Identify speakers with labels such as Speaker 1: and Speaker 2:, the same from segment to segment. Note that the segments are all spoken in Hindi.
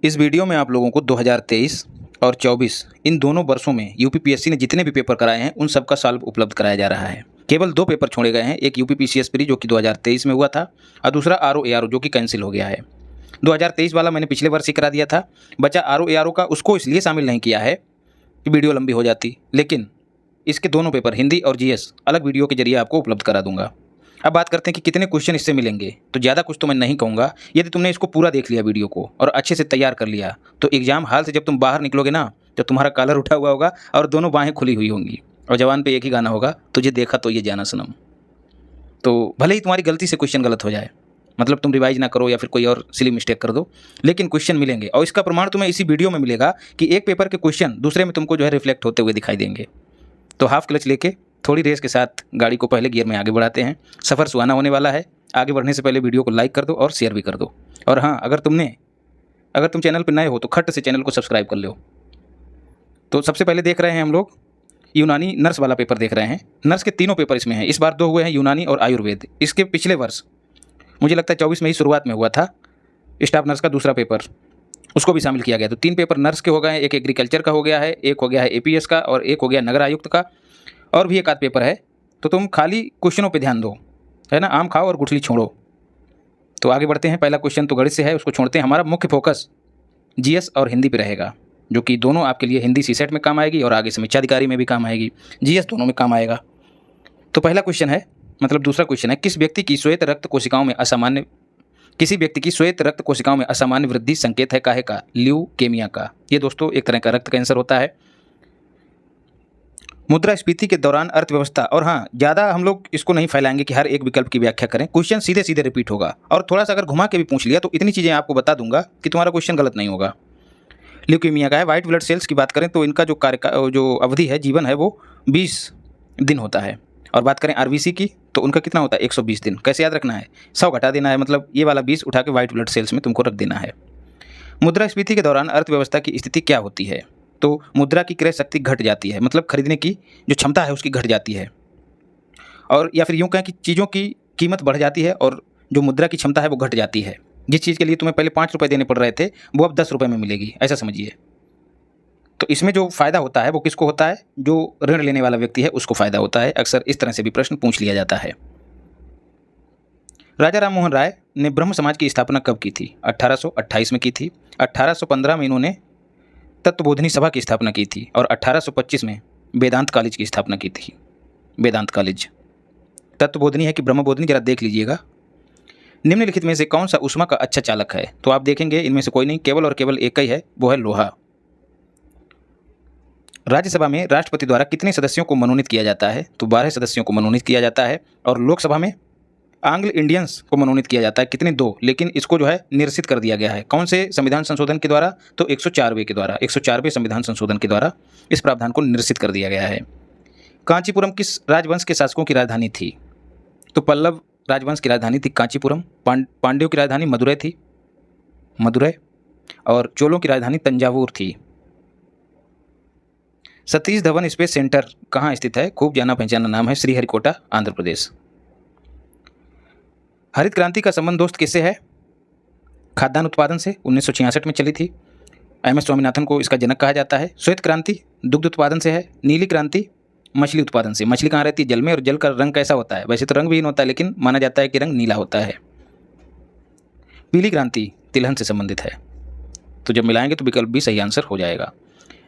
Speaker 1: इस वीडियो में आप लोगों को 2023 और 24 इन दोनों वर्षों में यूपीपीएससी ने जितने भी पेपर कराए हैं उन सब का सॉल्व उपलब्ध कराया जा रहा है। केवल 2 पेपर छोड़े गए हैं, एक यूपीपीसीएस प्री जो कि 2023 में हुआ था और दूसरा आरओ एआरओ जो कि कैंसिल हो गया है। 2023 वाला मैंने पिछले वर्ष ही करा दिया था, बचा आरओ एआरओ का, उसको इसलिए शामिल नहीं किया है कि वीडियो लंबी हो जाती, लेकिन इसके दोनों पेपर हिंदी और जीएस अलग वीडियो के जरिए आपको उपलब्ध करा दूंगा। अब बात करते हैं कि कितने क्वेश्चन इससे मिलेंगे। तो ज़्यादा कुछ तो मैं नहीं कहूँगा, यदि तुमने इसको पूरा देख लिया वीडियो को और अच्छे से तैयार कर लिया तो एग्जाम हाल से जब तुम बाहर निकलोगे ना, तो तुम्हारा कॉलर उठा हुआ होगा और दोनों बाहें खुली हुई होंगी और जवान पे एक ही गाना होगा, तुझे देखा तो ये जाना सनम। तो भले ही तुम्हारी गलती से क्वेश्चन गलत हो जाए, मतलब तुम रिवाइज ना करो या फिर कोई और सिली मिस्टेक कर दो, लेकिन क्वेश्चन मिलेंगे और इसका प्रमाण तुम्हें इसी वीडियो में मिलेगा कि एक पेपर के क्वेश्चन दूसरे में तुमको जो है रिफ्लेक्ट होते हुए दिखाई देंगे। तो हाफ क्लच लेके थोड़ी रेस के साथ गाड़ी को पहले गियर में आगे बढ़ाते हैं। सफ़र सुहाना होने वाला है। आगे बढ़ने से पहले वीडियो को लाइक कर दो और शेयर भी कर दो। और हाँ, अगर तुम चैनल पर नए हो तो खट से चैनल को सब्सक्राइब कर लो। तो सबसे पहले देख रहे हैं हम लोग यूनानी नर्स वाला पेपर देख रहे हैं। नर्स के तीनों पेपर इसमें हैं। इस बार 2 हुए हैं, यूनानी और आयुर्वेद। इसके पिछले वर्ष मुझे लगता है 24 में ही शुरुआत में हुआ था स्टाफ नर्स का दूसरा पेपर, उसको भी शामिल किया गया। तो 3 पेपर नर्स के हो गए हैं, एक एग्रीकल्चर का हो गया है, एक हो गया है एपीएस का और एक हो गया नगर आयुक्त का, और भी एक आध पेपर है। तो तुम खाली क्वेश्चनों पे ध्यान दो, है ना, आम खाओ और गुठली छोड़ो। तो आगे बढ़ते हैं। पहला क्वेश्चन तो गणित से है, उसको छोड़ते हैं। हमारा मुख्य फोकस जीएस और हिंदी पे रहेगा, जो कि दोनों आपके लिए हिंदी सीसेट में काम आएगी और आगे समीक्षा अधिकारी में भी काम आएगी, जीएस दोनों में काम आएगा। तो पहला क्वेश्चन है, मतलब दूसरा क्वेश्चन है, किसी व्यक्ति की श्वेत रक्त कोशिकाओं में असामान्य वृद्धि संकेत है काहे का? ल्यूकेमिया का। ये दोस्तों एक तरह का रक्त कैंसर होता है। मुद्रास्फीति के दौरान अर्थव्यवस्था, और हाँ, ज़्यादा हम लोग इसको नहीं फैलाएंगे कि हर एक विकल्प की व्याख्या करें, क्वेश्चन सीधे सीधे रिपीट होगा और थोड़ा सा अगर घुमा के भी पूछ लिया तो इतनी चीज़ें आपको बता दूंगा कि तुम्हारा क्वेश्चन गलत नहीं होगा। ल्यूकेमिया का है। वाइट ब्लड सेल्स की बात करें तो इनका जो अवधि है, जीवन है, वो 20 दिन होता है। और बात करें आरबीसी की तो उनका कितना होता है? 120 दिन। कैसे याद रखना है? 100 घटा देना है, मतलब ये वाला 20 उठा के वाइट ब्लड सेल्स में तुमको रख देना है। मुद्रास्फीति के दौरान अर्थव्यवस्था की स्थिति क्या होती है? तो मुद्रा की क्रय शक्ति घट जाती है, मतलब खरीदने की जो क्षमता है उसकी घट जाती है, और या फिर यूँ कहें कि चीज़ों की कीमत बढ़ जाती है और जो मुद्रा की क्षमता है वो घट जाती है। जिस चीज़ के लिए तुम्हें पहले 5 रुपये देने पड़ रहे थे वो अब 10 रुपये में मिलेगी, ऐसा समझिए। तो इसमें जो फ़ायदा होता है वो किसको होता है? जो ऋण लेने वाला व्यक्ति है उसको फ़ायदा होता है। अक्सर इस तरह से भी प्रश्न पूछ लिया जाता है। राजा राम मोहन राय ने ब्रह्म समाज की स्थापना कब की थी? 1828 में की थी। 1815 में इन्होंने तत्वबोधिनी सभा की स्थापना की थी और 1825 में वेदांत कॉलेज की स्थापना की थी। वेदांत कॉलेज तत्वबोधिनी है कि ब्रह्मबोधिनी, जरा देख लीजिएगा। निम्नलिखित में से कौन सा ऊष्मा का अच्छा चालक है? तो आप देखेंगे इनमें से कोई नहीं, केवल और केवल एक ही है, वो है लोहा। राज्यसभा में राष्ट्रपति द्वारा कितने सदस्यों को मनोनीत किया जाता है? तो 12 सदस्यों को मनोनीत किया जाता है। और लोकसभा में आंग्ल इंडियंस को मनोनीत किया जाता है, कितने? 2, लेकिन इसको जो है निरसित कर दिया गया है। कौन से संविधान संशोधन के द्वारा? तो 104वें के द्वारा, 104वें संविधान संशोधन के द्वारा इस प्रावधान को निरसित कर दिया गया है। कांचीपुरम किस राजवंश के शासकों की राजधानी थी? तो पल्लव राजवंश की राजधानी थी कांचीपुरम। पांड्यों की राजधानी मदुरै थी, मदुरै, और चोलों की राजधानी तंजावुर थी। सतीश धवन स्पेस सेंटर कहाँ स्थित है? खूब जाना पहचाना नाम है, श्रीहरिकोटा, आंध्र प्रदेश। हरित क्रांति का संबंध दोस्त किससे है? खाद्यान्न उत्पादन से, 1966 में चली थी। एमएस स्वामीनाथन को इसका जनक कहा जाता है। श्वेत क्रांति दुग्ध उत्पादन से है। नीली क्रांति मछली उत्पादन से। मछली कहाँ रहती है? जल में, और जल का रंग कैसा होता है? वैसे तो रंगविहीन होता है, लेकिन माना जाता है कि रंग नीला होता है। पीली क्रांति तिलहन से संबंधित है। तो जब मिलाएंगे तो विकल्प भी सही आंसर हो जाएगा।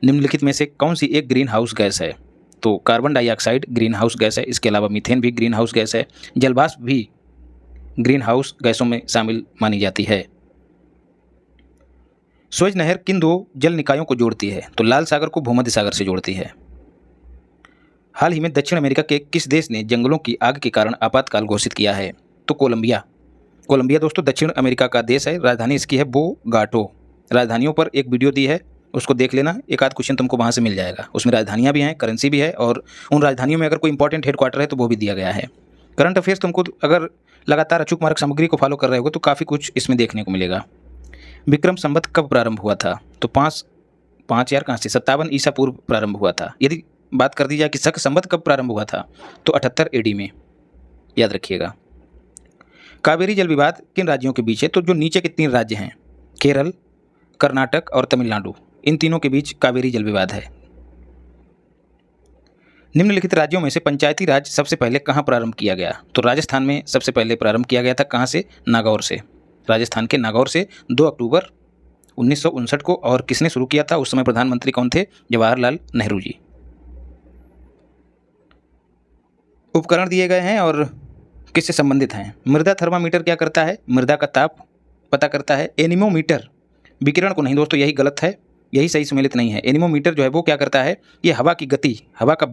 Speaker 1: निम्नलिखित में से कौन सी एक ग्रीन हाउस गैस है? तो carbon dioxide green house gas है। इसके अलावा मीथेन भी ग्रीन हाउस गैस है। जलवाष्प भी ग्रीन हाउस गैसों में शामिल मानी जाती है। स्वेज नहर किन 2 जल निकायों को जोड़ती है? तो लाल सागर को भूमध्य सागर से जोड़ती है। हाल ही में दक्षिण अमेरिका के किस देश ने जंगलों की आग के कारण आपातकाल घोषित किया है? तो कोलंबिया। कोलंबिया दोस्तों दक्षिण अमेरिका का देश है। राजधानी इसकी है बोगाटो। राजधानियों पर एक वीडियो दी है, उसको देख लेना, एक आध क्वेश्चन तुमको वहाँ से मिल जाएगा। उसमें राजधानियाँ भी हैं, करेंसी भी है, और उन राजधानियों में अगर कोई इंपॉर्टेंट हेडक्वार्टर है तो वो भी दिया गया है। करंट अफेयर्स तुमको अगर लगातार अचूक मार्ग सामग्री को फॉलो कर रहे हो तो काफ़ी कुछ इसमें देखने को मिलेगा। विक्रम संवत कब प्रारंभ हुआ था? तो 5 यार कहाँ से, 57 ईसा पूर्व प्रारंभ हुआ था। यदि बात कर दी जाए कि शक संवत कब प्रारंभ हुआ था तो 78 एडी में, याद रखिएगा। कावेरी जल विवाद किन राज्यों के बीच है? तो जो नीचे के 3 राज्य हैं, केरल, कर्नाटक और तमिलनाडु, इन तीनों के बीच कावेरी जल विवाद है। निम्नलिखित राज्यों में से पंचायती राज सबसे पहले कहाँ प्रारंभ किया गया? तो राजस्थान में सबसे पहले प्रारंभ किया गया था। कहाँ से? नागौर से। राजस्थान के नागौर से 2 अक्टूबर 1959 को। और किसने शुरू किया था? उस समय प्रधानमंत्री कौन थे? जवाहरलाल नेहरू जी। उपकरण दिए गए हैं और किससे संबंधित हैं? मृदा थर्मामीटर क्या करता है? मृदा का ताप पता करता है। एनीमोमीटर विकिरण को नहीं दोस्तों, यही गलत है, यही सही सम्मिलित नहीं है। एनीमोमीटर जो है वो क्या करता है? ये हवा की गति, हवा का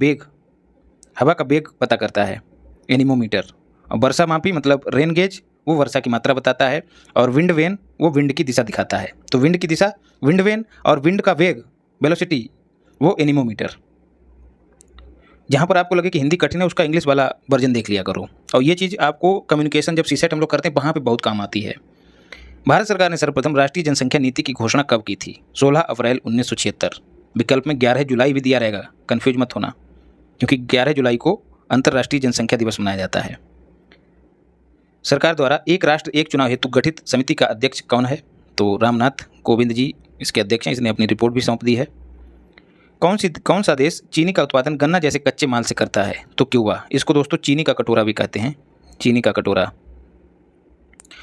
Speaker 1: बेग पता करता है एनीमोमीटर। और वर्षा मापी मतलब रेन गेज, वो वर्षा की मात्रा बताता है। और विंड वेन वो विंड की दिशा दिखाता है। तो विंड की दिशा विंड वेन, और विंड का वेग वेलोसिटी वो एनीमोमीटर। जहाँ पर आपको लगे कि हिंदी कठिन है उसका इंग्लिश वाला वर्जन देख लिया करो। और ये चीज़ आपको कम्युनिकेशन जब सीसेट हम लोग करते हैं वहाँ पे बहुत काम आती है। भारत सरकार ने सर्वप्रथम राष्ट्रीय जनसंख्या नीति की घोषणा कब की थी? 16 अप्रैल 1976। विकल्प में 11 जुलाई भी दिया रहेगा, कन्फ्यूज मत होना, क्योंकि 11 जुलाई को अंतर्राष्ट्रीय जनसंख्या दिवस मनाया जाता है। सरकार द्वारा एक राष्ट्र एक चुनाव हेतु गठित समिति का अध्यक्ष कौन है? तो रामनाथ कोविंद जी इसके अध्यक्ष हैं। इसने अपनी रिपोर्ट भी सौंप दी है। कौन सा देश चीनी का उत्पादन गन्ना जैसे कच्चे माल से करता है? तो क्यूबा। इसको दोस्तों चीनी का कटोरा भी कहते हैं, चीनी का कटोरा।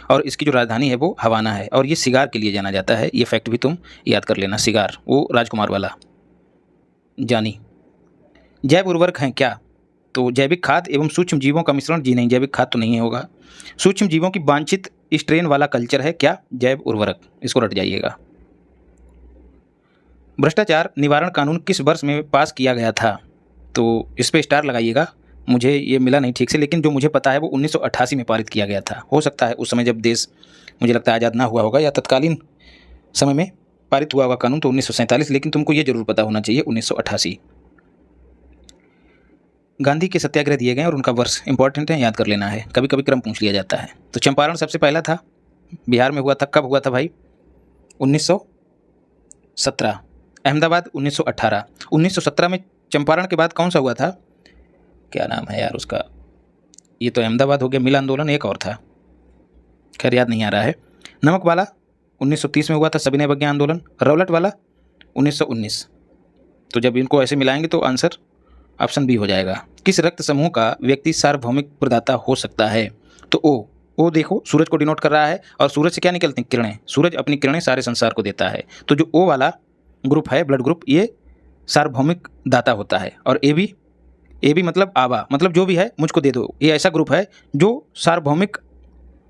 Speaker 1: और इसकी जो राजधानी है वो हवाना है। और ये सिगार के लिए जाना जाता है। ये फैक्ट भी तुम याद कर लेना, सिगार वो राजकुमार वाला जानी। जैव उर्वरक हैं क्या? तो जैविक खाद एवं सूक्ष्म जीवों का मिश्रण। जी नहीं, जैविक खाद तो नहीं होगा। सूक्ष्म जीवों की वांछित स्ट्रेन वाला कल्चर है क्या? जैव उर्वरक। इसको रट जाइएगा। भ्रष्टाचार निवारण कानून किस वर्ष में पास किया गया था? तो इस पे स्टार लगाइएगा, मुझे ये मिला नहीं ठीक से, लेकिन जो मुझे पता है वो 1988 में पारित किया गया था। हो सकता है उस समय जब देश मुझे लगता है आज़ाद ना हुआ होगा, या तत्कालीन समय में पारित हुआ होगा कानून तो 1947, लेकिन तुमको ये जरूर पता होना चाहिए 1988। गांधी के सत्याग्रह दिए गए और उनका वर्ष इंपॉर्टेंट है, याद कर लेना है, कभी कभी क्रम पूछ लिया जाता है। तो चंपारण सबसे पहला था, बिहार में हुआ था। कब हुआ था भाई? 1917। अहमदाबाद 1918। 1917 में चंपारण के बाद कौन सा हुआ था? क्या नाम है यार उसका? ये तो अहमदाबाद हो गया, मिल आंदोलन एक और था, खैर याद नहीं आ रहा है। नमक वाला 1930 में हुआ था, सविनय अवज्ञा आंदोलन। रौलट वाला 1919। तो जब इनको ऐसे मिलाएंगे तो आंसर ऑप्शन बी हो जाएगा। किस रक्त समूह का व्यक्ति सार्वभौमिक प्रदाता हो सकता है? तो ओ देखो सूरज को डिनोट कर रहा है, और सूरज से क्या निकलती हैं? किरणें। सूरज अपनी किरणें सारे संसार को देता है। तो जो ओ वाला ग्रुप है, ब्लड ग्रुप, ये सार्वभौमिक दाता होता है। और ए बी मतलब आवा, मतलब जो भी है मुझको दे दो। ये ऐसा ग्रुप है जो सार्वभौमिक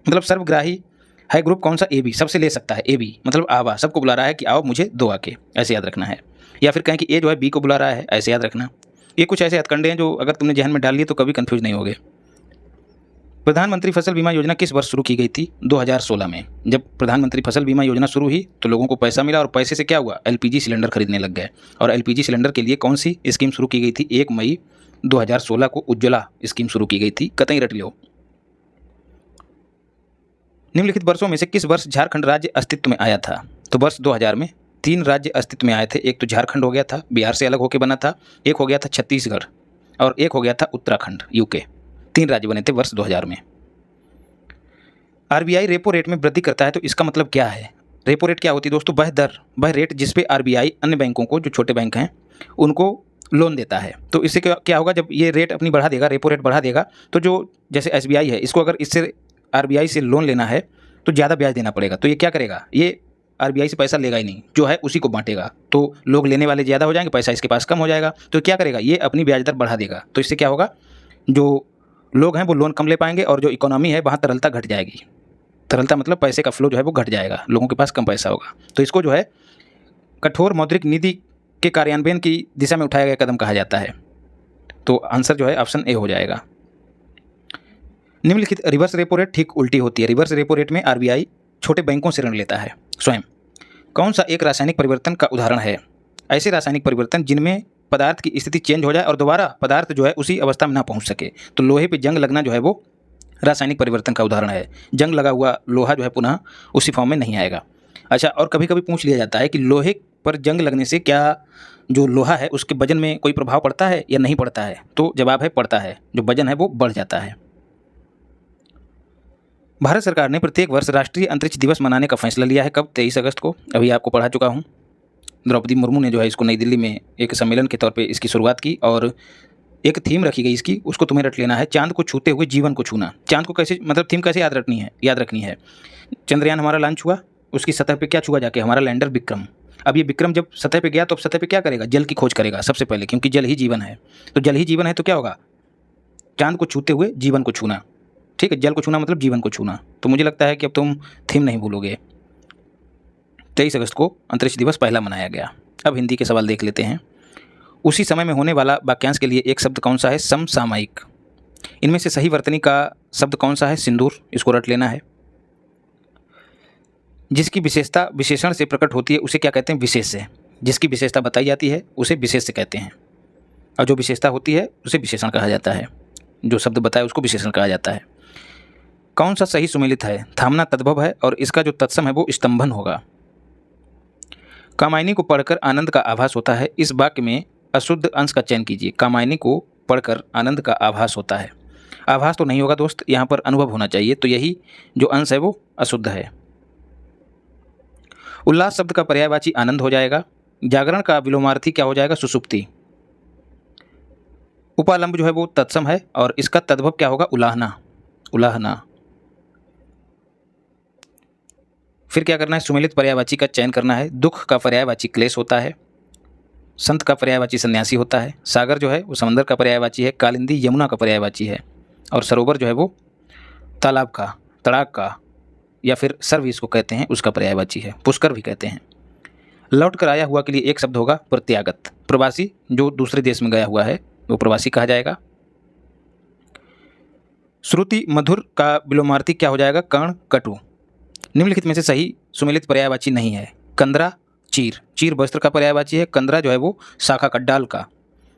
Speaker 1: मतलब सर्वग्राही है ग्रुप। कौन सा? ए बी, सबसे ले सकता है। ए बी मतलब आवा, सबको बुला रहा है कि आओ मुझे दो आके, ऐसे याद रखना है। या फिर कहें कि ए जो है बी को बुला रहा है, ऐसे याद रखना। ये कुछ ऐसे हथकंडे हैं जो अगर तुमने जहन में डाल लिए तो कभी कंफ्यूज नहीं होगे। प्रधानमंत्री फसल बीमा योजना किस वर्ष शुरू की गई थी? 2016 में। जब प्रधानमंत्री फसल बीमा योजना शुरू हुई तो लोगों को पैसा मिला, और पैसे से क्या हुआ? एलपीजी सिलेंडर खरीदने लग गए। और एलपीजी सिलेंडर के लिए कौन सी स्कीम शुरू की गई थी? 1 मई 2016 को उज्ज्वला स्कीम शुरू की गई थी, कतई रट लो। निम्नलिखित वर्षों में से किस वर्ष झारखंड राज्य अस्तित्व में आया था? तो वर्ष 2000 में 3 राज्य अस्तित्व में आए थे। एक तो झारखंड हो गया था, बिहार से अलग होकर बना था। एक हो गया था छत्तीसगढ़, और एक हो गया था उत्तराखंड, यूके। 3 राज्य बने थे वर्ष 2000 में। आरबीआई रेपो रेट में वृद्धि करता है तो इसका मतलब क्या है? रेपो रेट क्या होती है दोस्तों? वह रेट जिस पे आरबीआई अन्य बैंकों को, जो छोटे बैंक हैं, उनको लोन देता है। तो इससे क्या होगा? जब ये रेट अपनी बढ़ा देगा, रेपो रेट बढ़ा देगा, तो जो जैसे एसबीआई है, इसको अगर इससे आरबीआई से लोन लेना है तो ज़्यादा ब्याज देना पड़ेगा। तो ये क्या करेगा? ये आरबीआई से पैसा लेगा ही नहीं, जो है उसी को बांटेगा। तो लोग लेने वाले ज़्यादा हो जाएंगे, पैसा इसके पास कम हो जाएगा। तो क्या करेगा? ये अपनी ब्याज दर बढ़ा देगा। तो इससे क्या होगा? जो लोग हैं वो लोन कम ले पाएंगे, और जो इकोनॉमी है वहाँ तरलता घट जाएगी। तरलता मतलब पैसे का फ्लो जो है वो घट जाएगा, लोगों के पास कम पैसा होगा। तो इसको जो है कठोर मौद्रिक नीति के कार्यान्वयन की दिशा में उठाया गया कदम कहा जाता है। तो आंसर जो है ऑप्शन ए हो जाएगा। निम्नलिखित रिवर्स रेपो रेट ठीक उल्टी होती है। रिवर्स रेपो रेट में आरबीआई छोटे बैंकों से ऋण लेता है स्वयं। कौन सा एक रासायनिक परिवर्तन का उदाहरण है? ऐसे रासायनिक परिवर्तन जिनमें पदार्थ की स्थिति चेंज हो जाए और दोबारा पदार्थ जो है उसी अवस्था में ना पहुंच सके। तो लोहे पे जंग लगना जो है वो रासायनिक परिवर्तन का उदाहरण है। जंग लगा हुआ लोहा जो है पुनः उसी फॉर्म में नहीं आएगा। अच्छा, और कभी कभी पूछ लिया जाता है कि लोहे पर जंग लगने से क्या जो लोहा है उसके वजन में कोई प्रभाव पड़ता है या नहीं पड़ता है? तो जवाब है पड़ता है। जो वजन है वो बढ़ जाता है। भारत सरकार ने प्रत्येक वर्ष राष्ट्रीय अंतरिक्ष दिवस मनाने का फैसला लिया है। कब? 23 अगस्त को। अभी आपको पढ़ा चुका हूँ। द्रौपदी मुर्मू ने जो है इसको नई दिल्ली में एक सम्मेलन के तौर पे इसकी शुरुआत की और एक थीम रखी गई इसकी, उसको तुम्हें रट लेना है, चांद को छूते हुए जीवन को छूना। चांद को कैसे, मतलब थीम कैसे याद रखनी है। चंद्रयान हमारा लॉन्च हुआ, उसकी सतह पे क्या छुआ जाके? हमारा लैंडर विक्रम। अब ये विक्रम जब सतह पे गया तो अब सतह पे क्या करेगा? जल की खोज करेगा सबसे पहले, क्योंकि जल ही जीवन है। तो जल ही जीवन है तो क्या होगा? चांद को छूते हुए जीवन को छूना। ठीक है, जल को छूना मतलब जीवन को छूना। तो मुझे लगता है कि अब तुम थीम नहीं भूलोगे। 23 अगस्त को अंतरिक्ष दिवस पहला मनाया गया। अब हिंदी के सवाल देख लेते हैं। उसी समय में होने वाला वाक्यांश के लिए एक शब्द कौन सा है? समसामयिक। इनमें से सही वर्तनी का शब्द कौन सा है? सिंदूर। इसको रट लेना है। जिसकी विशेषता विशेषण से प्रकट होती है उसे क्या कहते हैं? विशेष से। जिसकी विशेषता बताई जाती है उसे विशेष से कहते हैं, और जो विशेषता होती है उसे विशेषण कहा जाता है। जो शब्द बताए उसको विशेषण कहा जाता है। कौन सा सही सुमेलित है? थामना तद्भव है और इसका जो तत्सम है वो स्तंभन होगा। कामायनी को पढ़कर आनंद का आभास होता है। इस वाक्य में अशुद्ध अंश का चयन कीजिए। कामायनी को पढ़कर आनंद का आभास होता है। आभास तो नहीं होगा दोस्त, यहाँ पर अनुभव होना चाहिए, तो यही जो अंश है वो अशुद्ध है। उल्लास शब्द का पर्यायवाची आनंद हो जाएगा। जागरण का विलोमार्थी क्या हो जाएगा? सुषुप्ति। उपालंब जो है वो तत्सम है और इसका तद्भव क्या होगा? उलाहना। उलाहना। फिर क्या करना है? सुमेलित पर्यायवाची का चयन करना है। दुख का पर्यायवाची क्लेश होता है। संत का पर्यायवाची सन्यासी होता है। सागर जो है वो समंदर का पर्यायवाची है। कालिंदी यमुना का पर्यायवाची है। और सरोवर जो है वो तालाब का, तड़ाक का या फिर सर्व इसको कहते हैं, उसका पर्यायवाची है। पुष्कर भी कहते हैं। लौट कर आया हुआ के लिए एक शब्द होगा प्रत्यागत। प्रवासी जो दूसरे देश में गया हुआ है वो प्रवासी कहा जाएगा। श्रुति मधुर का विलोमार्थी क्या हो जाएगा? कर्ण कटु। निम्नलिखित में से सही सुमेलित पर्यायवाची नहीं है। कंदरा चीर। चीर वस्त्र का पर्यायवाची है। कंदरा जो है वो शाखा का, डाल का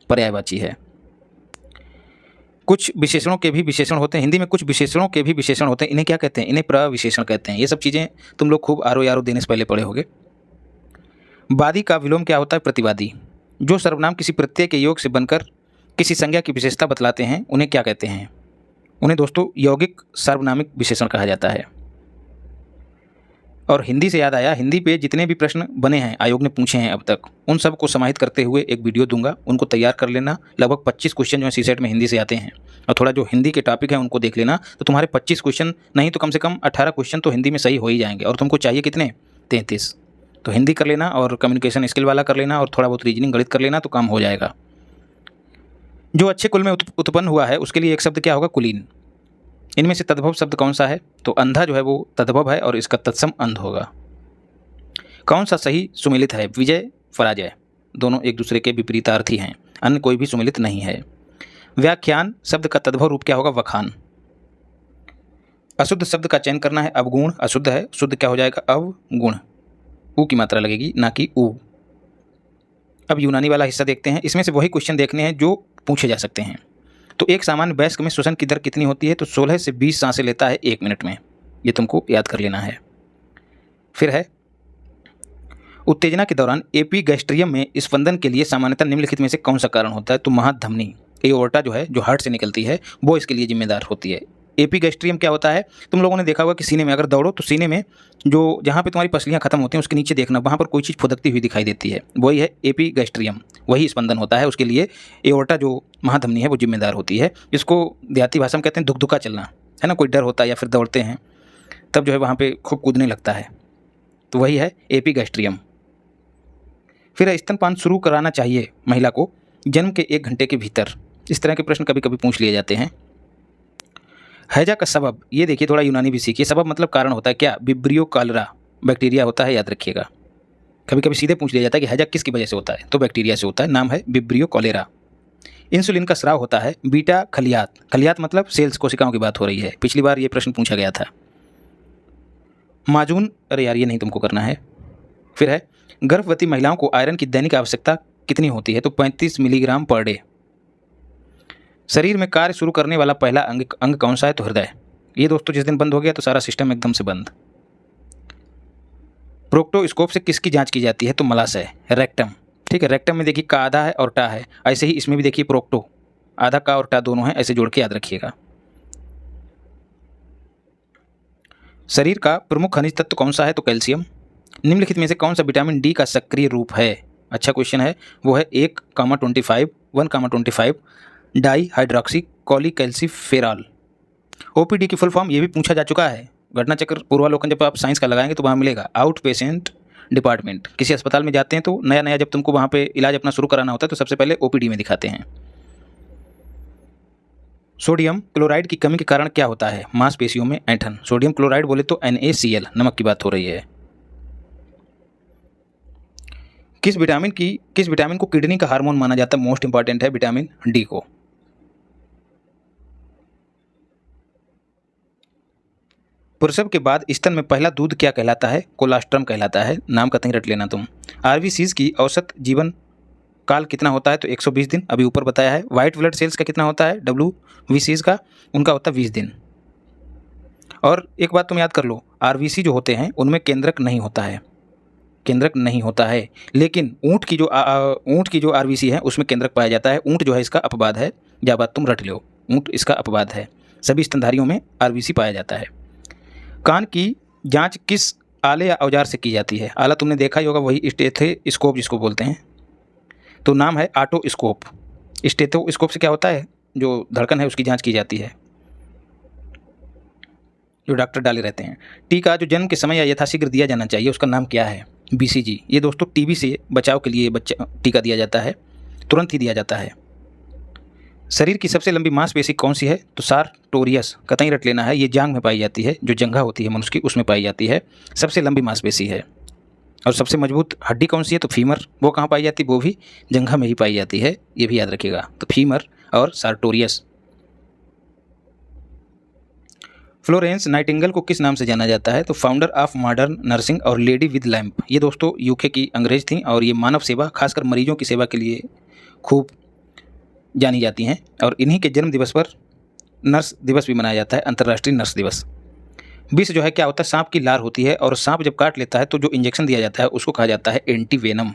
Speaker 1: पर्यायवाची है। कुछ विशेषणों के भी विशेषण होते हैं। हिंदी में कुछ विशेषणों के भी विशेषण होते हैं। इन्हें क्या कहते हैं? इन्हें प्रविशेषण कहते हैं। ये सब चीज़ें तुम लोग खूब आरो यारो देने से पहले पढ़े होगे। वादी का विलोम क्या होता है? प्रतिवादी। जो सर्वनाम किसी प्रत्यय के योग से बनकर किसी संज्ञा की विशेषता बतलाते हैं उन्हें क्या कहते हैं? उन्हें दोस्तों यौगिक सार्वनामिक विशेषण कहा जाता है। और हिंदी से याद आया, हिंदी पे जितने भी प्रश्न बने हैं, आयोग ने पूछे हैं अब तक, उन सब को समाहित करते हुए एक वीडियो दूंगा, उनको तैयार कर लेना। लगभग 25 क्वेश्चन जो है सीसेट में हिंदी से आते हैं, और थोड़ा जो हिंदी के टॉपिक है उनको देख लेना, तो तुम्हारे 25 क्वेश्चन नहीं तो कम से कम 18 क्वेश्चन तो हिंदी में सही हो ही जाएंगे। और तुमको चाहिए कितने? 33। तो हिंदी कर लेना और कम्युनिकेशन स्किल वाला कर लेना और थोड़ा बहुत रीजनिंग गणित कर लेना, तो काम हो जाएगा। जो अच्छे कुल में उत्पन्न हुआ है उसके लिए एक शब्द क्या होगा? कुलीन। इनमें से तद्भव शब्द कौन सा है? तो अंधा जो है वो तद्भव है और इसका तत्सम अंध होगा। कौन सा सही सुमेलित है? विजय पराजय दोनों एक दूसरे के विपरीतार्थी हैं, अन्य कोई भी सुमेलित नहीं है। व्याख्यान शब्द का तद्भव रूप क्या होगा? वखान। अशुद्ध शब्द का चयन करना है। अवगुण अशुद्ध है, शुद्ध क्या हो जाएगा? अवगुण। ऊ की मात्रा लगेगी, ना कि ऊ। अब यूनानी वाला हिस्सा देखते हैं। इसमें से वही क्वेश्चन देखने हैं जो पूछे जा सकते हैं। तो एक सामान्य वयस्क में श्वसन की दर कितनी होती है? तो 16 से 20 सांसें लेता है 1 मिनट में। ये तुमको याद कर लेना है। फिर है उत्तेजना के दौरान एपिगैस्ट्रियम में स्पंदन के लिए सामान्यतः निम्नलिखित में से कौन सा कारण होता है? तो महाधमनी एओर्टा जो है, जो हार्ट से निकलती है, वो इसके लिए जिम्मेदार होती है। एपिगैस्ट्रियम क्या होता है? तुम लोगों ने देखा होगा कि सीने में अगर दौड़ो तो सीने में जो जहाँ पे तुम्हारी पसलियाँ खत्म होती हैं उसके नीचे देखना, वहाँ पर कोई चीज़ फुदकती हुई दिखाई देती है, वही है एपिगैस्ट्रियम, वही स्पंदन होता है। उसके लिए एओर्टा जो महाधमनी है वो जिम्मेदार होती है। इसको देहाती भाषा में कहते हैं धुकधुका चलना, है ना। कोई डर होता है या फिर दौड़ते हैं तब जो है वहाँ पर खूब कूदने लगता है, तो वही है एपिगैस्ट्रियम। फिर स्तनपान शुरू कराना चाहिए महिला को जन्म के 1 घंटे के भीतर। इस तरह के प्रश्न कभी कभी पूछ लिए जाते हैं। हैजा का सबब, ये देखिए थोड़ा यूनानी भी सीखिए। सबब मतलब कारण होता है क्या? विब्रियो कॉलरा बैक्टीरिया होता है, याद रखिएगा। कभी कभी सीधे पूछ लिया जाता है कि हैजा किसकी वजह से होता है, तो बैक्टीरिया से होता है, नाम है विब्रियो कॉलेरा। इंसुलिन का स्राव होता है बीटा खलियात। खलियात मतलब सेल्स, कोशिकाओं की बात हो रही है। पिछली बार ये प्रश्न पूछा गया था। माजून, अरे यार ये नहीं तुमको करना है। फिर है गर्भवती महिलाओं को आयरन की दैनिक आवश्यकता कितनी होती है? तो 35 मिलीग्राम पर डे। शरीर में कार्य शुरू करने वाला पहला अंग कौन सा है? तो हृदय। ये दोस्तों जिस दिन बंद हो गया तो सारा सिस्टम एकदम से बंद। प्रोक्टोस्कोप से किसकी जांच की जाती है? तो मलाशय, रेक्टम। ठीक है, रेक्टम में देखिए का आधा है और टा है, ऐसे ही इसमें भी देखिए प्रोक्टो, आधा का और टा दोनों है, ऐसे जोड़ के याद रखिएगा। शरीर का प्रमुख खनिज तत्व कौन सा है? तो कैल्शियम। निम्नलिखित में से कौन सा विटामिन डी का सक्रिय रूप है? अच्छा क्वेश्चन है, वो है 1,25 डाई हाइड्रोक्सी कॉलीकैल्सिफेरॉल। ओपीडी की फुल फॉर्म ये भी पूछा जा चुका है। घटना चक्र पूर्वालोकन जब आप साइंस का लगाएंगे तो वहाँ मिलेगा आउट पेशेंट डिपार्टमेंट। किसी अस्पताल में जाते हैं तो नया जब तुमको वहाँ पे इलाज अपना शुरू कराना होता है तो सबसे पहले ओपीडी में दिखाते हैं। सोडियम क्लोराइड की कमी के कारण क्या होता है? मांसपेशियों में ऐंठन। सोडियम क्लोराइड बोले तो NaCl, नमक की बात हो रही है। किस विटामिन को किडनी का हार्मोन माना जाता है? मोस्ट इंपॉर्टेंट है विटामिन डी को। प्रसव के बाद स्तन में पहला दूध क्या कहलाता है? कोलास्ट्रम कहलाता है। नाम कतई रट लेना तुम। आरबीसीज की औसत जीवन काल कितना होता है? तो 120 दिन, अभी ऊपर बताया है। व्हाइट ब्लड सेल्स का कितना होता है? WBCs का, उनका होता है 20 दिन। और एक बात तुम याद कर लो, आरबीसी जो होते हैं उनमें केंद्रक नहीं होता है, लेकिन ऊँट की जो आरबीसी है उसमें केंद्रक पाया जाता है। ऊँट जो है इसका अपवाद है, यह बात तुम रट लो, ऊँट इसका अपवाद है। सभी स्तनधारियों में आरबीसी पाया जाता है। कान की जांच किस आले या औजार से की जाती है? आला तुमने देखा ही होगा, वही स्टेथोस्कोप जिसको बोलते हैं, तो नाम है ऑटोस्कोप। स्टेथोस्कोप से क्या होता है? जो धड़कन है उसकी जांच की जाती है, जो डॉक्टर डाले रहते हैं। टीका जो जन्म के समय या यथाशीघ्र दिया जाना चाहिए उसका नाम क्या है? BCG। ये दोस्तों टीबी से बचाव के लिए बच्चा टीका दिया जाता है, तुरंत ही दिया जाता है। शरीर की सबसे लंबी मांसपेशी कौन सी है? तो सार्टोरियस, कतई रट लेना है। ये जांघ में पाई जाती है, जो जंघा होती है मनुष्य की उसमें पाई जाती है, सबसे लंबी मांसपेशी है। और सबसे मजबूत हड्डी कौन सी है? तो फीमर। वो कहाँ पाई जाती है? वो भी जंघा में ही पाई जाती है, ये भी याद रखिएगा। तो फीमर और सार्टोरियस। फ्लोरेंस नाइटिंगेल को किस नाम से जाना जाता है? तो फाउंडर ऑफ मॉडर्न नर्सिंग और लेडी विद लैंप। ये दोस्तों यूके की अंग्रेज थी और ये मानव सेवा, खासकर मरीजों की सेवा के लिए खूब जानी जाती हैं। और इन्हीं के जन्म दिवस पर नर्स दिवस भी मनाया जाता है, अंतर्राष्ट्रीय नर्स दिवस। विष जो है क्या होता है? सांप की लार होती है और सांप जब काट लेता है तो जो इंजेक्शन दिया जाता है उसको कहा जाता है एंटीवेनम।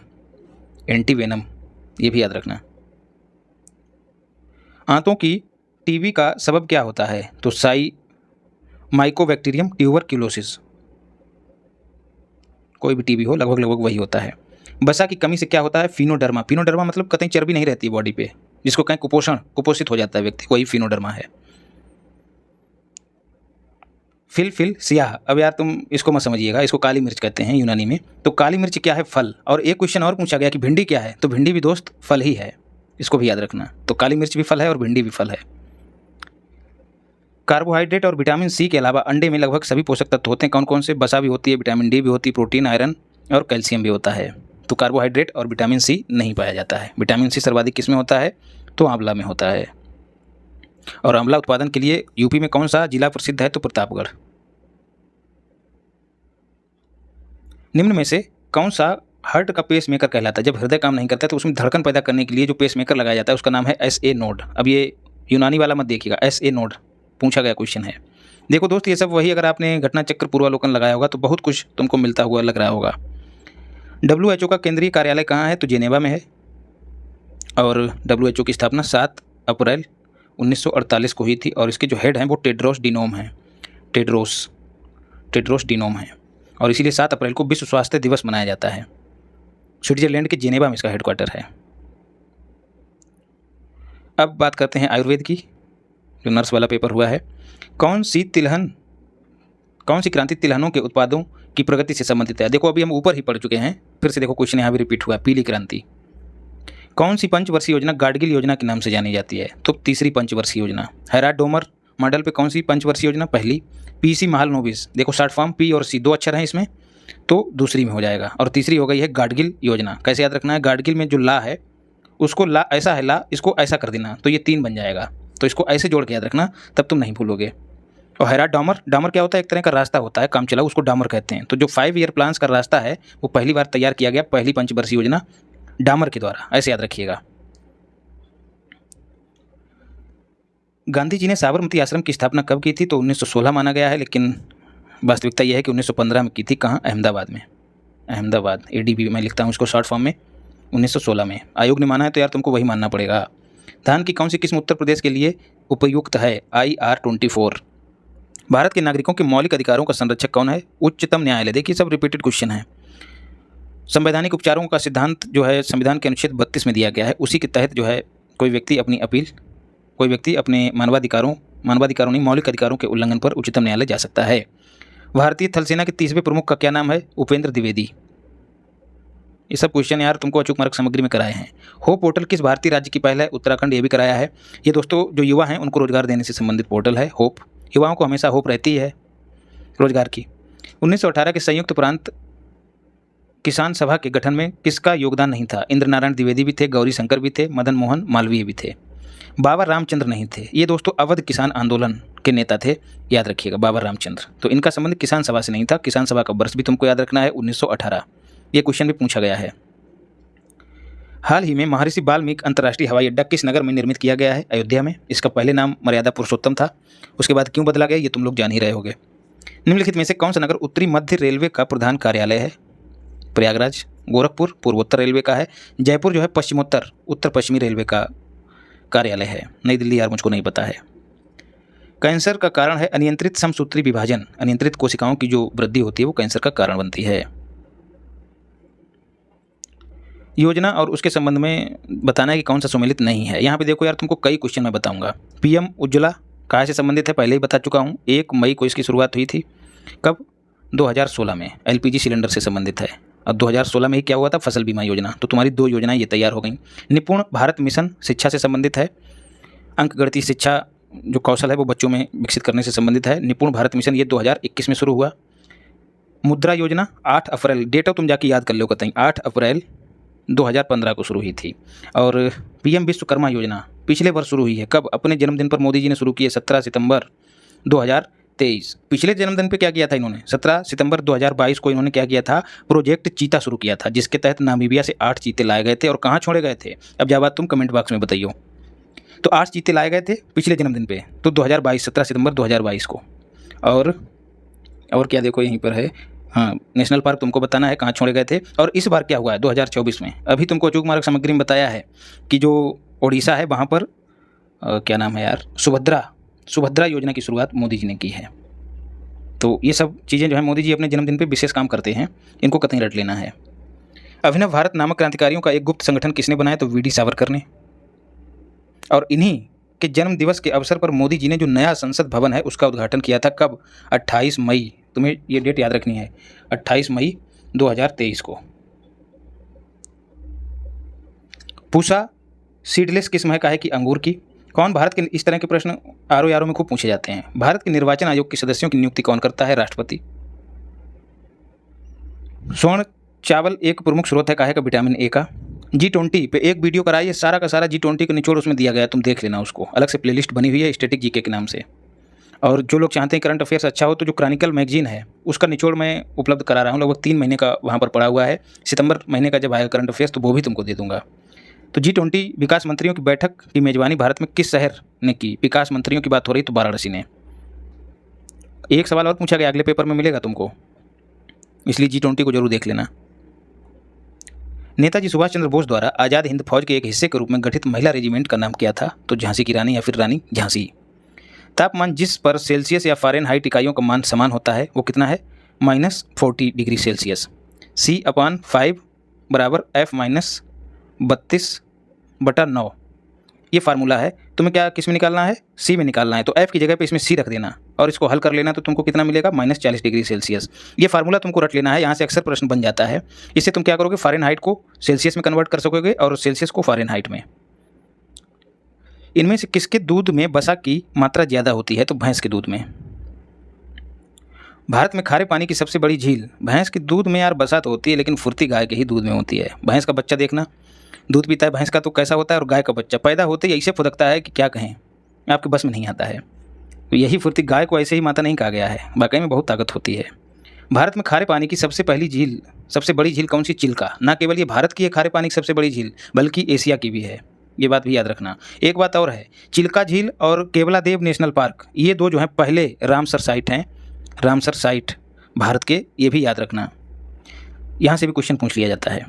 Speaker 1: ये भी याद रखना। आंतों की टीबी का सबब क्या होता है? तो माइकोबैक्टीरियम ट्यूबरक्यूलोसिस। कोई भी टीबी हो लगभग वही होता है। वसा की कमी से क्या होता है? फिनोडर्मा मतलब कतई चर्बी नहीं रहती बॉडी पे, जिसको कहीं कुपोषित हो जाता है व्यक्ति, वही फिनोडर्मा है। फिल सियाह, अब यार तुम इसको मत समझिएगा, इसको काली मिर्च कहते हैं यूनानी में। तो काली मिर्च क्या है? फल। और एक क्वेश्चन और पूछा गया कि भिंडी क्या है? तो भिंडी भी दोस्त फल ही है, इसको भी याद रखना। तो काली मिर्च भी फल है और भिंडी भी फल है। कार्बोहाइड्रेट और विटामिन सी के अलावा अंडे में लगभग सभी पोषक तत्व होते हैं। कौन कौन से? वसा भी होती है, विटामिन डी भी होती है, प्रोटीन, आयरन और कैल्शियम भी होता है। तो कार्बोहाइड्रेट और विटामिन सी नहीं पाया जाता है। विटामिन सी सर्वाधिक किस में होता है? तो आंवला में होता है। और आंवला उत्पादन के लिए यूपी में कौन सा जिला प्रसिद्ध है? तो प्रतापगढ़। निम्न में से कौन सा हार्ट का पेस मेकर कहलाता है? जब हृदय काम नहीं करता है तो उसमें धड़कन पैदा करने के लिए जो पेस मेकर लगाया जाता है उसका नाम है SA नोड। अब ये यूनानी वाला मत देखिएगा, SA नोड पूछा गया क्वेश्चन है। देखो दोस्त, ये सब वही, अगर आपने घटना चक्र पूर्वालोकन लगाया होगा तो बहुत कुछ तुमको मिलता हुआ लग रहा होगा। WHO का केंद्रीय कार्यालय कहाँ है? तो जेनेवा में है। और WHO की स्थापना 7 अप्रैल 1948 को हुई थी। और इसके जो हेड हैं वो टेड्रोस डिनोम है। और इसीलिए 7 अप्रैल को विश्व स्वास्थ्य दिवस मनाया जाता है। स्विट्जरलैंड के जेनेवा में इसका हेडक्वार्टर है। अब बात करते हैं आयुर्वेद की, जो नर्स वाला पेपर हुआ है। कौन सी क्रांति तिलहनों के उत्पादों की प्रगति से संबंधित है? देखो अभी हम ऊपर ही पढ़ चुके हैं, फिर से देखो क्वेश्चन यहाँ भी रिपीट हुआ। पीली क्रांति। कौन सी पंचवर्षीय योजना गाडगिल योजना के नाम से जानी जाती है? तो तीसरी पंचवर्षीय योजना। हैराड डोमर मॉडल पे कौन सी पंचवर्षीय योजना? पहली। PC महालनोबिस, देखो शॉर्ट फॉर्म P और C 2 अक्षर हैं इसमें, तो दूसरी में हो जाएगा। और तीसरी हो गई है गाडगिल योजना। कैसे याद रखना है? गाडगिल में जो ला है उसको ला ऐसा है, ला इसको ऐसा कर देना तो ये 3 बन जाएगा। तो इसको ऐसे जोड़ के याद रखना, तब तुम नहीं भूलोगे। और हैराड डामर क्या होता है? एक तरह का रास्ता होता है काम चला, उसको डामर कहते हैं। तो जो 5 ईयर प्लान्स का रास्ता है वो पहली बार तैयार किया गया, पहली पंचवर्षीय योजना डामर के द्वारा, ऐसे याद रखिएगा। गांधी जी ने साबरमती आश्रम की स्थापना कब की थी? तो 1916 माना गया है, लेकिन वास्तविकता यह है कि 1915 में की थी। कहाँ? अहमदाबाद में। अहमदाबाद, ADB मैं लिखता हूँ उसको शॉर्ट फॉर्म में। 1916 में आयोग ने माना है, तो यार तुमको वही मानना पड़ेगा। धान की कौन सी किस्म उत्तर प्रदेश के लिए उपयुक्त है? IR 24। भारत के नागरिकों के मौलिक अधिकारों का संरक्षक कौन है? उच्चतम न्यायालय। देखिए सब रिपीटेड क्वेश्चन है। संवैधानिक उपचारों का सिद्धांत जो है संविधान के अनुच्छेद 32 में दिया गया है, उसी के तहत जो है कोई व्यक्ति अपने मानवाधिकारों नहीं मौलिक अधिकारों के उल्लंघन पर उच्चतम न्यायालय जा सकता है। भारतीय थल सेना के 30वें प्रमुख का क्या नाम है? उपेंद्र द्विवेदी। ये सब क्वेश्चन यार तुमको अचूक मार्ग सामग्री में कराए हैं। होप पोर्टल किस भारतीय राज्य की पहल है? उत्तराखंड। ये भी कराया है। ये दोस्तों जो युवा हैं उनको रोजगार देने से संबंधित पोर्टल है होप। युवाओं को हमेशा होप रहती है रोजगार की। 1918 के संयुक्त प्रांत किसान सभा के गठन में किसका योगदान नहीं था? इंद्र नारायण द्विवेदी भी थे, गौरी शंकर भी थे, मदन मोहन मालवीय भी थे। बाबा रामचंद्र नहीं थे। ये दोस्तों अवध किसान आंदोलन के नेता थे, याद रखिएगा बाबा रामचंद्र। तो इनका संबंध किसान सभा से नहीं था। किसान सभा का वर्ष भी तुमको याद रखना है 1918। ये क्वेश्चन भी पूछा गया है। हाल ही में महर्षि वाल्मीकि अंतर्राष्ट्रीय हवाई अड्डा किस नगर में निर्मित किया गया है? अयोध्या में। इसका पहले नाम मर्यादा पुरुषोत्तम था, उसके बाद क्यों बदला गया ये तुम लोग जान ही रहे होगे। निम्नलिखित में से कौन सा नगर उत्तरी मध्य रेलवे का प्रधान कार्यालय है? प्रयागराज। गोरखपुर पूर्वोत्तर रेलवे का है। जयपुर जो है उत्तर पश्चिमी रेलवे का कार्यालय है। नई दिल्ली यार मुझको नहीं पता है। कैंसर का कारण है अनियंत्रित समसूत्री विभाजन। अनियंत्रित कोशिकाओं की जो वृद्धि होती है वो कैंसर का कारण बनती है। योजना और उसके संबंध में बताना है कि कौन सा सम्मिलित नहीं है। यहाँ पे देखो यार तुमको कई क्वेश्चन मैं बताऊंगा। पीएम उज्ज्वला कहाँ से संबंधित है? पहले ही बता चुका हूँ। 1 मई को इसकी शुरुआत हुई थी। कब? 2016 में। एलपीजी सिलेंडर से संबंधित है। और 2016 में ही क्या हुआ था? फसल बीमा योजना। तो तुम्हारी 2 योजनाएं ये तैयार हो गई। निपुण भारत मिशन शिक्षा से संबंधित है। अंकगणितीय शिक्षा जो कौशल है वो बच्चों में विकसित करने से संबंधित है। निपुण भारत मिशन ये 2021 में शुरू हुआ। मुद्रा योजना 8 अप्रैल, डेट तुम जाके याद कर लो कतई, 8 अप्रैल 2015 को शुरू हुई थी। और पीएम विश्वकर्मा योजना पिछले वर्ष शुरू हुई है। कब? अपने जन्मदिन पर मोदी जी ने शुरू की है, 17 सितंबर 2023। पिछले जन्मदिन पे क्या किया था इन्होंने? 17 सितंबर 2022 को इन्होंने क्या किया था? प्रोजेक्ट चीता शुरू किया था, जिसके तहत नामीबिया से 8 चीते लाए गए थे। और कहाँ छोड़े गए थे? अब जब बात तुम कमेंट बॉक्स में बताइयो। तो 8 चीते लाए गए थे पिछले जन्मदिन पे, तो 2022 17 सितंबर 2022 को। और क्या देखो यहीं पर है, हाँ नेशनल पार्क तुमको बताना है कहाँ छोड़े गए थे। और इस बार क्या हुआ है 2024 में, अभी तुमको अचूक मार्ग सामग्री में बताया है कि जो ओडिशा है वहाँ पर क्या नाम है यार, सुभद्रा योजना की शुरुआत मोदी जी ने की है। तो ये सब चीज़ें जो है मोदी जी अपने जन्मदिन पे विशेष काम करते हैं, इनको कतई रट लेना है। अभिनव भारत नामक क्रांतिकारियों का एक गुप्त संगठन किसने बनाया? तो वीडी सावरकर ने। और इन्हीं के जन्म दिवस के अवसर पर मोदी जी ने जो नया संसद भवन है उसका उद्घाटन किया था। कब? 28 मई, तुम्हें ये डेट याद रखनी है, 28 मई 2023 को। पूसा सीडलेस किस्म का है कि अंगूर की? कौन? भारत के इस तरह के प्रश्न आरओ में खूब पूछे जाते हैं। भारत के निर्वाचन आयोग के सदस्यों की नियुक्ति कौन करता है? राष्ट्रपति। स्वर्ण चावल एक प्रमुख स्रोत है काहे का? विटामिन ए का। G20 पे एक वीडियो कराइए, सारा का सारा G20 का निचोड़ उसमें दिया गया, तुम देख लेना उसको, अलग से प्लेलिस्ट बनी हुई है स्टैटिक जीके के नाम से। और जो लोग चाहते हैं करंट अफेयर्स अच्छा हो तो जो क्रॉनिकल मैगजीन है उसका निचोड़ मैं उपलब्ध करा रहा हूँ, लगभग 3 महीने का वहाँ पर पड़ा हुआ है। सितंबर महीने का जब आएगा करंट अफेयर्स तो वो भी तुमको दे दूंगा। तो G20 विकास मंत्रियों की बैठक की मेजबानी भारत में किस शहर ने की? विकास मंत्रियों की बात हो रही तो वाराणसी ने। एक सवाल और पूछा गया, अगले पेपर में मिलेगा तुमको, इसलिए G20 को जरूर देख लेना। नेताजी सुभाष चंद्र बोस द्वारा आज़ाद हिंद फौज के एक हिस्से के रूप में गठित महिला रेजिमेंट का नाम क्या था? तो झांसी की रानी या फिर रानी झांसी। तापमान जिस पर सेल्सियस या फ़ारेनहाइट इकाइयों का मान समान होता है वो कितना है? -40 डिग्री सेल्सियस। C/5 बराबर F - 32/9 ये फार्मूला है। तुम्हें क्या किस में निकालना है? C में निकालना है। तो F की जगह पे इसमें C रख देना और इसको हल कर लेना, तो तुमको कितना मिलेगा? -40 डिग्री सेल्सियस। ये फार्मूला तुमको रट लेना है, यहाँ से अक्सर प्रश्न बन जाता है। इससे तुम क्या करोगे? फ़ारेनहाइट को सेल्सियस में कन्वर्ट कर सकोगे और सेल्सियस को फ़ारेनहाइट में। इनमें से किसके दूध में वसा की मात्रा ज़्यादा होती है? तो भैंस के दूध में। भारत में खारे पानी की सबसे बड़ी झील? भैंस के दूध में यार वसा तो होती है लेकिन फुर्ती गाय के ही दूध में होती है। भैंस का बच्चा देखना, दूध पीता है भैंस का तो कैसा होता है, और गाय का बच्चा पैदा होते ही ऐसे फुदकता है कि क्या कहें, आपके बस में नहीं आता है। तो यही फुर्ती, गाय को ऐसे ही माता नहीं कहा गया है, वाकई में बहुत ताकत होती है। भारत में खारे पानी की सबसे बड़ी झील कौन सी? चिल्का। ना केवल ये भारत की है खारे पानी की सबसे बड़ी झील, बल्कि एशिया की भी है, ये बात भी याद रखना। एक बात और है, चिल्का झील और केवलादेव नेशनल पार्क, ये 2 जो हैं पहले रामसर साइट हैं, रामसर साइट भारत के, ये भी याद रखना, यहाँ से भी क्वेश्चन पूछ लिया जाता है।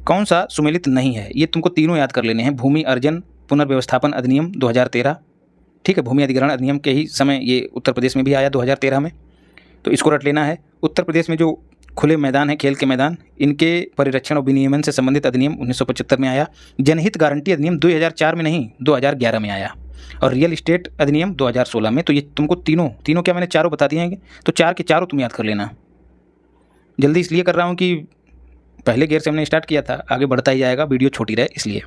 Speaker 1: कौन सा सुमेलित नहीं है? ये तुमको तीनों याद कर लेने हैं। भूमि अर्जन पुनर्व्यवस्थापन अधिनियम 2013, ठीक है, भूमि अधिग्रहण अधिनियम के ही समय ये उत्तर प्रदेश में भी आया 2013 में, तो इसको रट लेना है। उत्तर प्रदेश में जो खुले मैदान है, खेल के मैदान, इनके परिरक्षण और विनियमन से संबंधित अधिनियम 1975 में आया। जनहित गारंटी अधिनियम 2004 में नहीं 2011 में आया, और रियल इस्टेट अधिनियम 2016 में। तो ये तुमको तीनों क्या मैंने चारों बता दिए हैं, तो चार के चारों तुम याद कर लेना। जल्दी इसलिए कर रहा हूँ कि पहले गेयर से हमने स्टार्ट किया था, आगे बढ़ता ही जाएगा, वीडियो छोटी रहे इसलिए।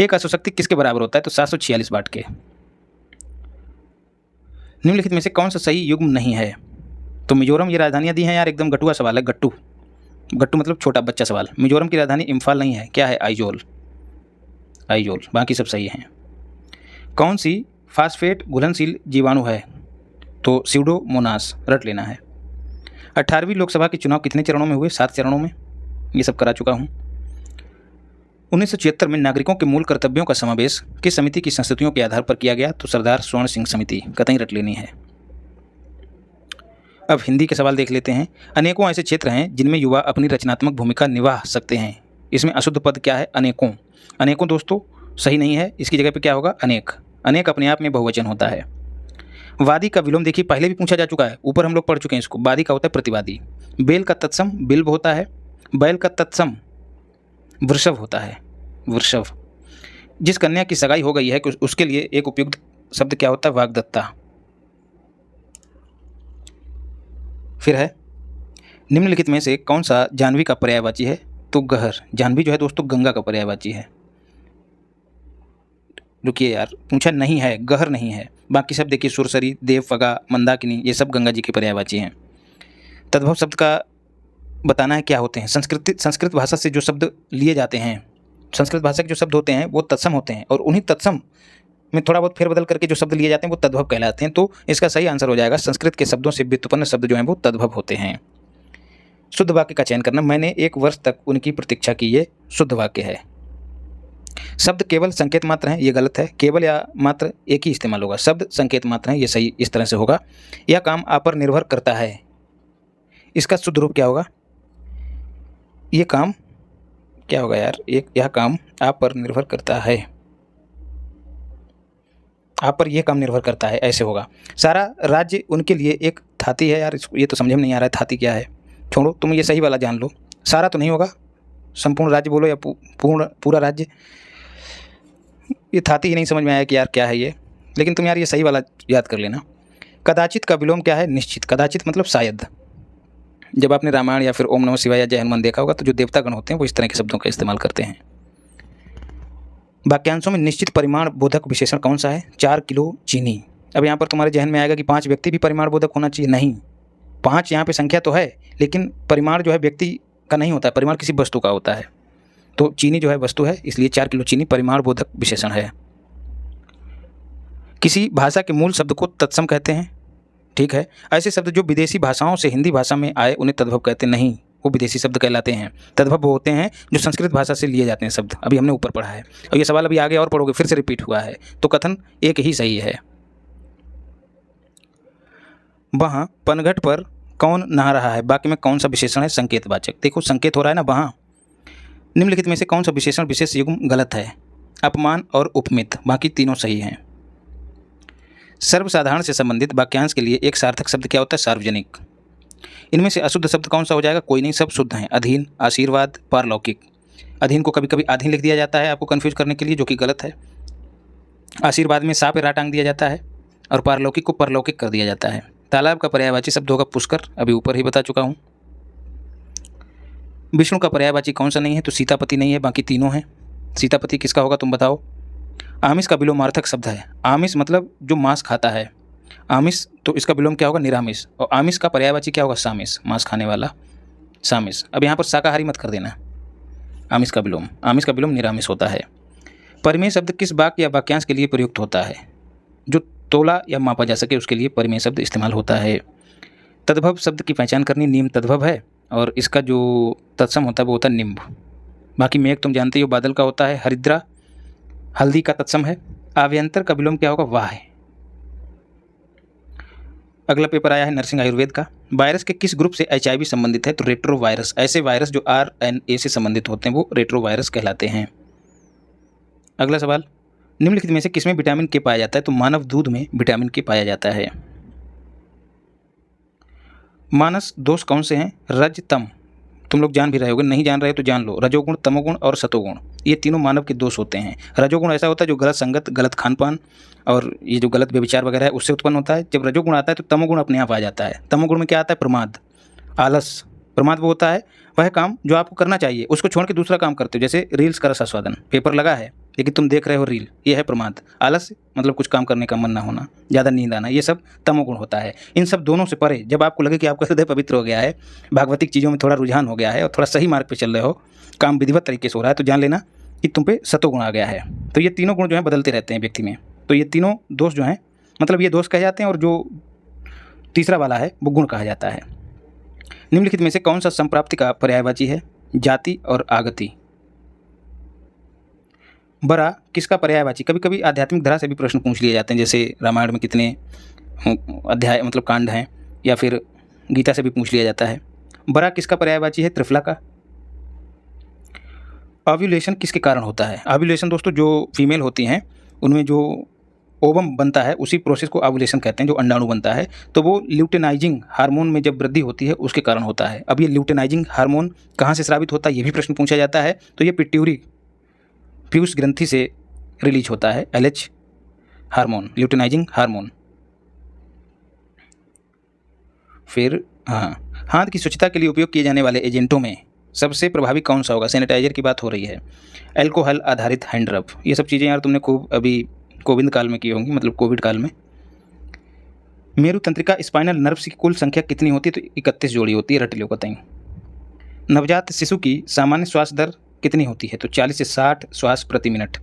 Speaker 1: एक अश्वशक्ति किसके बराबर होता है, तो 746 वाट के। निम्नलिखित में से कौन सा सही युग्म नहीं है, तो मिजोरम, ये राजधानियाँ दी हैं यार, एकदम गटुआ सवाल है, गट्टू मतलब छोटा बच्चा सवाल। मिजोरम की राजधानी इम्फाल नहीं है, क्या है, आइजोल, बाकी सब सही हैं। कौन सी फास्फेट घुलनशील जीवाणु है, तो स्यूडोमोनास, रट लेना है। 18वीं लोकसभा के चुनाव कितने चरणों में हुए, 7 चरणों में, ये सब करा चुका हूँ। 1976 में नागरिकों के मूल कर्तव्यों का समावेश किस समिति की संस्तुतियों के आधार पर किया गया, तो सरदार स्वर्ण सिंह समिति, कतई रट लेनी है। अब हिंदी के सवाल देख लेते हैं। अनेकों ऐसे क्षेत्र हैं जिनमें युवा अपनी रचनात्मक भूमिका निभा सकते हैं। इसमें अशुद्ध पद क्या है, अनेकों दोस्तों सही नहीं है, इसकी जगह पे क्या होगा, अनेक अपने आप में बहुवचन होता है। वादी का विलोम देखिए, पहले भी पूछा जा चुका है, ऊपर हम लोग पढ़ चुके हैं इसको। वादी का होता है प्रतिवादी। बेल का तत्सम बिल्ब होता है। बैल का तत्सम वृषभ होता है, वृषभ। जिस कन्या की सगाई हो गई है उसके लिए एक उपयुक्त शब्द क्या होता है, वाग्दत्ता। फिर है, निम्नलिखित में से कौन सा जाह्नवी का पर्यायवाची है, तो गहर। जाह्नवी जो है दोस्तों गंगा का पर्यायवाची है। रुकिए यार, पूछा नहीं है, गहर नहीं है, बाकी सब देखिए, सुरसरी, देवफगा, मंदाकिनी, ये सब गंगा जी के पर्यायवाची हैं। तद्भव शब्द का बताना है क्या होते हैं। संस्कृत भाषा से जो शब्द लिए जाते हैं, संस्कृत भाषा के जो शब्द होते हैं वो तत्सम होते हैं, और उन्हीं तत्सम में थोड़ा बहुत फेरबदल करके जो शब्द लिए जाते हैं वो तद्भव कहलाते हैं। तो इसका सही आंसर हो जाएगा, संस्कृत के शब्दों से व्युत्पन्न शब्द जो हैं वो तद्भव होते हैं। शुद्ध वाक्य का चयन करना, मैंने 1 वर्ष तक उनकी प्रतीक्षा की, ये शुद्ध वाक्य है। शब्द केवल संकेत मात्र हैं, ये गलत है। केवल या मात्र एक ही इस्तेमाल होगा, शब्द संकेत मात्र हैं, ये सही इस तरह से होगा। यह काम आप पर निर्भर करता है, इसका शुद्ध रूप क्या होगा, ये काम क्या होगा यार, यह काम आप पर निर्भर करता है, आप पर यह काम निर्भर करता है, ऐसे होगा। सारा राज्य उनके लिए एक थाती है, यार ये तो समझ में नहीं आ रहा है, थाती क्या है, छोड़ो, तुम ये सही वाला जान लो। सारा तो नहीं होगा, संपूर्ण राज्य बोलो या पूरा राज्य, ये थाती ही नहीं समझ में आया कि यार क्या है ये, लेकिन तुम यार ये सही वाला याद कर लेना। कदाचित का विलोम क्या है, निश्चित। कदाचित मतलब शायद। जब आपने रामायण या फिर ओम नमः शिवाय या जय हनुमान देखा होगा तो जो देवतागण होते हैं वो इस तरह के शब्दों का इस्तेमाल करते हैं। वाक्यांशों में निश्चित परिमाण बोधक विशेषण कौन सा है, 4 किलो चीनी। अब यहाँ पर तुम्हारे जहन में आएगा कि 5 व्यक्ति भी परिमाण बोधक होना चाहिए, नहीं, 5 यहाँ पे संख्या तो है, लेकिन परिमाण जो है व्यक्ति का नहीं होता है, परिमाण किसी वस्तु का होता है। तो चीनी जो है वस्तु है, इसलिए 4 किलो चीनी परिमाण बोधक विशेषण है। किसी भाषा के मूल शब्द को तत्सम कहते हैं, ठीक है। ऐसे शब्द जो विदेशी भाषाओं से हिंदी भाषा में आए उन्हें तद्भव कहते नहीं, वो विदेशी शब्द कहलाते हैं। तद्भव वो होते हैं जो संस्कृत भाषा से लिए जाते हैं शब्द, अभी हमने ऊपर पढ़ा है, और ये सवाल अभी आगे और पढ़ोगे, फिर से रिपीट हुआ है, तो कथन एक ही सही है। वहाँ पनघट पर कौन नहा रहा है, बाकी में कौन सा विशेषण है, संकेतवाचक। देखो संकेत हो रहा है ना, वहाँ। निम्नलिखित में से कौन सा विशेषण विशेष युग्म गलत है, अपमान और उपमित, बाकी तीनों सही हैं। सर्वसाधारण से संबंधित वाक्यांश के लिए एक सार्थक शब्द क्या होता है, सार्वजनिक। इनमें से अशुद्ध शब्द कौन सा हो जाएगा, कोई नहीं, सब शुद्ध हैं। अधीन, आशीर्वाद, पारलौकिक। अधीन को कभी कभी आधीन लिख दिया जाता है आपको कन्फ्यूज करने के लिए, जो कि गलत है। आशीर्वाद में सा पे रा टांग दिया जाता है, और पारलौकिक को परलौकिक कर दिया जाता है। तालाब का पर्यायवाची शब्द होगा पुष्कर, अभी ऊपर ही बता चुका हूँ। विष्णु का पर्यायवाची कौन सा नहीं है, तो सीतापति नहीं है, बाकी तीनों हैं। सीतापति किसका होगा तुम बताओ। आमिष का विलोमार्थक शब्द है, आमिष मतलब जो मांस खाता है, आमिष, तो इसका विलोम क्या होगा, निरामिष। और आमिष का पर्यायवाची क्या होगा, सामिष, मांस खाने वाला, सामिष। अब यहाँ पर शाकाहारी मत कर देना। आमिष का विलोम निरामिष होता है। परिमेय शब्द किस वाक्य या वाक्यांश के लिए प्रयुक्त होता है, जो तोला या मापा जा सके उसके लिए परिमेय शब्द इस्तेमाल होता है। तद्भव शब्द की पहचान करनी, नीम तद्भव है, और इसका जो तत्सम होता है वो होता है निम्ब। बाकी मेघ तुम जानते हो बादल का होता है, हरिद्रा हल्दी का तत्सम है। आव्यंतर का विलोम क्या होगा, वाह है। अगला पेपर आया है नर्सिंग आयुर्वेद का। वायरस के किस ग्रुप से HIV संबंधित है, तो रेट्रो वायरस। ऐसे वायरस जो RNA से संबंधित होते हैं वो रेट्रो वायरस कहलाते हैं। अगला सवाल, निम्नलिखित में से किसमें विटामिन के पाया जाता है? तो मानव दूध में विटामिन के पाया जाता है। मानस दोष कौन से हैं? रज तम, तुम लोग जान भी रहे होगे, नहीं जान रहे हो तो जान लो। रजोगुण, तमोगुण और सतोगुण, ये तीनों मानव के दोष होते हैं। रजोगुण ऐसा होता है जो गलत संगत, गलत खान पान और ये जो गलत व्यभिचार वगैरह है उससे उत्पन्न होता है। जब रजोगुण आता है तो तमोगुण अपने आप आ जाता है। तमोगुण में क्या आता है? प्रमाद, आलस। प्रमाद वो होता है वह काम जो आपको करना चाहिए उसको छोड़ के दूसरा काम करते हो, जैसे रील्स का रस आस्वादन, पेपर लगा है लेकिन तुम देख रहे हो रील, ये है प्रमाद। आलस मतलब कुछ काम करने का मन ना होना, ज़्यादा नींद आना, ये सब तमोगुण होता है। इन सब दोनों से परे जब आपको लगे कि आपका हृदय पवित्र हो गया है, भागवतिक चीज़ों में थोड़ा रुझान हो गया है और थोड़ा सही मार्ग पर चल रहे हो, काम विधिवत तरीके से हो रहा है, तो जान लेना कि तुम पे सतोगुण आ गया है। तो ये तीनों गुण जो हैं बदलते रहते हैं व्यक्ति में। तो ये तीनों दोष जो हैं मतलब ये दोष कहे जाते हैं और जो तीसरा वाला है वो गुण कहा जाता है। निम्नलिखित में से कौन सा संप्राप्ति का पर्यायवाची है? जाति और आगति। बरा किसका पर्यायवाची? कभी कभी आध्यात्मिक धारा से भी प्रश्न पूछ लिए जाते हैं, जैसे रामायण में कितने अध्याय मतलब कांड हैं, या फिर गीता से भी पूछ लिया जाता है। बरा किसका पर्यायवाची है? त्रिफला का। ओव्यूलेशन किसके कारण होता है? ओव्यूलेशन दोस्तों जो फीमेल होती हैं उनमें जो ओवम बनता है उसी प्रोसेस को ओव्यूलेशन कहते हैं, जो अंडाणु बनता है, तो वो ल्यूटेनाइजिंग हार्मोन में जब वृद्धि होती है उसके कारण होता है। अब ये ल्यूटेनाइजिंग हार्मोन कहाँ से स्रावित होता है ये भी प्रश्न पूछा जाता है। तो ये पिट्यूरी पीयूष ग्रंथि से रिलीज होता है LH हार्मोन, ल्यूटेनाइजिंग हार्मोन। फिर हाथ की स्वच्छता के लिए उपयोग किए जाने वाले एजेंटों में सबसे प्रभावी कौन सा होगा? सैनिटाइजर की बात हो रही है। अल्कोहल आधारित हैंड रब, ये सब चीज़ें यार तुमने खूब अभी कोविड काल में की होंगी, मतलब कोविड काल में। मेरु तंत्रिका स्पाइनल नर्व्स की कुल संख्या कितनी होती है? तो 31 जोड़ी होती है, रट लो कतई। नवजात शिशु की सामान्य श्वास दर कितनी होती है? तो 40 से 60 श्वास प्रति मिनट।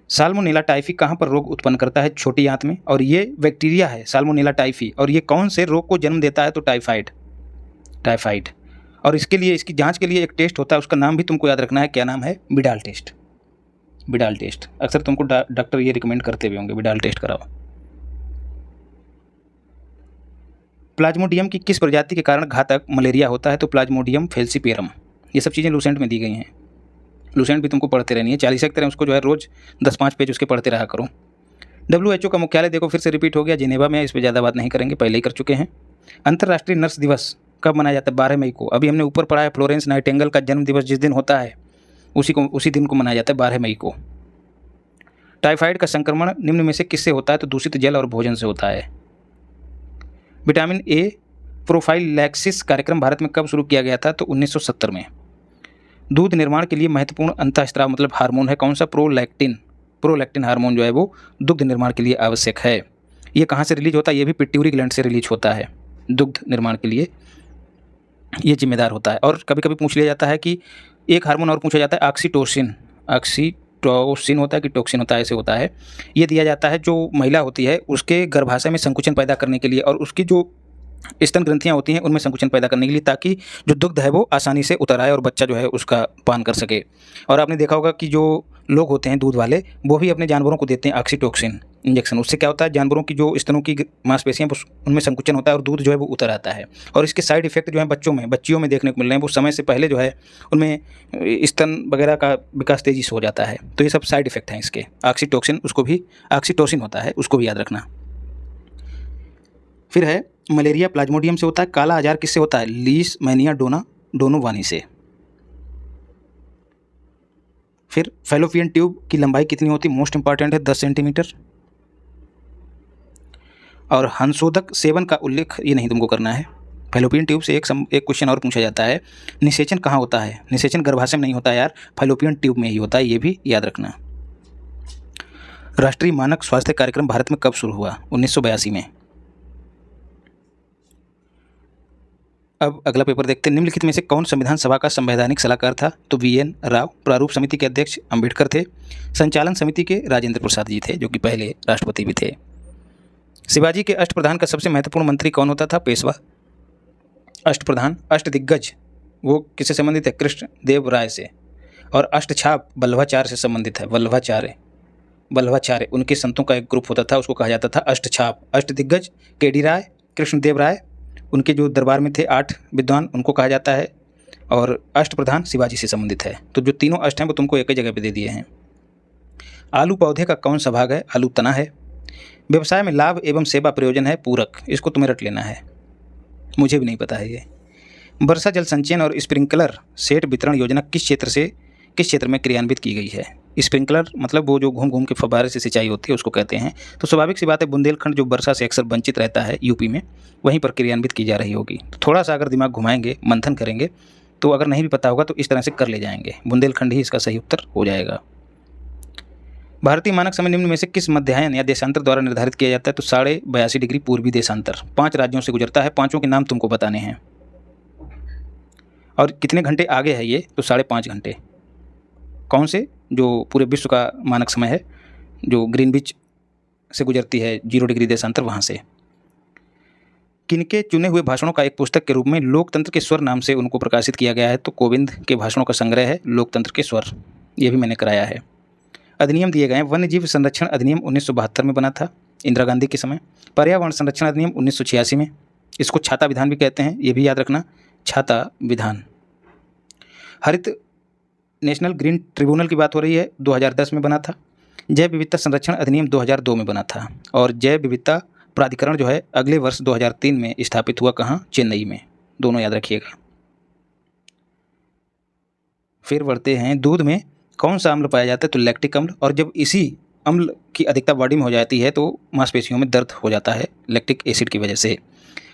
Speaker 1: साल्मोनेला टाइफी कहाँ पर रोग उत्पन्न करता है? छोटी आंत में, और ये बैक्टीरिया है साल्मोनेला टाइफी, और ये कौन से रोग को जन्म देता है? तो टाइफाइड। और इसके लिए, इसकी जांच के लिए एक टेस्ट होता है, उसका नाम भी तुमको याद रखना है, क्या नाम है? बिडाल टेस्ट। बिडाल टेस्ट अक्सर तुमको डॉक्टर ये रिकमेंड करते भी होंगे, बिडाल टेस्ट कराओ। प्लाज्मोडियम की किस प्रजाति के कारण घातक मलेरिया होता है? तो प्लाज्मोडियम फेल्सीपेरम। ये सब चीज़ें लूसेंट में दी गई हैं, लूसेंट भी तुमको पढ़ते रहनी है, 40 तरह उसको जो है रोज़ 10-5 पेज उसके पढ़ते रहा करो। WHO का मुख्यालय देखो फिर से रिपीट हो गया, जिनेवा में। इस पर ज़्यादा बात नहीं करेंगे, पहले ही कर चुके हैं। अंतर्राष्ट्रीय नर्स दिवस कब मनाया जाता है? 12 मई को। अभी हमने ऊपर पढ़ा है फ्लोरेंस नाइटिंगेल का जन्म दिवस जिस दिन होता है उसी दिन को मनाया जाता है, 12 मई को। टाइफाइड का संक्रमण निम्न में से किससे होता है? तो दूषित जल और भोजन से होता है। विटामिन A प्रोफाइलैक्सिस कार्यक्रम भारत में कब शुरू किया गया था? तो 1970 में। दूध निर्माण के लिए महत्वपूर्ण अंतःस्राव मतलब हार्मोन है कौन सा? प्रोलैक्टिन हार्मोन जो है वो दुग्ध निर्माण के लिए आवश्यक है। ये कहाँ से रिलीज होता है? ये भी पिट्यूरी ग्लैंड से रिलीज होता है, दुग्ध निर्माण के लिए ये जिम्मेदार होता है। और कभी कभी पूछ लिया जाता है कि एक हार्मोन और पूछा जाता है, ऑक्सीटोसिन होता है कि टॉक्सिन होता है, ऐसे होता है। ये दिया जाता है जो महिला होती है उसके गर्भाशय में संकुचन पैदा करने के लिए, और उसकी जो स्तन ग्रंथियाँ होती हैं उनमें संकुचन पैदा करने के लिए, ताकि जो दुग्ध है वो आसानी से उतर आए और बच्चा जो है उसका पान कर सके। और आपने देखा होगा कि जो लोग होते हैं दूध वाले वो भी अपने जानवरों को देते हैं ऑक्सीटोसिन इंजेक्शन। उससे क्या होता है? जानवरों की जो स्तनों की मांसपेशियाँ उनमें संकुचन होता है और दूध जो है वो उतर आता है। और इसके साइड इफेक्ट जो है बच्चियों में देखने को मिल रहे हैं, वो समय से पहले जो है उनमें स्तन वगैरह का विकास तेजी से हो जाता है। तो ये सब साइड इफेक्ट हैं इसके। ऑक्सीटोसिन, उसको भी ऑक्सीटोसिन होता है, उसको भी याद रखना। फिर है मलेरिया प्लाज्मोडियम से होता है। काला आजार किससे होता है? लीशमैनिया डोनोवानी से। फिर फैलोपियन ट्यूब की लंबाई कितनी होती है? मोस्ट इंपॉर्टेंट है 10 सेंटीमीटर। और हंसोदक सेवन का उल्लेख ये नहीं तुमको करना है। फैलोपियन ट्यूब से एक क्वेश्चन और पूछा जाता है, निषेचन कहाँ होता है? निषेचन गर्भाशय में नहीं होता यार, फैलोपियन ट्यूब में ही होता है, ये भी याद रखना। राष्ट्रीय मानक स्वास्थ्य कार्यक्रम भारत में कब शुरू हुआ? 1982 में। अब अगला पेपर देखते हैं। निम्नलिखित में से कौन संविधान सभा का संवैधानिक सलाहकार था? तो VN राव। प्रारूप समिति के अध्यक्ष अंबेडकर थे। संचालन समिति के राजेंद्र प्रसाद जी थे, जो कि पहले राष्ट्रपति भी थे। शिवाजी के अष्टप्रधान का सबसे महत्वपूर्ण मंत्री कौन होता था? पेशवा। अष्टप्रधान, अष्टदिग्गज वो किससे संबंधित है? कृष्ण देव राय से। और अष्टछाप वल्लभाचार्य से संबंधित है। वल्लभाचार्य उनके संतों का एक ग्रुप होता था, उसको कहा जाता था अष्टछाप। अष्टदिग्गज KD राय, कृष्णदेव राय, उनके जो दरबार में थे 8 विद्वान, उनको कहा जाता है। और अष्टप्रधान शिवाजी से संबंधित है। तो जो तीनों अष्ट हैं वो तुमको एक ही जगह पे दे दिए हैं। आलू पौधे का कौन सा भाग है? आलू तना है। व्यवसाय में लाभ एवं सेवा प्रयोजन है पूरक, इसको तुम्हें रट लेना है, मुझे भी नहीं पता है ये। वर्षा जल संचयन और स्प्रिंकलर सेट वितरण योजना किस क्षेत्र में क्रियान्वित की गई है? स्प्रिंकलर मतलब वो जो घूम घूम के फव्वारे से सिंचाई होती है उसको कहते हैं। तो स्वाभाविक सी बात है, बुंदेलखंड जो वर्षा से अक्सर वंचित रहता है यूपी में, वहीं पर क्रियान्वित की जा रही होगी। तो थोड़ा सा अगर दिमाग घुमाएंगे, मंथन करेंगे, तो अगर नहीं भी पता होगा तो इस तरह से कर ले जाएंगे। बुंदेलखंड ही इसका सही उत्तर हो जाएगा। भारतीय मानक समय निम्न में से किस मध्याह्न या देशांतर द्वारा निर्धारित किया जाता है? तो 82.5 डिग्री पूर्वी देशांतर 5 राज्यों से गुजरता है। पांचों के नाम तुमको बताने हैं। और कितने घंटे आगे है ये? तो 5.5 घंटे। कौन से? जो पूरे विश्व का मानक समय है, जो ग्रीनविच से गुजरती है 0 डिग्री देशांतर, वहाँ से। किनके चुने हुए भाषणों का एक पुस्तक के रूप में लोकतंत्र के स्वर नाम से उनको प्रकाशित किया गया है? तो कोविंद के भाषणों का संग्रह है लोकतंत्र के स्वर, ये भी मैंने कराया है। अधिनियम दिए गए हैं। वन्य जीव संरक्षण अधिनियम 1972 में बना था, इंदिरा गांधी के समय। पर्यावरण संरक्षण अधिनियम 1986 में, इसको छाता विधान भी कहते हैं, ये भी याद रखना, छाता विधान। हरित नेशनल ग्रीन ट्रिब्यूनल की बात हो रही है, 2010 में बना था। जैव विविधता संरक्षण अधिनियम 2002 में बना था। और जैव विविधता प्राधिकरण जो है अगले वर्ष 2003 में स्थापित हुआ, कहाँ? चेन्नई में। दोनों याद रखिएगा। फिर बढ़ते हैं, दूध में कौन सा अम्ल पाया जाता है? तो लैक्टिक अम्ल। और जब इसी अम्ल की अधिकता बॉडी में हो जाती है तो मांसपेशियों में दर्द हो जाता है लैक्टिक एसिड की वजह से।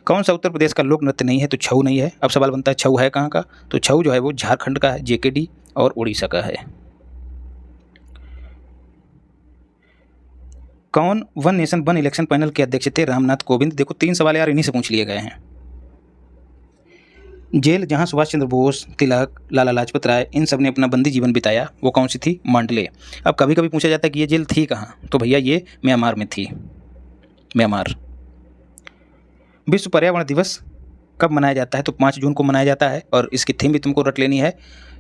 Speaker 1: कौन सा उत्तर प्रदेश का लोक नृत्य नहीं है? तो छऊ नहीं है। अब सवाल बनता है छऊ है कहाँ का? तो छऊ जो है वो झारखंड का है, जेकेडी और उड़ीसा का है। कौन one nation one election panel के अध्यक्ष थे? रामनाथ कोविंद। देखो 3 सवाल यार इन्हीं से पूछ लिए गए हैं। जेल जहां सुभाष चंद्र बोस, तिलक, लाला लाजपत राय, इन सब ने अपना बंदी जीवन बिताया, वो कौन सी थी? मांडले। अब कभी कभी पूछा जाता है कि ये जेल थी कहाँ? तो भैया ये म्यांमार में थी, म्यांमार। विश्व पर्यावरण दिवस कब मनाया जाता है? तो 5 जून को मनाया जाता है। और इसकी थीम भी तुमको रट लेनी है।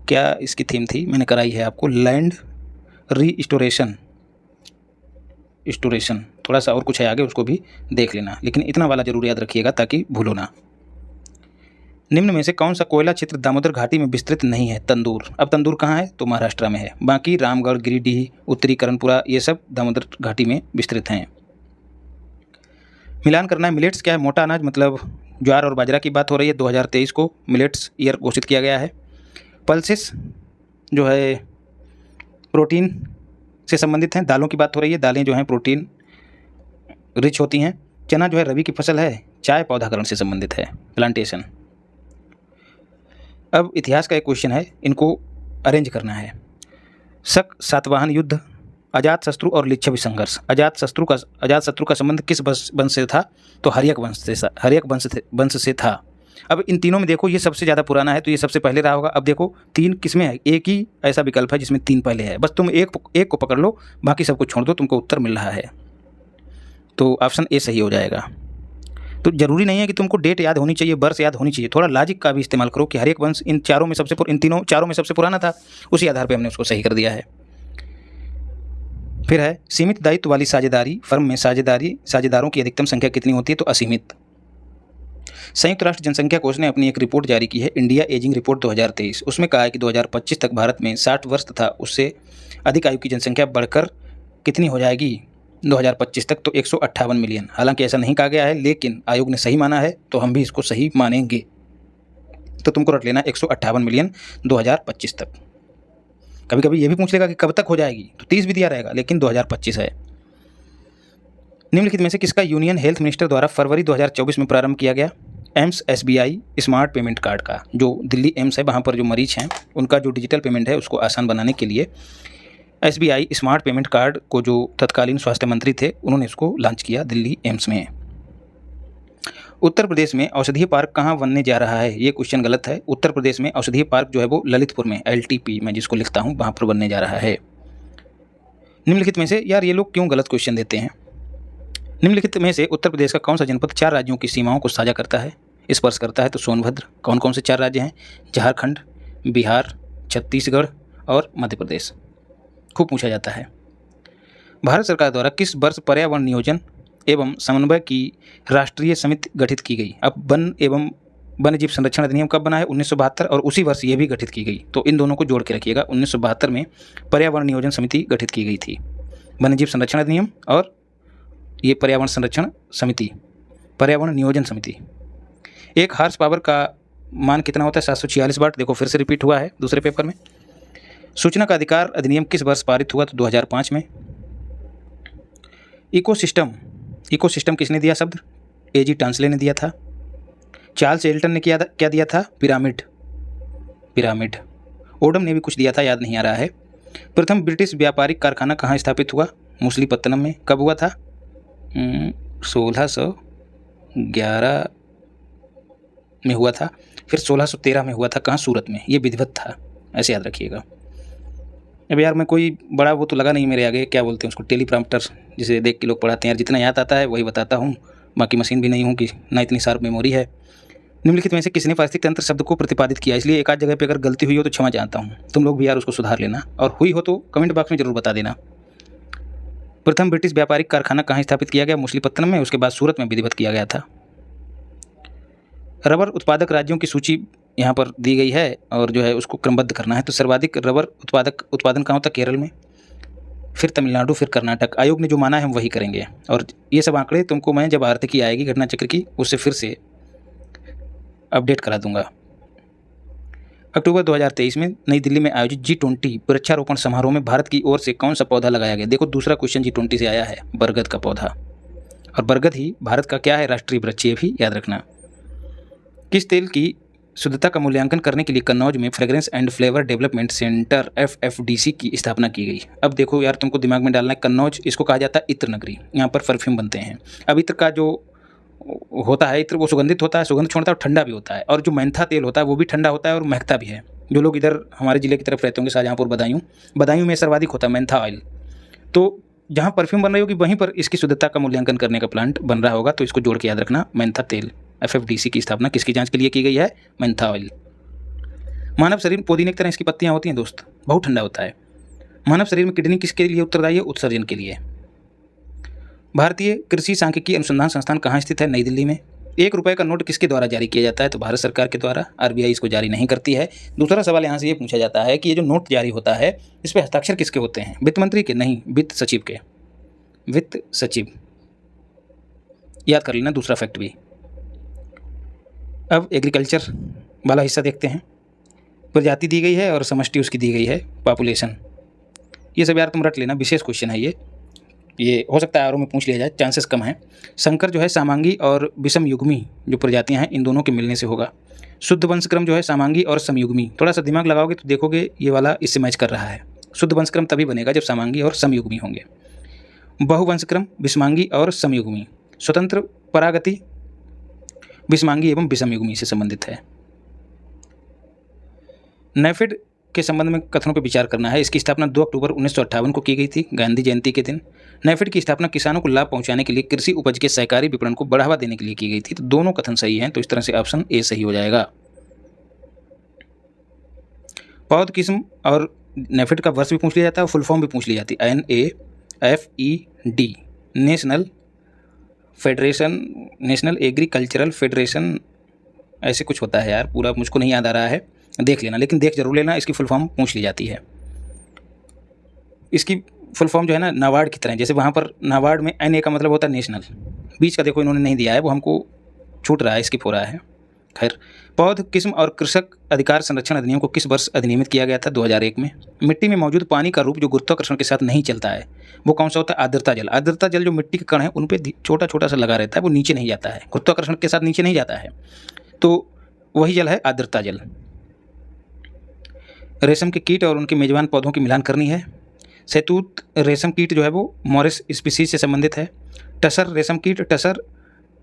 Speaker 1: क्या इसकी थीम थी? मैंने कराई है आपको, लैंड रीस्टोरेशन। थोड़ा सा और कुछ है आगे, उसको भी देख लेना, लेकिन इतना वाला जरूर याद रखिएगा ताकि भूलो ना। निम्न में से कौन सा कोयला क्षेत्र दामोदर घाटी में विस्तृत नहीं है? तंदूर। अब तंदूर कहाँ है? तो महाराष्ट्र में है। बाकी रामगढ़, गिरिडीह, उत्तरी करणपुरा, ये सब दामोदर घाटी में विस्तृत हैं। मिलान करना है। मिलेट्स क्या है? मोटा अनाज, मतलब ज्वार और बाजरा की बात हो रही है। 2023 को मिलेट्स ईयर घोषित किया गया है। पल्सेस जो है प्रोटीन से संबंधित हैं। दालों की बात हो रही है। दालें जो हैं प्रोटीन रिच होती हैं। चना जो है रबी की फसल है, चाय पौधाकरण से संबंधित है, प्लांटेशन। अब इतिहास का एक क्वेश्चन है, इनको अरेंज करना है। शक सातवाहन युद्ध, अजातशत्रु और लिच्छवी संघर्ष। अजातशत्रु का संबंध किस वंश से था? तो हर्यक वंश से था। अब इन तीनों में देखो, ये सबसे ज़्यादा पुराना है तो ये सबसे पहले रहा होगा। अब देखो 3 किसमें है? एक ही ऐसा विकल्प है जिसमें 3 पहले है। बस तुम एक को पकड़ लो, बाकी सबको छोड़ दो, तुमको उत्तर मिल रहा है। तो ऑप्शन ए सही हो जाएगा। तो जरूरी नहीं है कि तुमको डेट याद होनी चाहिए, वर्ष याद होनी चाहिए, थोड़ा लॉजिक का भी इस्तेमाल करो कि हर्यक वंश इन चारों में सबसे पुराना था, उसी आधार पर हमने उसको सही कर दिया है। फिर है सीमित दायित्व वाली साझेदारी फर्म में साझेदारों की अधिकतम संख्या कितनी होती है? तो असीमित। संयुक्त राष्ट्र जनसंख्या कोष ने अपनी एक रिपोर्ट जारी की है, इंडिया एजिंग रिपोर्ट 2023। उसमें कहा है कि 2025 तक भारत में 60 वर्ष तथा उससे अधिक आयु की जनसंख्या बढ़कर कितनी हो जाएगी 2025 तक? तो 158 मिलियन। हालांकि ऐसा नहीं कहा गया है, लेकिन आयोग ने सही माना है तो हम भी इसको सही मानेंगे। तो तुमको रट लेना 158 मिलियन 2025 तक। कभी कभी ये भी पूछ लेगा कि कब तक हो जाएगी, तो 30 भी दिया रहेगा, लेकिन 2025 है। निम्नलिखित में से किसका यूनियन हेल्थ मिनिस्टर द्वारा फरवरी 2024 में प्रारंभ किया गया? AIIMS SBI smart payment card का। जो दिल्ली एम्स है वहाँ पर जो मरीज हैं उनका जो डिजिटल पेमेंट है उसको आसान बनाने के लिए SBI स्मार्ट पेमेंट कार्ड को जो तत्कालीन स्वास्थ्य मंत्री थे उन्होंने इसको लॉन्च किया दिल्ली एम्स में। उत्तर प्रदेश में औषधीय पार्क कहाँ बनने जा रहा है? ये क्वेश्चन गलत है। उत्तर प्रदेश में औषधीय पार्क जो है वो ललितपुर में, LTP मैं जिसको लिखता हूँ, वहाँ पर बनने जा रहा है। निम्नलिखित में से, यार ये लोग क्यों गलत क्वेश्चन देते हैं? निम्नलिखित में से उत्तर प्रदेश का कौन सा जनपद 4 राज्यों की सीमाओं को साझा करता है, स्पर्श करता है? तो सोनभद्र। कौन कौन से 4 राज्य हैं? झारखंड, बिहार, छत्तीसगढ़ और मध्य प्रदेश। खूब पूछा जाता है। भारत सरकार द्वारा किस वर्ष पर्यावरण नियोजन एवं समन्वय की राष्ट्रीय समिति गठित की गई? अब वन एवं वन्यजीव संरक्षण अधिनियम कब बना है? 1972, और उसी वर्ष ये भी गठित की गई। तो इन दोनों को जोड़ के रखिएगा। 1972 में पर्यावरण नियोजन समिति गठित की गई थी। वन्यजीव संरक्षण अधिनियम और ये पर्यावरण संरक्षण समिति, पर्यावरण नियोजन समिति। एक हार्स पावर का मान कितना होता है? 746 वाट। देखो फिर से रिपीट हुआ है दूसरे पेपर में। सूचना का अधिकार अधिनियम किस वर्ष पारित हुआ? तो 2005 में। इकोसिस्टम किसने दिया शब्द? एजी टांसले ने दिया था। चार्ल्स एल्टन ने क्या दिया था? पिरामिड। ओडम ने भी कुछ दिया था, याद नहीं आ रहा है। प्रथम ब्रिटिश व्यापारिक कारखाना कहाँ स्थापित हुआ? मछलीपत्तनम में। कब हुआ था? 1611 में हुआ था। फिर 1613 में हुआ था। कहाँ? सूरत में। ये विधिवत था, ऐसे याद रखिएगा। अब यार मैं कोई बड़ा वो तो लगा नहीं मेरे आगे, क्या बोलते हैं उसको, टेलीप्रॉम्प्टर जिसे देख के लोग पढ़ाते हैं यार, जितना याद आता है वही बताता हूँ। बाकी मशीन भी नहीं हूँ कि ना इतनी शार्प मेमोरी है। निम्नलिखित में से किसने पारिस्थितिक तंत्र शब्द को प्रतिपादित किया? इसलिए एक आध जगह पे अगर गलती हुई हो तो क्षमा चाहता हूँ, तुम लोग भी यार उसको सुधार लेना, और हुई हो तो कमेंट बॉक्स में जरूर बता देना। प्रथम ब्रिटिश व्यापारिक कारखाना कहाँ स्थापित किया गया? मछलीपत्तनम में। उसके बाद सूरत में विधिवत किया गया था। रबर उत्पादक राज्यों की सूची यहाँ पर दी गई है और जो है उसको क्रमबद्ध करना है। तो सर्वाधिक रबर उत्पादन कहाँ होता है? केरल में, फिर तमिलनाडु, फिर कर्नाटक। आयोग ने जो माना है हम वही करेंगे, और ये सब आंकड़े तुमको मैं जब आर्थिकी आएगी घटना चक्र की उससे फिर से अपडेट करा दूंगा। अक्टूबर 2023 में नई दिल्ली में आयोजित G20 वृक्षारोपण समारोह में भारत की ओर से कौन सा पौधा लगाया गया? देखो दूसरा क्वेश्चन G20 से आया है, बरगद का पौधा, और बरगद ही भारत का क्या है? राष्ट्रीय वृक्ष। ये भी याद रखना। किस तेल की शुद्धता का मूल्यांकन करने के लिए कन्नौज में fragrance and flavour development centre FFDC की स्थापना की गई? अब देखो यार तुमको दिमाग में डालना है, कन्नौज इसको कहा जाता है इत्र नगरी, यहाँ पर परफ्यूम बनते हैं। अब इत्र का जो होता है, इत्र वो सुगंधित होता है, सुगंध छोड़ता है और ठंडा भी होता है, और जो मेंथा तेल होता है वो भी ठंडा होता है और महकता भी है। जो लोग इधर हमारे ज़िले की तरफ रहते होंगे, शाहजहाँपुर, बदायूं में सर्वाधिक होता है मेंथा ऑयल। तो जहाँ परफ्यूम बन रही होगी वहीं पर इसकी शुद्धता का मूल्यांकन करने का प्लांट बन रहा होगा, तो इसको जोड़ के याद रखना। मेंथा तेल, FFDC की स्थापना किसकी जांच के लिए की गई है? Mentha oil. मानव शरीर पुदीने की तरह इसकी पत्तियां होती हैं दोस्त, बहुत ठंडा होता है। मानव शरीर में किडनी किसके लिए उत्तरदायी है? उत्सर्जन के लिए। भारतीय कृषि सांख्यिकी अनुसंधान संस्थान कहाँ स्थित है? नई दिल्ली में। 1 रुपये का नोट किसके द्वारा जारी किया जाता है? तो भारत सरकार के द्वारा। RBI इसको जारी नहीं करती है। दूसरा सवाल यहाँ से ये पूछा जाता है कि ये जो नोट जारी होता है इस पर हस्ताक्षर किसके होते हैं? वित्त मंत्री के? नहीं, वित्त सचिव के। वित्त सचिव, याद कर लेना दूसरा फैक्ट भी। अब एग्रीकल्चर वाला हिस्सा देखते हैं। प्रजाति दी गई है और समष्टि उसकी दी गई है, पॉपुलेशन। ये सब यार तुम रट लेना, विशेष क्वेश्चन है ये हो सकता है आरों में पूछ लिया जाए, चांसेस कम है। संकर जो है सामांगी और विषम युग्मी जो प्रजातियां हैं इन दोनों के मिलने से होगा। शुद्ध वंशक्रम जो है सामांगी और समयुग्मी। थोड़ा सा दिमाग लगाओगे तो देखोगे ये वाला इससे मैच कर रहा है। शुद्ध वंशक्रम तभी बनेगा जब सामांगी और समयुग्मी होंगे। बहुवंशक्रम विषमांगी और समयुग्मी। स्वतंत्र परागति विषमांगी एवं विषमयुग्मी से संबंधित है। नेफेड के संबंध में कथनों पर विचार करना है। इसकी स्थापना 2 अक्टूबर 1958 को की गई थी, गांधी जयंती के दिन। नेफेड की स्थापना किसानों को लाभ पहुंचाने के लिए कृषि उपज के सहकारी विपणन को बढ़ावा देने के लिए की गई थी। तो दोनों कथन सही हैं, तो इस तरह से ऑप्शन ए सही हो जाएगा। पौध किस्म और नेफेड का वर्ष भी पूछ लिया जाता है और फुल फॉर्म भी पूछ ली जाती है। NAFED, नेशनल एग्रीकल्चरल फेडरेशन, ऐसे कुछ होता है यार, पूरा मुझको नहीं याद आ रहा है, देख लेना, लेकिन देख जरूर लेना। इसकी फुल फॉर्म पूछ ली जाती है। इसकी फुल फॉर्म जो है ना नाबार्ड की तरह, जैसे वहाँ पर नाबार्ड में NA का मतलब होता है नेशनल, बीच का देखो इन्होंने नहीं दिया है, वो हमको छूट रहा है, स्किप हो रहा है। खैर, पौध किस्म और कृषक अधिकार संरक्षण अधिनियम को किस वर्ष अधिनियमित किया गया था? 2001 में। मिट्टी में मौजूद पानी का रूप जो गुरुत्वाकर्षण के साथ नहीं चलता है वो कौन सा होता है? आर्द्रता जल। आर्द्रता जल जो मिट्टी के कण है उन पर छोटा छोटा सा लगा रहता है, वो नीचे नहीं जाता है, गुरुत्वाकर्षण के साथ नीचे नहीं जाता है, तो वही जल है आर्द्रता जल। रेशम के कीट और उनके मेजबान पौधों की मिलान करनी है। शहतूत रेशम कीट जो है वो मॉरिस स्पीसीज से संबंधित है। टसर रेशम कीट, टसर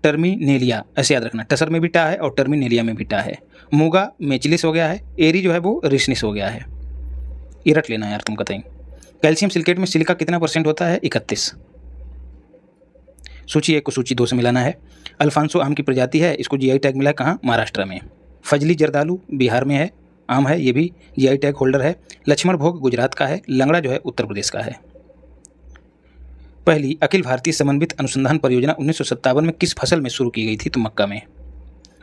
Speaker 1: टर्मिनेलिया, ऐसे याद रखना, टसर में भी टा है और टर्मिनेलिया में भी टा है। मूगा मेचिलिस हो गया है, एरी जो है वो रिशनिस हो गया है। ये रट लेना यार तुम कतई। कैल्शियम सिलिकेट में सिलिका कितना % होता है? 31। सूची 1 को सूची 2 से मिलाना है। अल्फांसो आम की प्रजाति है, इसको GI टैग मिला है कहाँ? महाराष्ट्र में। फजली जर्दालू बिहार में है, आम है, ये भी GI टैग होल्डर है। लक्ष्मण भोग गुजरात का है। लंगड़ा जो है उत्तर प्रदेश का है। पहली अखिल भारतीय समन्वित अनुसंधान परियोजना 1957 में किस फसल में शुरू की गई थी? तो मक्का में।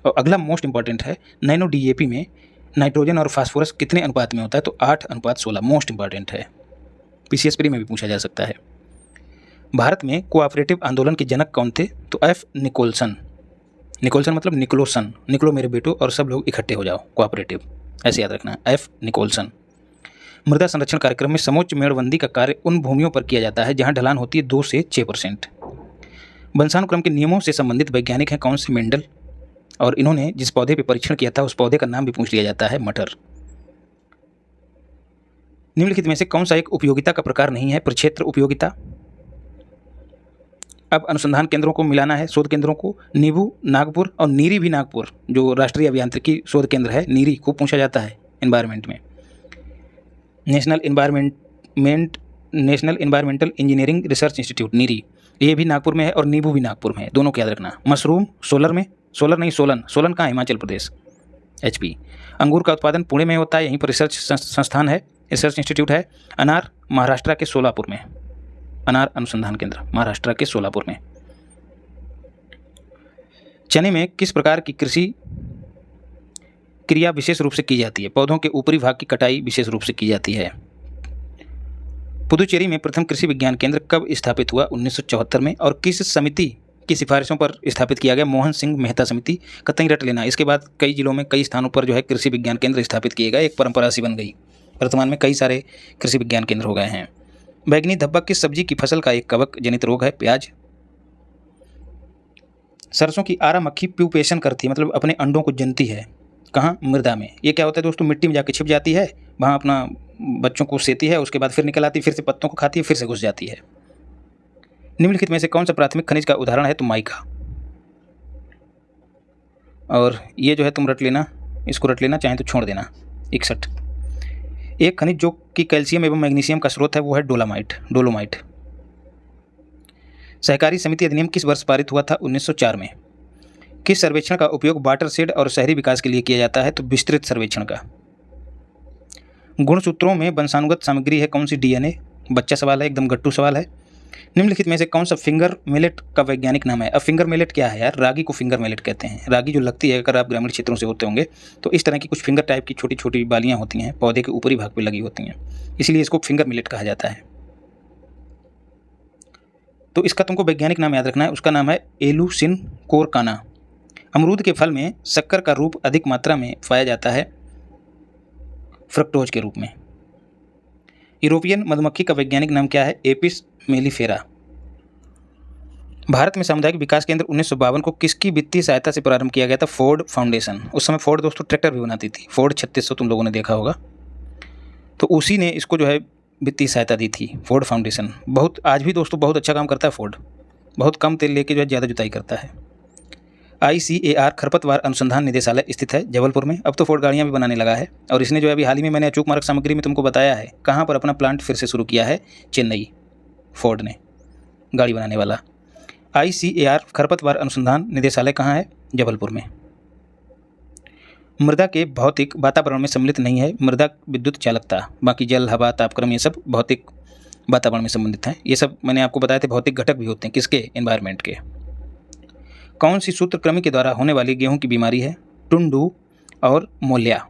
Speaker 1: और अगला मोस्ट इंपॉर्टेंट है, नैनो DAP में नाइट्रोजन और फास्फोरस कितने अनुपात में होता है? तो 8:16। मोस्ट इंपॉर्टेंट है, PCS प्री में भी पूछा जा सकता है। भारत में कोऑपरेटिव आंदोलन के जनक कौन थे? तो एफ निकोलसन। निकोलसन मतलब निकलोसन, निकलो मेरे बेटो और सब लोग इकट्ठे हो जाओ, कोऑपरेटिव, ऐसे याद रखना, एफ निकोलसन। मृदा संरक्षण कार्यक्रम में समोच्च मेड़बंदी का कार्य उन भूमियों पर किया जाता है जहां ढलान होती है 2 से 6%। वंशानुक्रम के नियमों से संबंधित वैज्ञानिक हैं कौन से? मेंडल। और इन्होंने जिस पौधे पर परीक्षण किया था उस पौधे का नाम भी पूछ लिया जाता है, मटर। निम्नलिखित में से कौन सा एक उपयोगिता का प्रकार नहीं है? प्रक्षेत्र उपयोगिता। अब अनुसंधान केंद्रों को मिलाना है, शोध केंद्रों को। नीबू नागपुर और नीरी भी नागपुर, जो राष्ट्रीय अभियांत्रिकी शोध केंद्र है, नीरी को पूछा जाता है एनवायरमेंट में। National environmental engineering research institute, NEERI, ये भी नागपुर में है और नीबू भी नागपुर में है, दोनों को याद रखना। मशरूम सोलर में, सोलर नहीं सोलन, सोलन कहाँ? हिमाचल प्रदेश, HP। अंगूर का उत्पादन पुणे में होता है, यहीं पर रिसर्च संस्थान है, रिसर्च इंस्टीट्यूट है। अनार महाराष्ट्र के सोलापुर में, अनार अनुसंधान केंद्र महाराष्ट्र के सोलापुर में। चने में किस प्रकार की कृषि क्रिया विशेष रूप से की जाती है? पौधों के ऊपरी भाग की कटाई विशेष रूप से की जाती है। पुदुचेरी में प्रथम कृषि विज्ञान केंद्र कब स्थापित हुआ? 1974 में। और किस समिति की सिफारिशों पर स्थापित किया गया? मोहन सिंह मेहता समिति। कतई रट लेना, इसके बाद कई जिलों में कई स्थानों पर जो है कृषि विज्ञान केंद्र स्थापित किए गए, एक परंपरा सी बन गई। वर्तमान में कई सारे कृषि विज्ञान केंद्र हो गए हैं। बैंगनी धब्बा किस सब्जी की फसल का एक कवक जनित रोग है? प्याज। सरसों की आरा मक्खी प्यूपेशन करती है, मतलब अपने अंडों को जनती है, कहाँ? मृदा में। ये क्या होता है दोस्तों? मिट्टी में जाके छिप जाती है, वहाँ अपना बच्चों को सेती है, उसके बाद फिर निकल आती है, फिर से पत्तों को खाती है, फिर से घुस जाती है। निम्नलिखित में से कौन सा प्राथमिक खनिज का उदाहरण है? तो माइका। और ये जो है तुम रट लेना, इसको रट लेना, चाहे तो छोड़ देना। 61। एक खनिज जो कि कैल्शियम एवं मैग्नीशियम का स्रोत है वो है डोलोमाइट। सहकारी समिति अधिनियम किस वर्ष पारित हुआ था? 1904 में। किस सर्वेक्षण का उपयोग वाटरशेड और शहरी विकास के लिए किया जाता है? तो विस्तृत सर्वेक्षण का। गुणसूत्रों में वंशानुगत सामग्री है कौन सी? DNA। बच्चा सवाल है, एकदम गट्टू सवाल है। निम्नलिखित में से कौन सा फिंगर मिलेट का वैज्ञानिक नाम है? अब फिंगर मिलेट क्या है यार? रागी को फिंगर मिलेट कहते हैं। रागी जो लगती है, अगर आप ग्रामीण क्षेत्रों से होते होंगे तो इस तरह की कुछ फिंगर टाइप की छोटी छोटी बालियां होती हैं, पौधे के ऊपरी भाग पर लगी होती हैं, इसलिए इसको फिंगर मिलेट कहा जाता है। तो इसका तुमको वैज्ञानिक नाम याद रखना है, उसका नाम है एलुसिन कोरकाना। अमरूद के फल में शक्कर का रूप अधिक मात्रा में पाया जाता है, फ्रक्टोज के रूप में। यूरोपियन मधुमक्खी का वैज्ञानिक नाम क्या है? Apis mellifera. भारत में सामुदायिक विकास केंद्र 1952 को किसकी वित्तीय सहायता से प्रारंभ किया गया था? Ford foundation. उस समय फोर्ड दोस्तों ट्रैक्टर भी बनाती थी, फोर्ड 3600 तुम लोगों ने देखा होगा, तो उसी ने इसको जो है वित्तीय सहायता दी थी, फोर्ड फाउंडेशन। बहुत आज भी दोस्तों बहुत अच्छा काम करता है फोर्ड, बहुत कम तेल लेके जो है ज़्यादा जुताई करता है। ICAR खरपतवार अनुसंधान निदेशालय स्थित है जबलपुर में। अब तो फोर्ड गाड़ियाँ भी बनाने लगा है, और इसने जो है अभी हाल ही में मैंने अचूक मार्ग सामग्री में तुमको बताया है कहाँ पर अपना प्लांट फिर से शुरू किया है? चेन्नई, फोर्ड ने गाड़ी बनाने वाला। ICAR खरपतवार अनुसंधान निदेशालय कहाँ है? जबलपुर में। मृदा के भौतिक वातावरण में सम्मिलित नहीं है मृदा विद्युत चालकता, बाकी जल हवा तापक्रम ये सब भौतिक वातावरण में संबंधित हैं। ये सब मैंने आपको बताए थे, भौतिक घटक भी होते हैं किसके? एनवायरनमेंट के। कौन सी सूत्रकृमि के द्वारा होने वाली गेहूं की बीमारी है? टुंडू और मोलिया।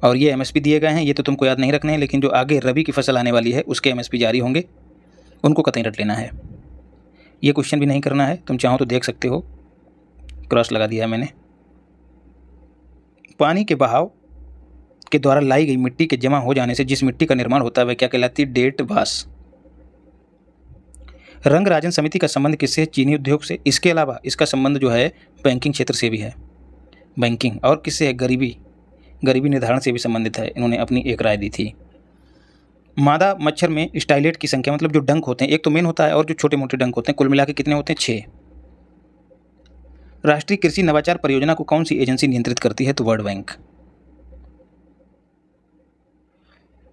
Speaker 1: और ये MSP दिए गए हैं, ये तो तुमको याद नहीं रखने हैं, लेकिन जो आगे रबी की फसल आने वाली है उसके MSP जारी होंगे, उनको कतई रट लेना है। ये क्वेश्चन भी नहीं करना है, तुम चाहो तो देख सकते हो, क्रॉस लगा दिया है मैंने। पानी के बहाव के द्वारा लाई गई मिट्टी के जमा हो जाने से जिस मिट्टी का निर्माण होता है वह क्या कहलाती है? डेट वास। रंगराजन समिति का संबंध किससे है? चीनी उद्योग से। इसके अलावा इसका संबंध जो है बैंकिंग क्षेत्र से भी है, बैंकिंग। और किससे है? गरीबी निर्धारण से भी संबंधित है, इन्होंने अपनी एक राय दी थी। मादा मच्छर में स्टाइलेट की संख्या, मतलब जो डंक होते हैं, एक तो मेन होता है और जो छोटे मोटे डंक होते हैं, कुल मिला के कितने होते हैं? 6। राष्ट्रीय कृषि नवाचार परियोजना को कौन सी एजेंसी नियंत्रित करती है? तो वर्ल्ड बैंक।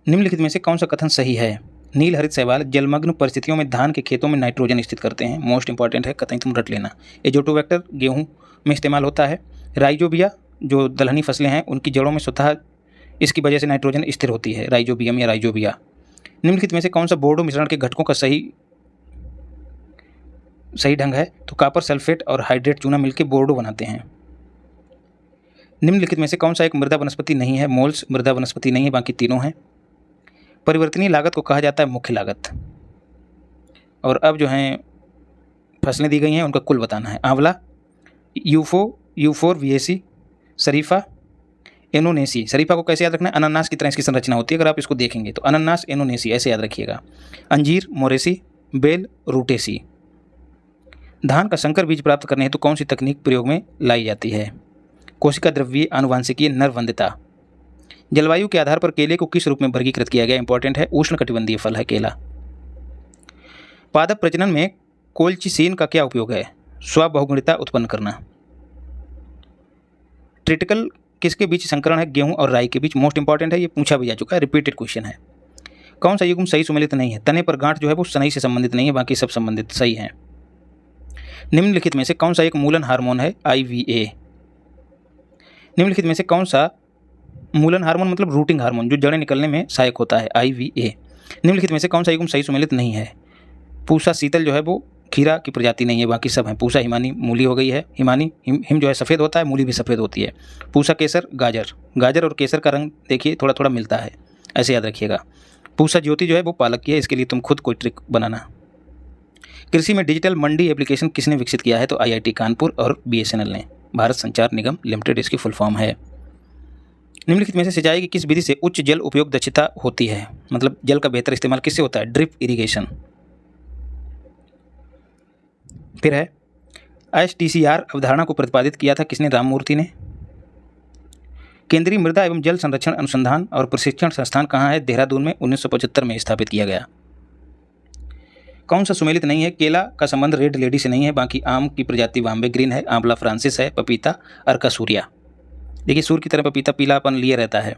Speaker 1: निम्नलिखित में से कौन सा कथन सही है? नील हरित शैवाल जलमग्न परिस्थितियों में धान के खेतों में नाइट्रोजन स्थित करते हैं। मोस्ट इंपॉर्टेंट है, कतई तुम रट लेना। एजोटोबैक्टर गेहूं में इस्तेमाल होता है। राइजोबिया जो दलहनी फसलें हैं उनकी जड़ों में स्वतः इसकी वजह से नाइट्रोजन स्थिर होती है, राइजोबियम या राइजोबिया। निम्नलिखित में से कौन सा बोर्डो मिश्रण के घटकों का सही ढंग है? तो कॉपर सल्फेट और हाइड्रेट चूना मिलकर बोर्डो बनाते हैं। निम्नलिखित में से कौन सा एक मृदा वनस्पति नहीं है? मोल्स मृदा वनस्पति नहीं है, बाकी तीनों हैं। परिवर्तनीय लागत को कहा जाता है मुख्य लागत। और अब जो हैं फसलें दी गई हैं उनका कुल बताना है। आंवला, यूफोरबिएसी, शरीफा, एनोनेसी। शरीफा को कैसे याद रखना है? अनानास की तरह इसकी संरचना होती है, अगर आप इसको देखेंगे तो अनानास एनोनेसी ऐसे याद रखिएगा। अंजीर मोरेसी, बेल रूटेसी। धान का संकर बीज प्राप्त करने हेतु कौन सी तकनीक प्रयोग में लाई जाती है? कोशिका द्रव्यीय आनुवांशिकीय नरवंदिता। जलवायु के आधार पर केले को किस रूप में वर्गीकृत किया गया? इंपॉर्टेंट है, उष्णकटिबंधीय फल है केला। पादप प्रजनन में कोल्चिसिन का क्या उपयोग है? स्वबहुगुणिता उत्पन्न करना। ट्रिटिकल किसके बीच संकरण है? गेहूं और राई के बीच। मोस्ट इंपॉर्टेंट है, ये पूछा भी जा चुका है, रिपीटेड क्वेश्चन है। कौन सा युग्म सही सुमेलित नहीं है? तने पर गांठ जो है वो सनई से संबंधित नहीं है, बाकी सब संबंधित सही है। निम्नलिखित में से कौन सा एक मूलन हार्मोन है? IVA। निम्नलिखित में से कौन सा मूलन हार्मोन मतलब रूटिंग हार्मोन जो जड़ें निकलने में सहायक होता है? IVA। निम्नलिखित में से कौन सा युग्म सही सुमेलित नहीं है? पूसा शीतल जो है वो खीरा की प्रजाति नहीं है, बाकी सब हैं। पूसा हिमानी मूली हो गई है। हिमानी हिम जो है सफ़ेद होता है, मूली भी सफ़ेद होती है। पूसा केसर गाजर। गाजर और केसर का रंग देखिए थोड़ा थोड़ा मिलता है, ऐसे याद रखिएगा। पूसा ज्योति जो है वो पालक की है, इसके लिए तुम खुद कोई ट्रिक बनाना। कृषि में डिजिटल मंडी एप्लीकेशन किसने विकसित किया है? तो IIT कानपुर और BSNL ने। भारत संचार निगम लिमिटेड इसकी फुल फॉर्म है। निम्नलिखित में से सिंचाई की किस विधि से उच्च जल उपयोग दक्षता होती है? मतलब जल का बेहतर इस्तेमाल किससे होता है? Drip irrigation. फिर है STCR अवधारणा को प्रतिपादित किया था किसने? राममूर्ति ने। केंद्रीय मृदा एवं जल संरक्षण अनुसंधान और प्रशिक्षण संस्थान कहाँ है? देहरादून में 1975 में स्थापित किया गया। कौन सा सुमेलित नहीं है? केला का संबंध रेड लेडी से नहीं है, बाकी आम की प्रजाति बॉम्बे ग्रीन है, आंवला फ्रांसिस है, पपीता अर्का सूर्या। देखिए सूर्य की तरह पपीता पीलापन लिए रहता है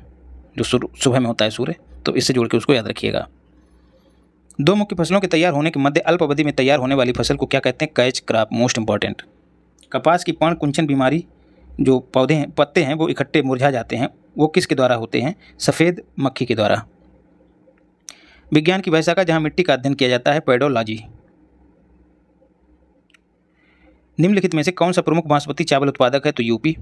Speaker 1: जो सुबह में होता है सूर्य, तो इससे जोड़ के उसको याद रखिएगा। दो मुख्य फसलों के तैयार होने के मध्य अल्प अवधि में तैयार होने वाली फसल को क्या कहते हैं? Catch crop. Most important. कपास की पर्ण कुंचन बीमारी जो पौधे हैं, पत्ते हैं वो इकट्ठे मुरझा जाते हैं, वो किसके द्वारा होते हैं? सफ़ेद मक्खी के द्वारा। विज्ञान की वह शाखा जहाँ मिट्टी का अध्ययन किया जाता है? पेडोलॉजी। निम्नलिखित में से कौन सा प्रमुख बासमती चावल उत्पादक है? तो यूपी।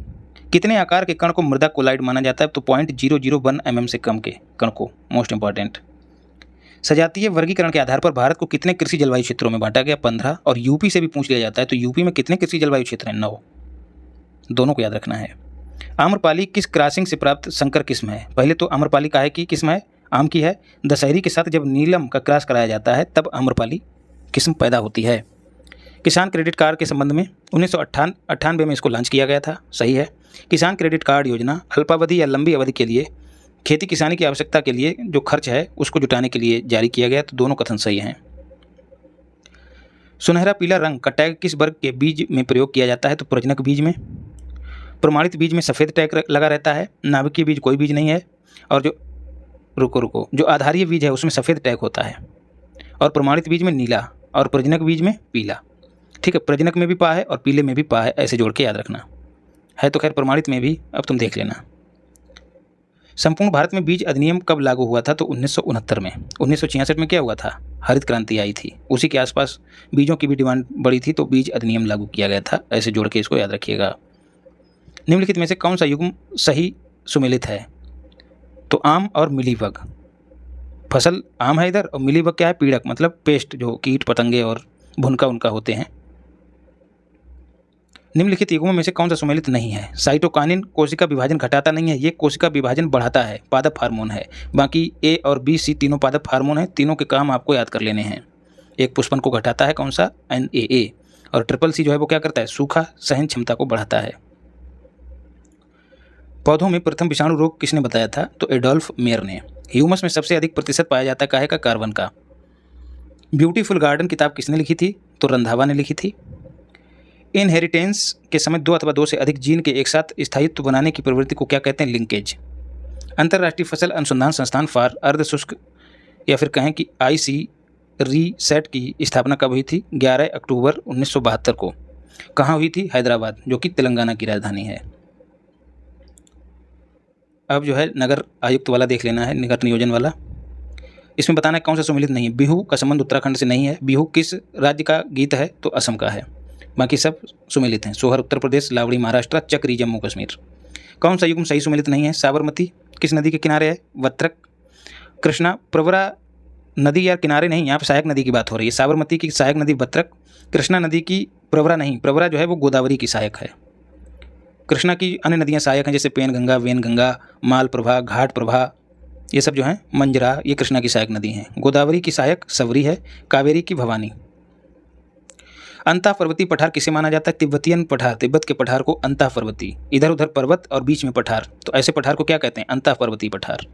Speaker 1: कितने आकार के कण को मृदा कोलाइड माना जाता है? तो 0.001 mm से कम के कण को। Most important. सजातीय वर्गीकरण के आधार पर भारत को कितने कृषि जलवायु क्षेत्रों में बांटा गया? 15। और यूपी से भी पूछ लिया जाता है, तो यूपी में कितने कृषि जलवायु क्षेत्र हैं? 9। दोनों को याद रखना है। आम्रपाली किस क्रॉसिंग से प्राप्त संकर किस्म है? पहले तो आम्रपाली काहे की किस्म है? आम की है। दशहरी के साथ जब नीलम का क्रॉस कराया जाता है तब आम्रपाली किस्म पैदा होती है। किसान क्रेडिट कार्ड के संबंध में 1998 में इसको लॉन्च किया गया था, सही है। किसान क्रेडिट कार्ड योजना अल्पावधि या लंबी अवधि के लिए खेती किसानी की आवश्यकता के लिए जो खर्च है उसको जुटाने के लिए जारी किया गया, तो दोनों कथन सही हैं। सुनहरा पीला रंग का टैग किस वर्ग के बीज में प्रयोग किया जाता है? तो प्रजनक बीज में। प्रमाणित बीज में सफ़ेद टैग लगा रहता है, नाभिकीय बीज कोई बीज नहीं है, और जो जो आधारीय बीज है उसमें सफ़ेद टैग होता है, और प्रमाणित बीज में नीला, और प्रजनक बीज में पीला। ठीक है, प्रजनक में भी पा है और पीले में भी पा है, ऐसे जोड़ के याद रखना है। तो खैर प्रमाणित में भी अब तुम देख लेना। संपूर्ण भारत में बीज अधिनियम कब लागू हुआ था? तो 1969 में। 1966 में क्या हुआ था? हरित क्रांति आई थी, उसी के आसपास बीजों की भी डिमांड बढ़ी थी, तो बीज अधिनियम लागू किया गया था, ऐसे जोड़ के इसको याद रखिएगा। निम्नलिखित में से कौन सा युग्म सही सुमेलित है? तो आम और मिलीबग। फसल आम है इधर, और मिलीबग क्या है? पीड़क, मतलब पेस्ट जो कीट पतंगे और भुनका उनका होते हैं। निम्नलिखित युग्मों में से कौन सा सुमेलित नहीं है? साइटोकाइनिन कोशिका विभाजन घटाता नहीं है, ये कोशिका विभाजन बढ़ाता है, पादप हार्मोन है। बाकी A और B C तीनों पादप हार्मोन है, तीनों के काम आपको याद कर लेने हैं। एक पुष्पन को घटाता है, कौन सा? NAA। और CCC जो है वो क्या करता है? सूखा सहन क्षमता को बढ़ाता है। पौधों में प्रथम विषाणु रोग किसने बताया था? तो एडोल्फ मेयर ने। ह्यूमस में सबसे अधिक प्रतिशत पाया जाता है काहे का? कार्बन का। ब्यूटीफुल गार्डन किताब किसने लिखी थी? तो रंधावा ने लिखी थी। इनहेरिटेंस के समय 2 अथवा 2 से अधिक जीन के एक साथ स्थायित्व बनाने की प्रवृत्ति को क्या कहते हैं? लिंकेज। अंतर्राष्ट्रीय फसल अनुसंधान संस्थान फॉर अर्ध शुष्क या फिर कहें कि ICRISAT की स्थापना कब हुई थी? 11 अक्टूबर 1972 को। कहाँ हुई थी? हैदराबाद, जो कि तेलंगाना की राजधानी है। अब जो है नगर आयुक्त वाला देख लेना है, नगर नियोजन वाला। इसमें बताना है कौन सा सुमेलित नहीं है। बिहू का संबंध उत्तराखंड से नहीं है। बिहू किस राज्य का गीत है? तो असम का है। बाकी सब सुमेलित हैं। सोहर उत्तर प्रदेश, लावड़ी महाराष्ट्र, चक्री जम्मू कश्मीर। कौन सा युग्म सही सुमेलित नहीं है? साबरमती किस नदी के किनारे है? वत्रक। कृष्णा प्रवरा नदी या किनारे नहीं, यहाँ पे सहायक नदी की बात हो रही है। साबरमती की सहायक नदी बत्रक, कृष्णा नदी की प्रवरा नहीं, प्रवरा जो है वो गोदावरी की सहायक है। कृष्णा की अन्य नदियाँ सहायक हैं जैसे पेनगंगा, वेनगंगा, मालप्रभा, घाट प्रभा, ये सब जो हैं मंजरा, ये कृष्णा की सहायक नदी हैं। गोदावरी की सहायक सबरी है, कावेरी की भवानी। अंतः पर्वतीय पठार किसे माना जाता है? तिब्बतियन पठार, तिब्बत के पठार को अंतः पर्वतीय, इधर उधर पर्वत और बीच में पठार, तो ऐसे पठार को क्या कहते हैं? अंतः पर्वतीय पठार।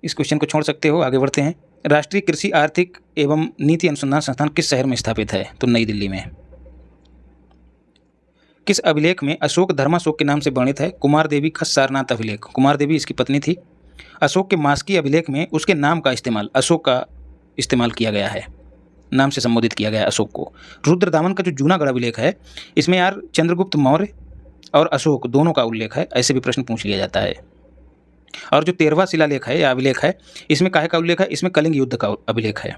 Speaker 1: इस क्वेश्चन को छोड़ सकते हो, आगे बढ़ते हैं। राष्ट्रीय कृषि आर्थिक एवं नीति अनुसंधान संस्थान किस शहर में स्थापित है? तो नई दिल्ली में। किस अभिलेख में अशोक धर्माशोक के नाम से वर्णित है? कुमार देवी का सारनाथ अभिलेख, कुमार देवी इसकी पत्नी थी। अशोक के मास्की अभिलेख में उसके नाम का इस्तेमाल, अशोक का इस्तेमाल किया गया है, नाम से संबोधित किया गया है अशोक को। रुद्रदामन का जो जूनागढ़ अभिलेख है, इसमें यार चंद्रगुप्त मौर्य और अशोक दोनों का उल्लेख है, ऐसे भी प्रश्न पूछ लिया जाता है। और जो 13वां शिलालेख है या अभिलेख है, इसमें काहे का उल्लेख है? इसमें कलिंग युद्ध का अभिलेख है।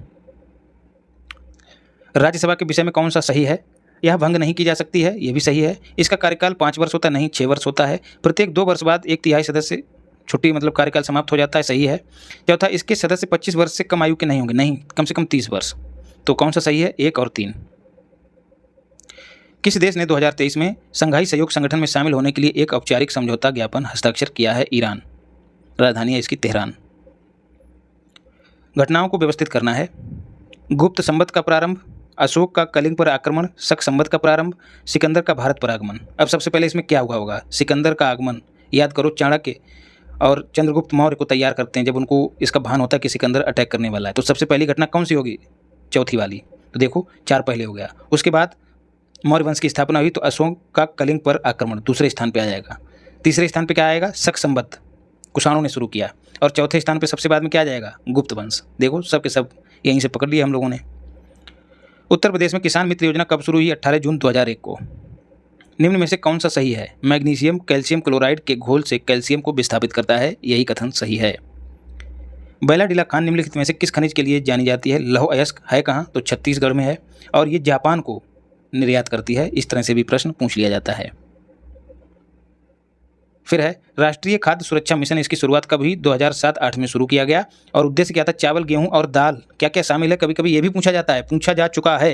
Speaker 1: राज्यसभा के विषय में कौन सा सही है? यह भंग नहीं की जा सकती है, यह भी सही है। इसका कार्यकाल 5 वर्ष होता नहीं, 6 वर्ष होता है। प्रत्येक 2 वर्ष बाद 1/3 सदस्य छुट्टी मतलब कार्यकाल समाप्त हो जाता है, सही है। चौथा, इसके सदस्य 25 वर्ष से कम आयु के नहीं होंगे, नहीं, कम से कम 30 वर्ष। तो कौन सा सही है? 1 और 3। किस देश ने 2023 में संघाई सहयोग संगठन में शामिल होने के लिए एक औपचारिक समझौता ज्ञापन हस्ताक्षर किया है? ईरान, राजधानी है इसकी तेहरान। घटनाओं को व्यवस्थित करना है। गुप्त संवत का प्रारंभ, अशोक का कलिंग पर आक्रमण, शक संवत का प्रारंभ, सिकंदर का भारत पर आगमन। अब सबसे पहले इसमें क्या हुआ होगा? सिकंदर का आगमन। याद करो, चाणक्य और चंद्रगुप्त मौर्य को तैयार करते हैं जब उनको इसका भान होता है कि सिकंदर अटैक करने वाला है। तो सबसे पहली घटना कौन सी होगी? चौथी वाली। तो देखो 4 पहले हो गया। उसके बाद मौर्य वंश की स्थापना हुई, तो अशोक का कलिंग पर आक्रमण दूसरे स्थान पर आ जाएगा। तीसरे स्थान पर क्या आएगा? शक संवत, कुषाणों ने शुरू किया। और चौथे स्थान पर सबसे बाद में क्या आ जाएगा? गुप्त वंश। देखो सब के सब यहीं से पकड़ लिए हम लोगों ने। उत्तर प्रदेश में किसान मित्र योजना कब शुरू हुई? 18 जून 2001 को। निम्न में से कौन सा सही है? मैग्नीशियम कैल्शियम क्लोराइड के घोल से कैल्शियम को विस्थापित करता है, यही कथन सही है। बैलाडीला खान निम्नलिखित में से किस खनिज के लिए जानी जाती है? लौह अयस्क है कहाँ? तो छत्तीसगढ़ में है, और ये जापान को निर्यात करती है। इस तरह से भी प्रश्न पूछ लिया जाता है। फिर है राष्ट्रीय खाद्य सुरक्षा मिशन, इसकी शुरुआत कब हुई? 2007-8 में शुरू किया गया। और उद्देश्य क्या था? चावल, गेहूं और दाल क्या क्या शामिल है? कभी कभी ये भी पूछा जाता है, पूछा जा चुका है।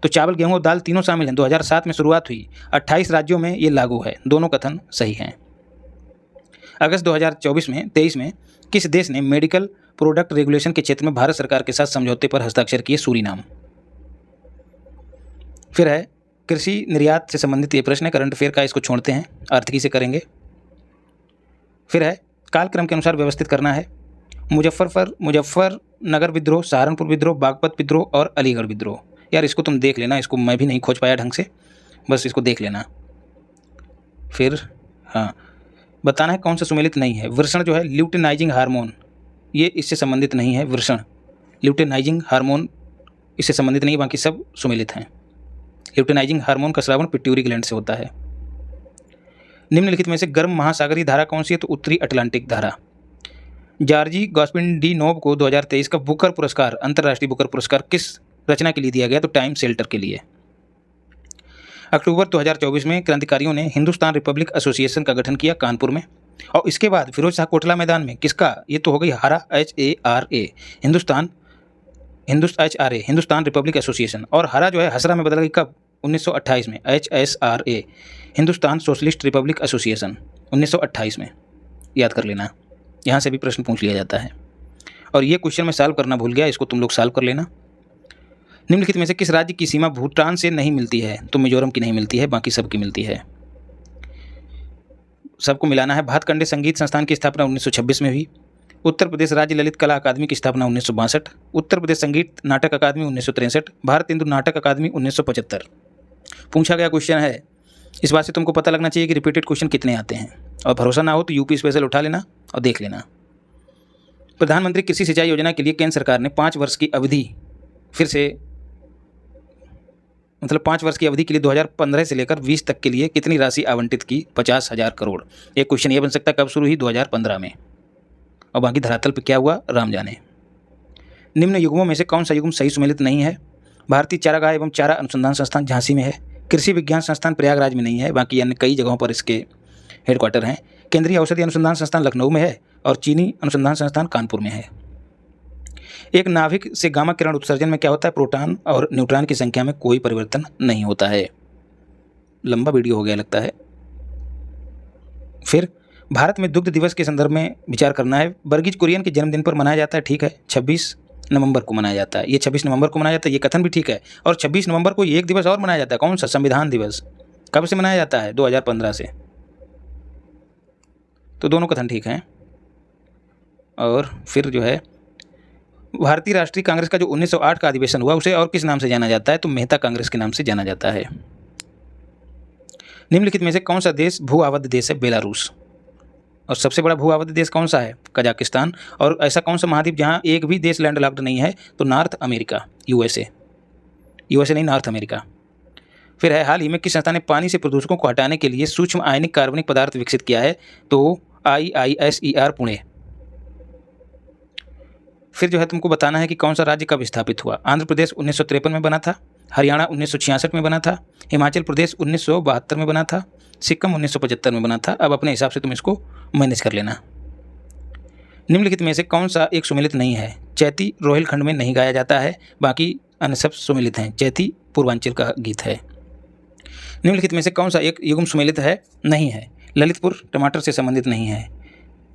Speaker 1: तो चावल, गेहूं और दाल तीनों शामिल हैं। 2007 में शुरुआत हुई, 28 राज्यों में ये लागू है। दोनों कथन सही हैं। अगस्त 2023 में किस देश ने मेडिकल प्रोडक्ट रेगुलेशन के क्षेत्र में भारत सरकार के साथ समझौते पर हस्ताक्षर किए? सूरीनाम। फिर है कृषि निर्यात से संबंधित ये प्रश्न है, करंट अफेयर का, इसको छोड़ते हैं, आर्थिकी से करेंगे। फिर है कालक्रम के अनुसार व्यवस्थित करना है। मुजफ्फरनगर विद्रोह, सहारनपुर विद्रोह, बागपत विद्रोह और अलीगढ़ विद्रोह। यार इसको तुम देख लेना, इसको मैं भी नहीं खोज पाया ढंग से, बस इसको देख लेना। फिर हाँ, बताना है कौन सा सुमेलित नहीं है। वृषण जो है ल्यूटेनाइजिंग हार्मोन, ये इससे संबंधित नहीं है। वृषण ल्यूटेनाइजिंग हार्मोन इससे संबंधित नहीं, बाकी सब सुमेलित हैं। ल्यूटेनाइजिंग हार्मोन का स्रावन पिट्यूटरी ग्लैंड से होता है। निम्नलिखित में से गर्म महासागरीय धारा कौन सी है? तो उत्तरी अटलांटिक धारा। जॉर्जी गॉस्पिनडिनोव को 2023 का बुकर पुरस्कार, अंतर्राष्ट्रीय बुकर पुरस्कार किस रचना के लिए दिया गया? तो टाइम शेल्टर के लिए। अक्टूबर 2024 में क्रांतिकारियों ने हिंदुस्तान रिपब्लिक एसोसिएशन का गठन किया कानपुर में, और इसके बाद फिरोज शाह कोटला मैदान में किसका? ये तो हो गई हारा, HARA, हिंदुस्तान रिपब्लिक एसोसिएशन। और हरा जो है हसरा में बदल गई कब? 1928 में, HSRA, Hindustan socialist Republic association, 1928 में। याद कर लेना, यहाँ से भी प्रश्न पूछ लिया जाता है। और ये क्वेश्चन मैं सॉल्व करना भूल गया, इसको तुम लोग सॉल्व कर लेना। निम्नलिखित में से किस राज्य की सीमा भूटान से नहीं मिलती है? तो मिजोरम की नहीं मिलती है, बाकी सबकी मिलती है। सबको मिलाना है। भातखंडे संगीत संस्थान की स्थापना 1926 में हुई। उत्तर प्रदेश राज्य ललित कला अकादमी की स्थापना 1962। उत्तर प्रदेश संगीत नाटक अकादमी 1963। भारत हिंदू नाटक अकादमी 1975। पूछा गया क्वेश्चन है, इस बात से तुमको पता लगना चाहिए कि रिपीटेड क्वेश्चन कितने आते हैं, और भरोसा ना हो तो यूपी स्पेशल उठा लेना और देख लेना। प्रधानमंत्री कृषि सिंचाई योजना के लिए केंद्र सरकार ने 5 वर्ष की अवधि, फिर से मतलब 5 वर्ष की अवधि के लिए 2015 से लेकर 20 तक के लिए कितनी राशि आवंटित की? 50,000 करोड़। एक क्वेश्चन ये बन सकता है कब शुरू हुई? 2015 में। और बाकी धरातल पर क्या हुआ राम जाने। निम्न युग्मों में से कौन सा युग्म सही सुमेलित नहीं है? भारतीय चारागाह एवं चारा अनुसंधान संस्थान झांसी में है। कृषि विज्ञान संस्थान प्रयागराज में नहीं है, बाकी अन्य कई जगहों पर इसके हेडक्वार्टर हैं। केंद्रीय औषधि अनुसंधान संस्थान लखनऊ में है, और चीनी अनुसंधान संस्थान कानपुर में है। एक नाभिक से गामा किरण उत्सर्जन में क्या होता है, प्रोटॉन और न्यूट्रॉन की संख्या में कोई परिवर्तन नहीं होता है। लंबा वीडियो हो गया लगता है। फिर भारत में दुग्ध दिवस के संदर्भ में विचार करना है। वर्गीज कुरियन के जन्मदिन पर मनाया जाता है, ठीक है, 26 नवंबर को मनाया जाता है। ये 26 नवंबर को मनाया जाता है, ये कथन भी ठीक है। और 26 नवंबर को एक दिवस और मनाया जाता है, कौन सा, संविधान दिवस। कब से मनाया जाता है, 2015 से। तो दोनों कथन ठीक हैं। और फिर जो है भारतीय राष्ट्रीय कांग्रेस का जो 1908 का अधिवेशन हुआ उसे और किस नाम से जाना जाता है, तो मेहता कांग्रेस के नाम से जाना जाता है। निम्नलिखित में से कौन सा देश भू आबद्ध देश है, बेलारूस। और सबसे बड़ा भू आबद्ध देश कौन सा है, कजाकिस्तान। और ऐसा कौन सा महाद्वीप जहां एक भी देश लैंडलॉक्ड नहीं है, तो नॉर्थ अमेरिका, यूएसए नहीं, नॉर्थ अमेरिका। फिर है, हाल ही में किस संस्था ने पानी से प्रदूषकों को हटाने के लिए सूक्ष्म आयनिक कार्बनिक पदार्थ विकसित किया है, तो IISER पुणे। फिर जो है तुमको बताना है कि कौन सा राज्य कब स्थापित हुआ। आंध्र प्रदेश 1953 में बना था, हरियाणा 1966 में बना था, हिमाचल प्रदेश 1972 में बना था, सिक्किम 1975 में बना था। अब अपने हिसाब से तुम इसको मैनेज कर लेना। निम्नलिखित में से कौन सा एक सुमेलित नहीं है, चैती रोहिलखंड में नहीं गाया जाता है, बाकी अन्य सब सुमेलित हैं। चैती पूर्वांचल का गीत है। निम्नलिखित में से कौन सा एक युग्म सुमेलित है, नहीं है, ललितपुर टमाटर से संबंधित नहीं है।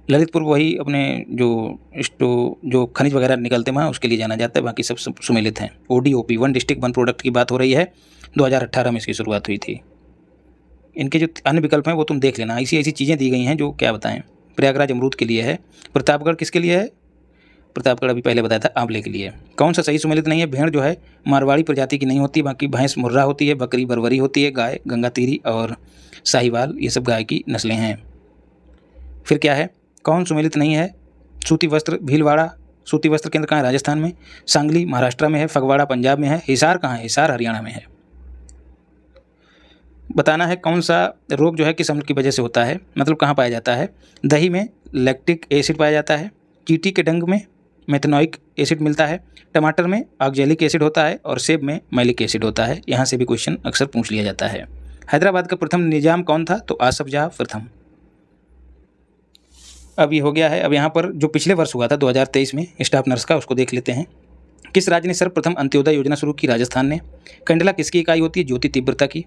Speaker 1: ललितपुर वही अपने जो खनिज वगैरह निकलते हैं उसके लिए जाना जाता है, बाकी सब सुमेलित हैं। ODOP, one district one product की बात हो रही है, 2018 में इसकी शुरुआत हुई थी। इनके जो अन्य विकल्प हैं वो तुम देख लेना। ऐसी चीज़ें दी गई हैं जो क्या बताएं। प्रयागराज अमरूद के लिए है, प्रतापगढ़ किसके लिए है, प्रतापगढ़ अभी पहले बताया था, आंवले के लिए। कौन सा सही सुमेलित नहीं है, भेड़ जो है मारवाड़ी प्रजाति की नहीं होती, बाकी भैंस मुर्रा होती है, बकरी बरवरी होती है, गाय गंगातीरी और साहिवाल, ये सब गाय की नस्लें हैं। फिर क्या है, कौन सुमेलित नहीं है, सूती वस्त्र भीलवाड़ा सूती वस्त्र केंद्र कहाँ है, राजस्थान में, सांगली महाराष्ट्र में है, फगवाड़ा पंजाब में है, हिसार कहाँ है, हिसार हरियाणा में है। बताना है कौन सा रोग जो है किस अम्ल की वजह से होता है, मतलब कहाँ पाया जाता है। दही में लैक्टिक एसिड पाया जाता है, चींटी के डंक में मेथनोइक एसिड मिलता है, टमाटर में ऑक्जेलिक एसिड होता है और सेब में मैलिक एसिड होता है। यहाँ से भी क्वेश्चन अक्सर पूछ लिया जाता है। हैदराबाद का प्रथम निजाम कौन था, तो आसफ जाह प्रथम। अब ये हो गया है। अब यहाँ पर जो पिछले वर्ष हुआ था 2023 में स्टाफ नर्स का, उसको देख लेते हैं। किस राज्य ने सर्वप्रथम अंत्योदय योजना शुरू की, राजस्थान ने। कैंडला किसकी इकाई होती है, ज्योति तीव्रता की।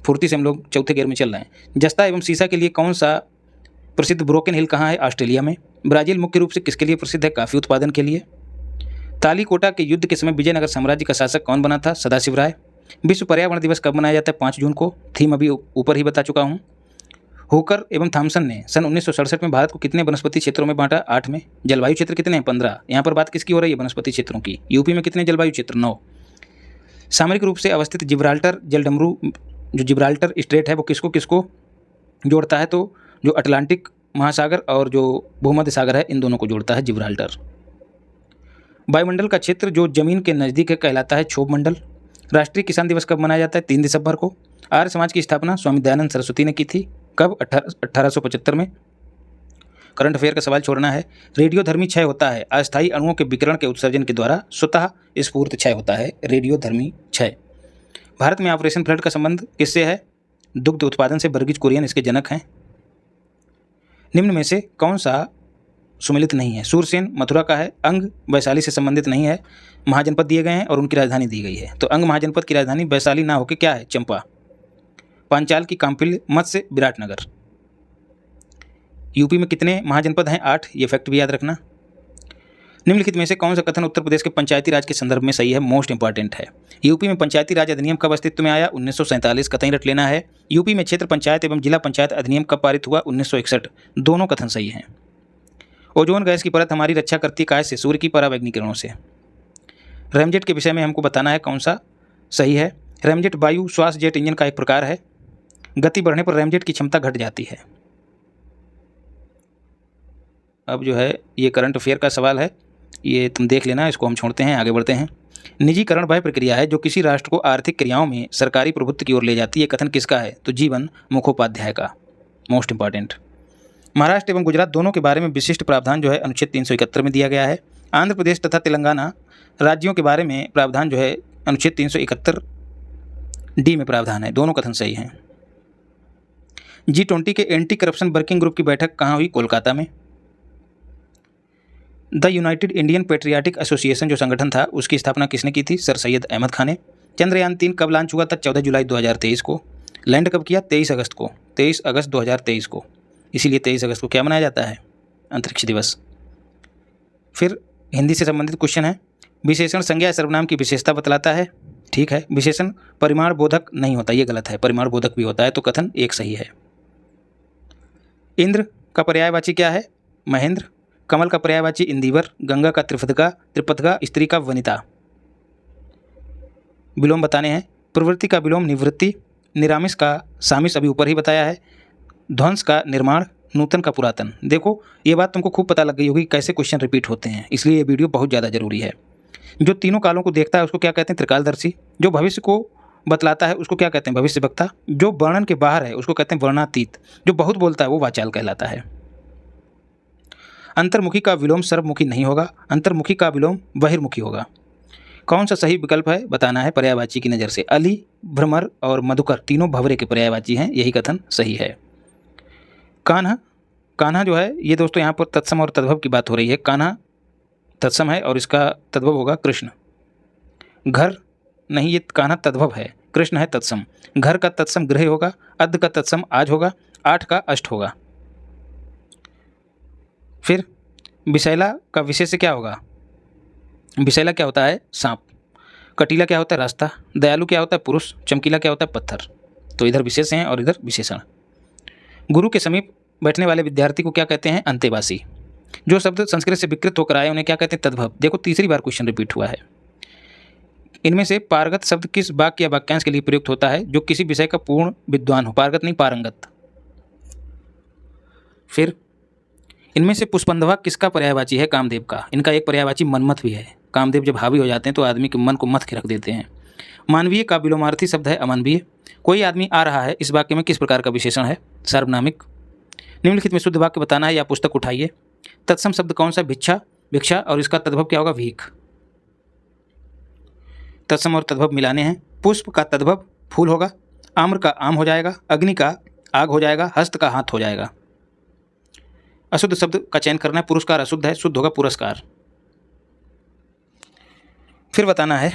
Speaker 1: फुर्ती से हम लोग चौथे गियर में चल रहे हैं। जस्ता एवं सीसा के लिए कौन सा प्रसिद्ध ब्रोकन हिल कहाँ है, ऑस्ट्रेलिया में। ब्राज़ील मुख्य रूप से किसके लिए प्रसिद्ध है, कॉफ़ी उत्पादन के लिए। तालीकोटा के युद्ध के समय विजयनगर साम्राज्य का शासक कौन बना था, सदाशिव राय। विश्व पर्यावरण दिवस कब मनाया जाता है, 5 जून को। थीम अभी ऊपर ही बता चुका हूँ। हुकर एवं थॉमसन ने सन 1967 में भारत को कितने वनस्पति क्षेत्रों में बांटा, 8 में। जलवायु क्षेत्र कितने हैं, 15। यहाँ पर बात किसकी हो रही है, वनस्पति क्षेत्रों की। यूपी में कितने जलवायु क्षेत्र, 9। सामरिक रूप से अवस्थित जिब्राल्टर जलडमरू, जो जिब्राल्टर स्ट्रेट है वो किसको किसको जोड़ता है, तो जो अटलांटिक महासागर और जो भूमध्य सागर है इन दोनों को जोड़ता है जिब्राल्टर। वायुमंडल का क्षेत्र जो जमीन के नज़दीक है कहलाता है क्षोभ मंडल। राष्ट्रीय किसान दिवस कब मनाया जाता है, 3 दिसंबर को। आर्य समाज की स्थापना स्वामी दयानंद सरस्वती ने की थी, कब, 1875 में। करंट अफेयर का सवाल छोड़ना है। रेडियोधर्मी क्षय होता है, अस्थायी अणुओं के विकिरण के उत्सर्जन के द्वारा स्वतः स्फूर्त क्षय होता है, रेडियोधर्मी क्षय। भारत में ऑपरेशन फ्लड का संबंध किससे है, दुग्ध उत्पादन से। वर्गीज कुरियन इसके जनक हैं। निम्न में से कौन सा सुमेलित नहीं है, सूरसेन मथुरा का है, अंग वैशाली से संबंधित नहीं है। महाजनपद दिए गए हैं और उनकी राजधानी दी गई है, तो अंग महाजनपद की राजधानी वैशाली ना होकर क्या है, चंपा। पांचाल की काम्पिल, मत्स्य विराटनगर। यूपी में कितने महाजनपद हैं, 8। ये फैक्ट भी याद रखना। निम्नलिखित में से कौन सा कथन उत्तर प्रदेश के पंचायती राज के संदर्भ में सही है, मोस्ट इंपॉर्टेंट है। यूपी में पंचायती राज अधिनियम कब अस्तित्व में आया, 1947, कतई रट लेना है। यूपी में क्षेत्र पंचायत एवं जिला पंचायत अधिनियम कब पारित हुआ, 1961। दोनों कथन सही हैं। ओजोन गैस की परत हमारी रक्षा करती काय से, सूर्य की परावैंगनिक किरणों से। रैमजेट के विषय में हमको बताना है कौन सा सही है। रैमजेट वायु श्वास जेट इंजन का एक प्रकार है। गति बढ़ने पर रैमजेट की क्षमता घट जाती है। अब जो है ये करंट अफेयर का सवाल है, ये तुम देख लेना, इसको हम छोड़ते हैं, आगे बढ़ते हैं। निजीकरण वह प्रक्रिया है जो किसी राष्ट्र को आर्थिक क्रियाओं में सरकारी प्रभुत्व की ओर ले जाती है, कथन किसका है, तो जीवन मुखोपाध्याय का, मोस्ट इंपॉर्टेंट। महाराष्ट्र एवं गुजरात दोनों के बारे में विशिष्ट प्रावधान जो है अनुच्छेद 371 में दिया गया है। आंध्र प्रदेश तथा तेलंगाना राज्यों के बारे में प्रावधान जो है अनुच्छेद 371 डी में प्रावधान है। दोनों कथन सही हैं। G20 के एंटी करप्शन वर्किंग ग्रुप की बैठक कहाँ हुई, कोलकाता में। The United Indian patriotic association जो संगठन था उसकी स्थापना किसने की थी? सर सैयद अहमद खान ने। चंद्रयान 3 कब लॉन्च हुआ था? 14 जुलाई 2023 को। लैंड कब किया? 23 अगस्त को। 23 अगस्त 2023 को। इसीलिए 23 अगस्त को क्या मनाया जाता है? अंतरिक्ष दिवस। फिर हिंदी से संबंधित क्वेश्चन है, विशेषण संज्ञा सर्वनाम की विशेषता बतलाता है। ठीक है, विशेषण परिमाण बोधक नहीं होता, ये गलत है, परिमाण बोधक भी होता है, तो कथन एक सही है। इंद्र का पर्यायवाची क्या है? महेंद्र। कमल का पर्यायवाची इंदिवर। गंगा का त्रिपथगा, स्त्री का वनिता। विलोम बताने हैं। प्रवृत्ति का विलोम निवृत्ति। निरामिष का सामिष अभी ऊपर ही बताया है। ध्वंस का निर्माण। नूतन का पुरातन। देखो ये बात तुमको खूब पता लग गई होगी कैसे क्वेश्चन रिपीट होते हैं, इसलिए ये वीडियो बहुत ज़्यादा जरूरी है। जो तीनों कालों को देखता है उसको क्या कहते हैं? त्रिकालदर्शी। जो भविष्य को बतलाता है उसको क्या कहते हैं? भविष्यवक्ता। जो वर्णन के बाहर है उसको कहते हैं वर्णातीत। जो बहुत बोलता है वो वाचाल कहलाता है। अंतर्मुखी का विलोम सर्वमुखी नहीं होगा, अंतर्मुखी का विलोम बहिर्मुखी होगा। कौन सा सही विकल्प है बताना है पर्यायवाची की नज़र से। अली, भ्रमर और मधुकर तीनों भंवरे के पर्यायवाची हैं, यही कथन सही है। कान्हा, कान्हा जो है ये दोस्तों यहाँ पर तत्सम और तद्भव की बात हो रही है। कान्हा तत्सम है और इसका तद्भव होगा कृष्ण। घर नहीं, ये कान्हा तद्भव है, कृष्ण है तत्सम। घर का तत्सम गृह होगा, अद्ध का तत्सम आज होगा, आठ का अष्ट होगा। फिर विशैला का विशेष क्या होगा? विशैला क्या होता है? सांप। कटीला क्या होता है? रास्ता। दयालु क्या होता है? पुरुष। चमकीला क्या होता है? पत्थर। तो इधर विशेष हैं और इधर विशेषण। गुरु के समीप बैठने वाले विद्यार्थी को क्या कहते हैं? अंतेवासी। जो शब्द संस्कृत से विकृत होकर आए उन्हें क्या कहते हैं? तद्भव। देखो तीसरी बार क्वेश्चन रिपीट हुआ है। इनमें से पारगत शब्द किस वाक्य या वाक्यांश के लिए प्रयुक्त होता है? जो किसी विषय का पूर्ण विद्वान हो। पारगत नहीं, पारंगत। फिर इनमें से पुष्पंधवा किसका पर्यायवाची है? कामदेव का। इनका एक पर्यायवाची मनमथ भी है। कामदेव जब हावी हो जाते हैं तो आदमी के मन को मथ के रख देते हैं। मानवीय का विलोमार्थी शब्द है अमानवीय। कोई आदमी आ रहा है, इस वाक्य में किस प्रकार का विशेषण है? सार्वनामिक। निम्नलिखित में शुद्ध वाक्य बताना है या पुस्तक उठाइए। तत्सम शब्द कौन सा? भिक्षा, भिक्षा, और इसका तद्भव क्या होगा? भीख। तत्सम और तद्भव मिलाने हैं। पुष्प का तद्भव फूल होगा, आम्र का आम हो जाएगा, अग्नि का आग हो जाएगा, हस्त का हाथ हो जाएगा। अशुद्ध शब्द का चयन करना है। पुरस्कार अशुद्ध है, शुद्ध होगा पुरस्कार। फिर बताना है,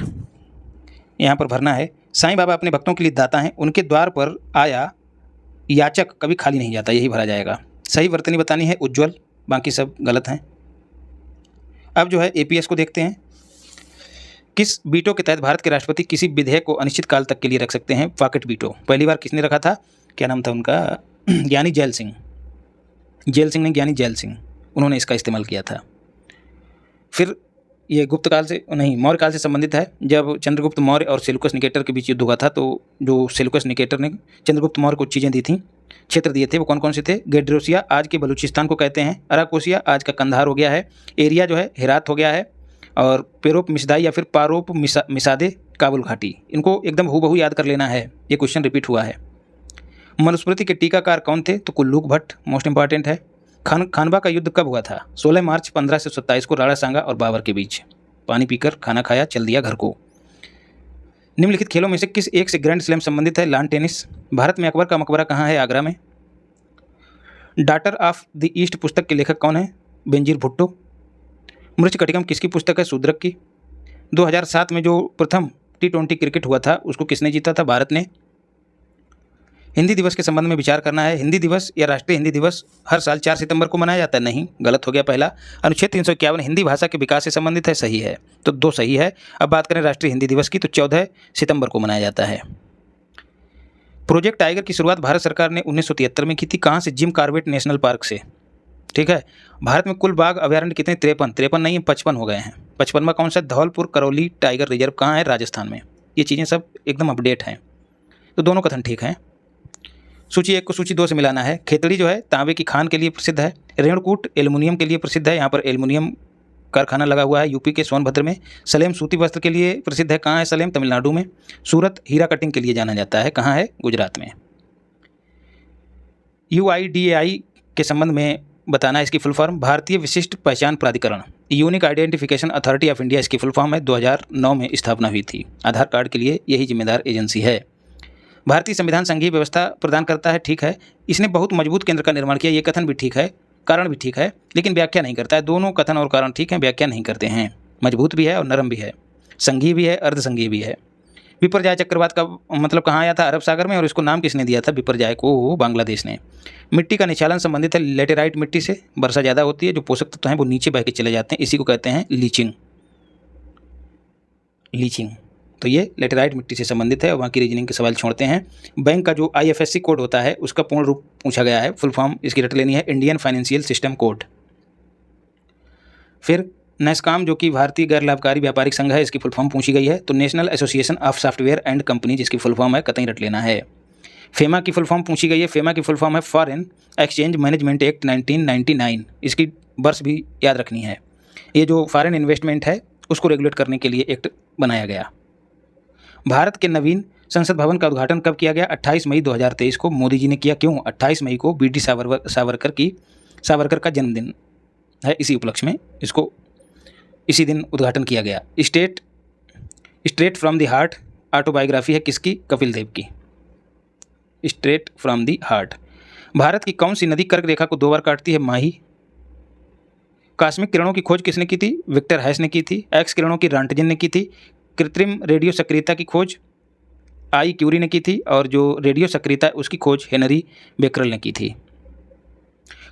Speaker 1: यहाँ पर भरना है। साईं बाबा अपने भक्तों के लिए दाता हैं, उनके द्वार पर आया याचक कभी खाली नहीं जाता, यही भरा जाएगा। सही वर्तनी बतानी है उज्ज्वल, बाकी सब गलत हैं। अब जो है एपीएस को देखते हैं। किस वीटो के तहत भारत के राष्ट्रपति किसी विधेयक को अनिश्चित काल तक के लिए रख सकते हैं? Pocket veto. पहली बार किसने रखा था? क्या नाम था उनका? ज्ञानी जैल सिंह। जैल सिंह ने, ज्ञानी जैल सिंह, उन्होंने इसका इस्तेमाल किया था। फिर ये गुप्त काल से नहीं, मौर्य काल से संबंधित है। जब चंद्रगुप्त मौर्य और सेल्यूकस निकेटर के बीच युद्ध हुआ था तो जो सेल्यूकस निकेटर ने चंद्रगुप्त मौर्य को चीज़ें दी थी, क्षेत्र दिए थे, वो कौन कौन से थे? गेड्रोसिया आज के बलूचिस्तान को कहते हैं, अराकोसिया आज का कंधार हो गया है, एरिया जो है हेरात हो गया है, और पेरोप मिसदाई या फिर पारोप मिसादे काबुल घाटी। इनको एकदम हूबहू याद कर लेना है, ये क्वेश्चन रिपीट हुआ है। मनुस्मृति के टीकाकार कौन थे? तो कुल्लूक भट्ट, मोस्ट इंपॉर्टेंट है। खानवा का युद्ध कब हुआ था? 16 मार्च 1527 को राणा सांगा और बाबर के बीच। पानी पीकर खाना खाया, चल दिया घर को। निम्नलिखित खेलों में से किस एक से ग्रैंड स्लैम संबंधित है? Lawn tennis. भारत में अकबर का मकबरा कहाँ है? आगरा में। डॉटर ऑफ द ईस्ट पुस्तक के लेखक कौन है? बेनजीर भुट्टो। मृच्छकटिकम किसकी पुस्तक है? शूद्रक की। 2007 में जो प्रथम T20 क्रिकेट हुआ था उसको किसने जीता था? भारत ने। हिंदी दिवस के संबंध में विचार करना है। हिंदी दिवस या राष्ट्रीय हिंदी दिवस हर साल 4 सितंबर को मनाया जाता है? नहीं, गलत हो गया पहला। अनुच्छेद 351 हिंदी भाषा के विकास से संबंधित है? सही है, तो 2 सही है। अब बात करें राष्ट्रीय हिंदी दिवस की तो 14 सितंबर को मनाया जाता है। प्रोजेक्ट टाइगर की शुरुआत भारत सरकार ने 1973 में की थी। कहाँ से? जिम कॉर्बेट नेशनल पार्क से। ठीक है। भारत में कुल बाघ अभ्यारण्य कितने? 53 नहीं, 55 हो गए हैं। 55वां कौन सा? धौलपुर करौली टाइगर रिजर्व कहाँ है? राजस्थान में। ये चीज़ें सब एकदम अपडेट हैं, तो दोनों कथन ठीक हैं। सूची 1 को सूची 2 से मिलाना है। खेतड़ी जो है तांबे की खान के लिए प्रसिद्ध है। रेणुकूट एल्युमिनियम के लिए प्रसिद्ध है, यहाँ पर एल्युमिनियम कारखाना लगा हुआ है यूपी के सोनभद्र में। सलेम सूती वस्त्र के लिए प्रसिद्ध है, कहाँ है सलेम? तमिलनाडु में। सूरत हीरा कटिंग के लिए जाना जाता है, कहाँ है? गुजरात में। UIDAI के संबंध में बताना है इसकी फुल फॉर्म। भारतीय विशिष्ट पहचान प्राधिकरण, unique identification authority of India इसकी फुल फॉर्म है। 2009 में स्थापना हुई थी। आधार कार्ड के लिए यही जिम्मेदार एजेंसी है। भारतीय संविधान संघीय व्यवस्था प्रदान करता है, ठीक है। इसने बहुत मजबूत केंद्र का निर्माण किया, ये कथन भी ठीक है। कारण भी ठीक है लेकिन व्याख्या नहीं करता है। दोनों कथन और कारण ठीक हैं, व्याख्या नहीं करते हैं। मजबूत भी है और नरम भी है, संघीय भी है, अर्धसंघीय भी है। विपर्याय चक्रवात का मतलब कहाँ आया था? अरब सागर में। और इसको नाम किसने दिया था विपर्याय को? बांग्लादेश ने। मिट्टी का निचालन संबंधित है लेटेराइट मिट्टी से। वर्षा ज़्यादा होती है, जो पोषक तत्व हैं वो नीचे बह के चले जाते हैं, इसी को कहते हैं लीचिंग। तो ये लेटेराइट मिट्टी से संबंधित है। और बाकी रीजनिंग के सवाल छोड़ते हैं। बैंक का जो IFSC कोड होता है उसका पूर्ण रूप पूछा गया है, फुल फॉर्म इसकी रट लेनी है, इंडियन फाइनेंशियल सिस्टम कोड। फिर नेस्कॉम जो कि भारतीय गैर लाभकारी व्यापारिक संघ है, इसकी फुल फॉर्म पूछी गई है, तो national association of software and company, जिसकी फुल फॉर्म है, कतई रट लेना है। फेमा की फुल फॉर्म पूछी गई है, फेमा की फुल फॉर्म है फॉरेन एक्सचेंज मैनेजमेंट एक्ट 1999, इसकी वर्ष भी याद रखनी है। ये जो फॉरेन इन्वेस्टमेंट है उसको रेगुलेट करने के लिए एक्ट बनाया गया। भारत के नवीन संसद भवन का उद्घाटन कब किया गया? 28 मई 2023 को मोदी जी ने किया। क्यों? 28 मई को BD सावरकर का जन्मदिन है, इसी उपलक्ष्य में इसको इसी दिन उद्घाटन किया गया। Straight from the heart autobiography है किसकी? कपिल देव की। Straight from the heart. Bharat की कौन सी नदी कर्क रेखा को 2 बार काटती है? माही। कॉस्मिक किरणों की खोज किसने की थी? विक्टर हैस ने की थी। एक्स किरणों की रॉन्टजन ने की थी। कृत्रिम रेडियो सक्रियता की खोज आई क्यूरी ने की थी। और जो रेडियो सक्रियता है उसकी खोज हेनरी बेकरल ने की थी।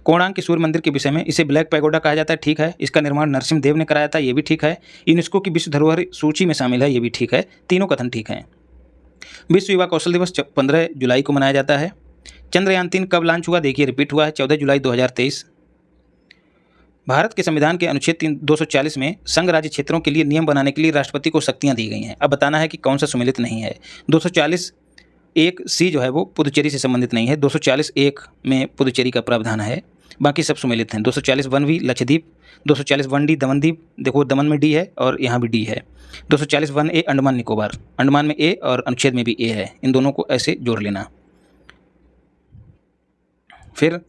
Speaker 1: कोणार्क के सूर्य मंदिर के विषय में, इसे ब्लैक पैगोडा कहा जाता है, ठीक है। इसका निर्माण नरसिम्हा देव ने कराया था, ये भी ठीक है। यूनेस्को की विश्व धरोहर सूची में शामिल है, ये भी ठीक है। तीनों कथन ठीक हैं। विश्व युवा कौशल दिवस 15 जुलाई को मनाया जाता है। चंद्रयान 3 कब लॉन्च हुआ? देखिए रिपीट हुआ है 14 जुलाई 2023। भारत के संविधान के अनुच्छेद 240 में संघ राज्य क्षेत्रों के लिए नियम बनाने के लिए राष्ट्रपति को शक्तियां दी गई हैं। अब बताना है कि कौन सा सम्मिलित नहीं है। 240(1) जो है वो पुदुचेरी से संबंधित नहीं है। 240(1) में पुदुचेरी का प्रावधान है, बाकी सब सम्मिलित हैं। 240(1) लक्षद्वीप, 240(1) दमनद्वीप, देखो दमन में डी है और यहाँ भी डी है। 240(1) अंडमान निकोबार, अंडमान में ए और अनुच्छेद में भी ए है, इन दोनों को ऐसे जोड़ लेना। फिर